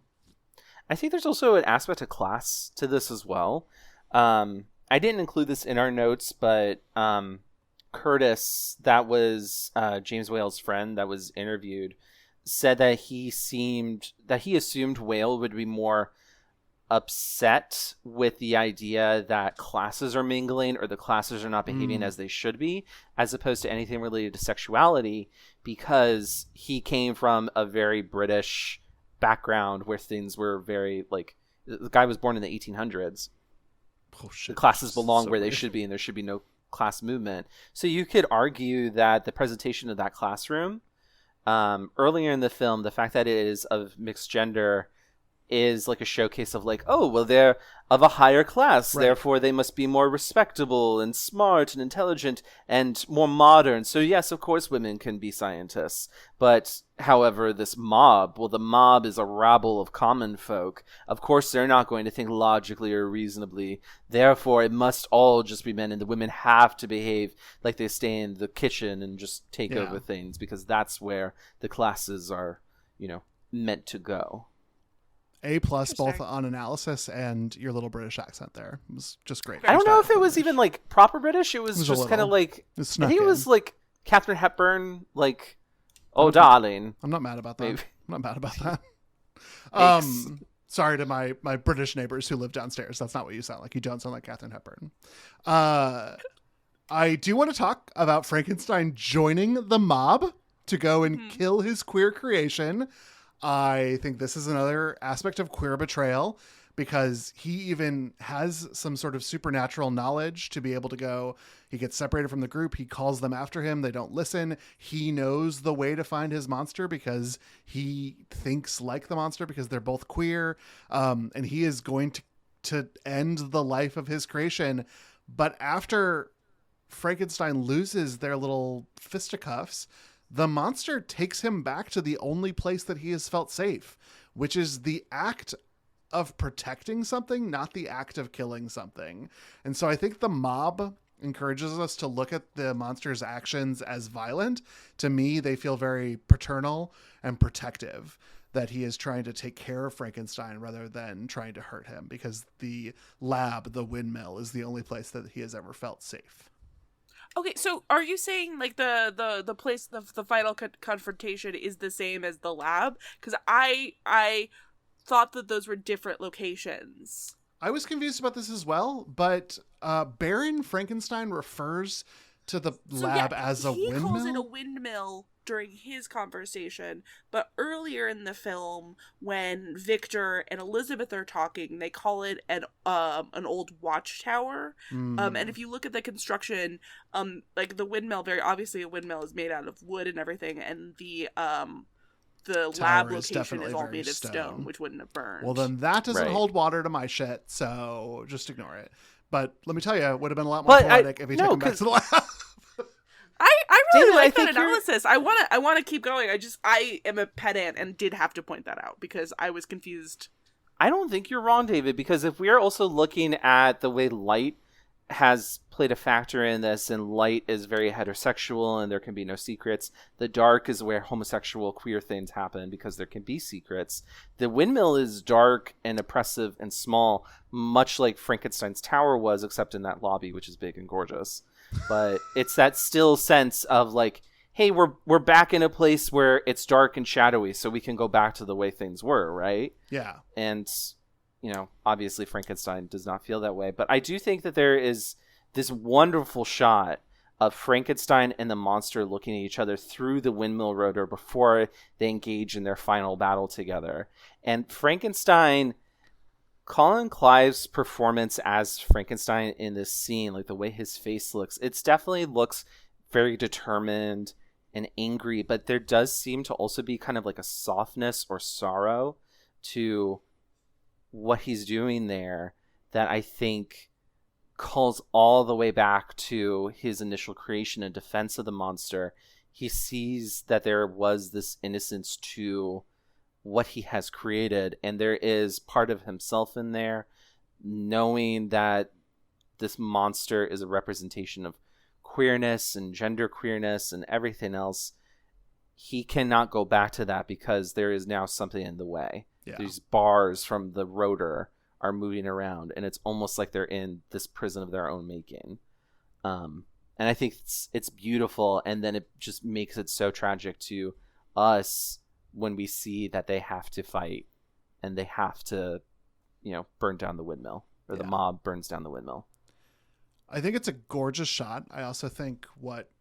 I think there's also an aspect of class to this as well. I didn't include this in our notes, but Curtis, that was James Whale's friend that was interviewed, said that he assumed Whale would be more upset with the idea that classes are mingling or the classes are not behaving as they should be, as opposed to anything related to sexuality, because he came from a very British background where things were very like, the guy was born in the 1800s. Oh, shit. The classes belong where they weird. should be, and there should be no class movement. So you could argue that the presentation of that classroom earlier in the film, the fact that it is of mixed gender is like a showcase of like, oh, well, they're of a higher class, right, therefore they must be more respectable and smart and intelligent and more modern. So yes, of course women can be scientists. But however, this mob, well, the mob is a rabble of common folk. Of course they're not going to think logically or reasonably. Therefore it must all just be men, and the women have to behave like they stay in the kitchen and just take over things, because that's where the classes are, meant to go. A+ both on analysis and your little British accent there. It was just great. I don't know if it was even like proper British. It was just kind of like, I think it was like Katharine Hepburn, like, oh darling. I'm not mad about that. Maybe. I'm not mad about that. Sorry to my British neighbors who live downstairs. That's not what you sound like. You don't sound like Katharine Hepburn. I do want to talk about Frankenstein joining the mob to go and kill his queer creation. I think this is another aspect of queer betrayal, because he even has some sort of supernatural knowledge to be able to go. He gets separated from the group. He calls them after him. They don't listen. He knows the way to find his monster because he thinks like the monster, because they're both queer. And he is going to end the life of his creation. But after Frankenstein loses their little fisticuffs, the monster takes him back to the only place that he has felt safe, which is the act of protecting something, not the act of killing something. And so I think the mob encourages us to look at the monster's actions as violent. To me, they feel very paternal and protective, that he is trying to take care of Frankenstein rather than trying to hurt him, because the lab, the windmill, is the only place that he has ever felt safe. Okay, so are you saying like the place, the final confrontation is the same as the lab? Because I thought that those were different locations. I was confused about this as well, but Baron Frankenstein refers to the lab as a windmill. He calls it a windmill during his conversation, but earlier in the film, when Victor and Elizabeth are talking, they call it an old watchtower. And if you look at the construction, like the windmill, very obviously a windmill is made out of wood and everything, and the the Tower lab is location definitely is all very made of stone. stone, which wouldn't have burned. Well, then that doesn't Right. hold water to my shit, so just ignore it. But let me tell you, it would have been a lot more poetic if he took him back to the lab. I really David, like I that think analysis. I want to keep going. I am a pedant and did have to point that out because I was confused. I don't think you're wrong, David, because if we're also looking at the way light has played a factor in this, and light is very heterosexual and there can be no secrets. The dark is where homosexual queer things happen because there can be secrets. The windmill is dark and oppressive and small, much like Frankenstein's tower was, except in that lobby, which is big and gorgeous. But it's that still sense of like, hey, we're back in a place where it's dark and shadowy, so we can go back to the way things were, right? Yeah. And obviously Frankenstein does not feel that way. But I do think that there is this wonderful shot of Frankenstein and the monster looking at each other through the windmill rotor before they engage in their final battle together. And Frankenstein, Colin Clive's performance as Frankenstein in this scene, like the way his face looks, it definitely looks very determined and angry, but there does seem to also be kind of like a softness or sorrow to what he's doing there that I think calls all the way back to his initial creation and defense of the monster. He sees that there was this innocence to what he has created, and there is part of himself in there, knowing that this monster is a representation of queerness and gender queerness and everything else. He cannot go back to that because there is now something in the way. Yeah. These bars from the rotor are moving around, and it's almost like they're in this prison of their own making. And I think it's beautiful, and then it just makes it so tragic to us when we see that they have to fight and they have to, burn down the windmill, or the mob burns down the windmill. I think it's a gorgeous shot. I also think what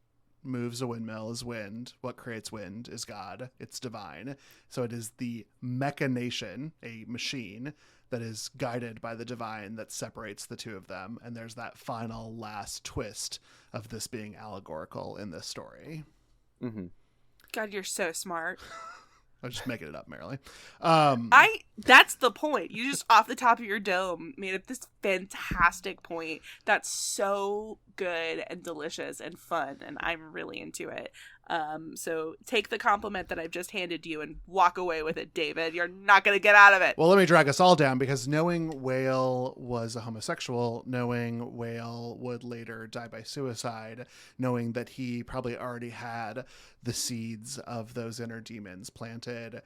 moves a windmill is wind. What creates wind is God. It's divine. So it is the machination, a machine that is guided by the divine, that separates the two of them. And there's that final last twist of this being allegorical in this story. Mm-hmm. God, you're so smart. I'm just making it up, Marilee. That's the point. You just off the top of your dome made up this fantastic point that's so good and delicious and fun, and I'm really into it. So take the compliment that I've just handed you and walk away with it, David. You're not going to get out of it. Well, let me drag us all down, because knowing Whale was a homosexual, knowing Whale would later die by suicide, knowing that he probably already had the seeds of those inner demons planted,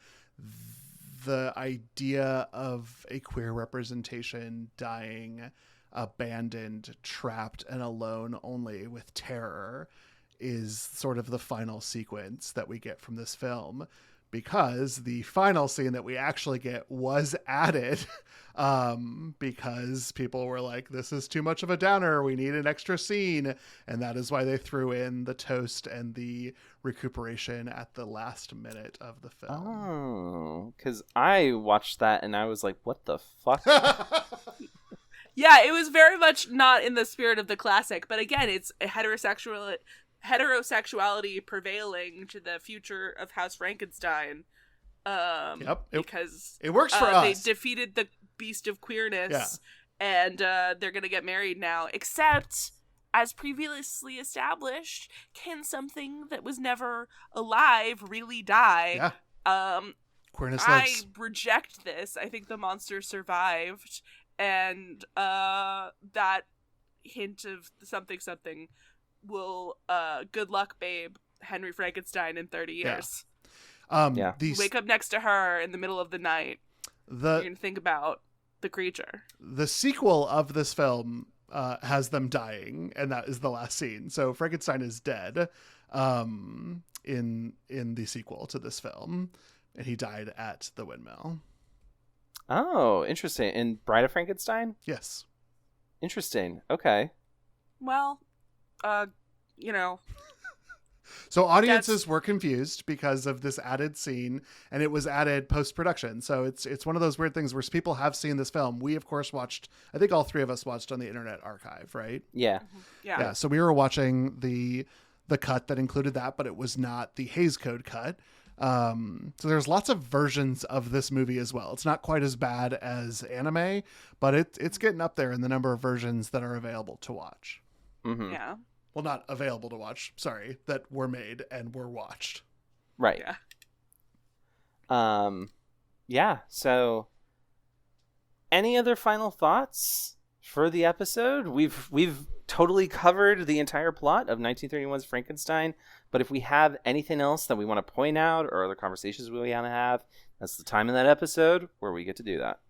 the idea of a queer representation dying, abandoned, trapped, and alone only with terror is sort of the final sequence that we get from this film, because the final scene that we actually get was added because people were like, this is too much of a downer, we need an extra scene, and that is why they threw in the toast and the recuperation at the last minute of the film. Oh, because I watched that and I was like, what the fuck? Yeah, it was very much not in the spirit of the classic, but again, it's a heterosexuality prevailing to the future of House Frankenstein. Because it works for us. They defeated the beast of queerness, and they're gonna get married now. Except, as previously established, can something that was never alive really die? Yeah. Queerness I lives. reject this. I think the monster survived, and that hint of something will good luck, babe, Henry Frankenstein in 30 years. Wake up next to her in the middle of the night. You're gonna think about the creature. The sequel of this film has them dying, and that is the last scene. So Frankenstein is dead in the sequel to this film, and he died at the windmill. Oh, interesting. In Bride of Frankenstein? Yes. Interesting. Okay. Well, So audiences were confused because of this added scene, and it was added post-production. So it's one of those weird things where people have seen this film. We, of course, watched, I think all three of us watched on the Internet Archive, right? Yeah. Mm-hmm. Yeah. So we were watching the cut that included that, but it was not the Hays Code cut. So there's lots of versions of this movie as well. It's not quite as bad as anime, but it's getting up there in the number of versions that are available to watch. Mm-hmm. Yeah. Well, not available to watch, sorry, that were made and were watched. Right. Yeah. Yeah, so any other final thoughts for the episode? We've totally covered the entire plot of 1931's Frankenstein, but if we have anything else that we want to point out or other conversations we want to have, that's the time in that episode where we get to do that.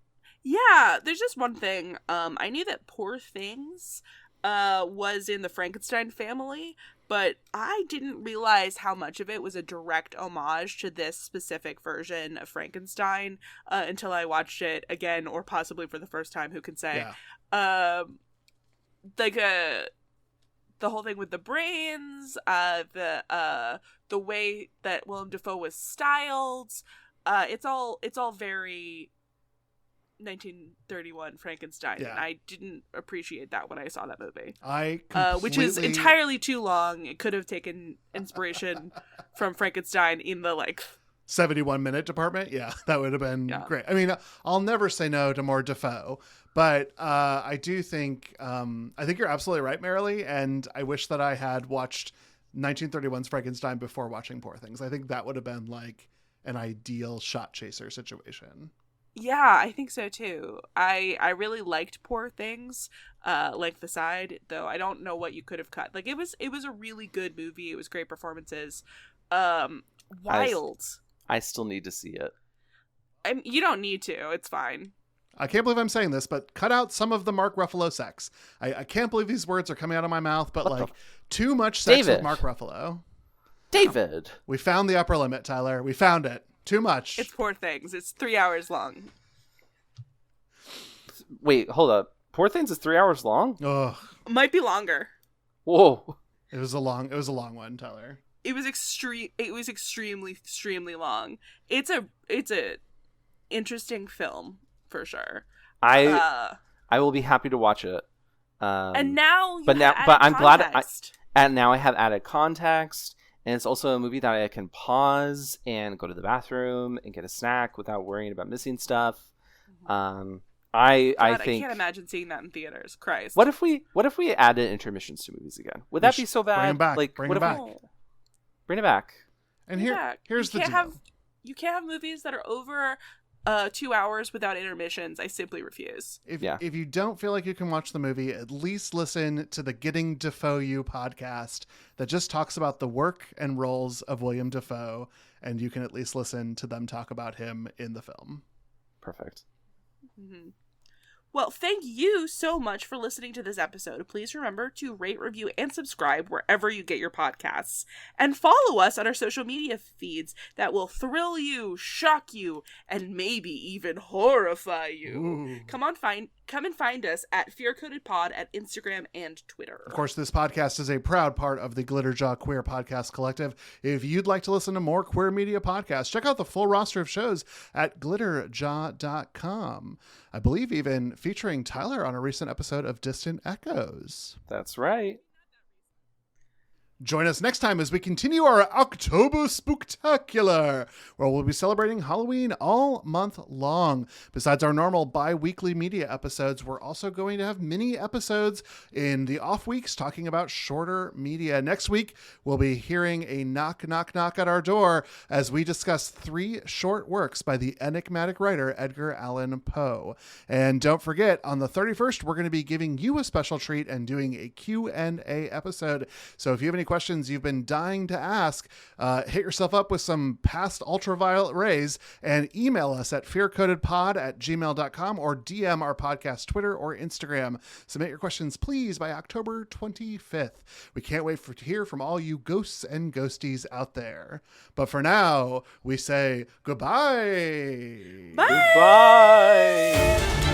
Yeah, there's just one thing. I knew that Poor Things was in the Frankenstein family, but I didn't realize how much of it was a direct homage to this specific version of Frankenstein until I watched it again, or possibly for the first time, who can say. Yeah. The whole thing with the brains, the way that Willem Dafoe was styled, it's all very 1931 Frankenstein. Yeah. And I didn't appreciate that when I saw that movie. Which is entirely too long. It could have taken inspiration from Frankenstein in the 71-minute department. Yeah, that would have been great. I mean, I'll never say no to more Dafoe, but I do think I think you're absolutely right, Marilee, and I wish that I had watched 1931's Frankenstein before watching Poor Things. I think that would have been an ideal shot chaser situation. Yeah, I think so too. I really liked Poor Things, Length Aside, though I don't know what you could have cut. It was a really good movie. It was great performances. Wild. I still need to see it. You don't need to. It's fine. I can't believe I'm saying this, but cut out some of the Mark Ruffalo sex. I can't believe these words are coming out of my mouth, but too much sex with Mark Ruffalo. David. We found the upper limit, Tyler. We found it. Too much. It's Poor Things. It's 3 hours long. Wait, hold up. Poor Things is 3 hours long? Ugh. Might be longer. Whoa. It was a long one, Tyler. It was extremely long. It's a interesting film for sure. I will be happy to watch it. And now I'm glad now I have added context. And it's also a movie that I can pause and go to the bathroom and get a snack without worrying about missing stuff. Mm-hmm. I think I can't imagine seeing that in theaters. Christ. What if we added intermissions to movies again? Would that be so bad? Bring them back. Bring it back. And here's the deal. You can't have movies that are over 2 hours without intermissions. I simply refuse. If you don't feel like you can watch the movie, at least listen to the Getting Dafoe You podcast that just talks about the work and roles of William Dafoe, and you can at least listen to them talk about him in the film. Perfect. Mm-hmm. Well, thank you so much for listening to this episode. Please remember to rate, review, and subscribe wherever you get your podcasts. And follow us on our social media feeds that will thrill you, shock you, and maybe even horrify you. Ooh. Come and find us at FearCodedPod at Instagram and Twitter. Of course, this podcast is a proud part of the Glitterjaw Queer Podcast Collective. If you'd like to listen to more queer media podcasts, check out the full roster of shows at glitterjaw.com. I believe even featuring Tyler on a recent episode of Distant Echoes. That's right. Join us next time as we continue our October Spooktacular, where we'll be celebrating Halloween all month long. Besides our normal bi-weekly media episodes, we're also going to have mini episodes in the off weeks talking about shorter media. Next week, we'll be hearing a knock, knock, knock at our door as we discuss 3 short works by the enigmatic writer Edgar Allan Poe. And don't forget, on the 31st, we're going to be giving you a special treat and doing a Q&A episode. So if you have any questions you've been dying to ask, hit yourself up with some past ultraviolet rays and email us at fearcodedpod@gmail.com or DM our podcast Twitter or Instagram. Submit your questions, please, by October 25th. We can't wait to hear from all you ghosts and ghosties out there. But for now, we say goodbye. Bye. Goodbye.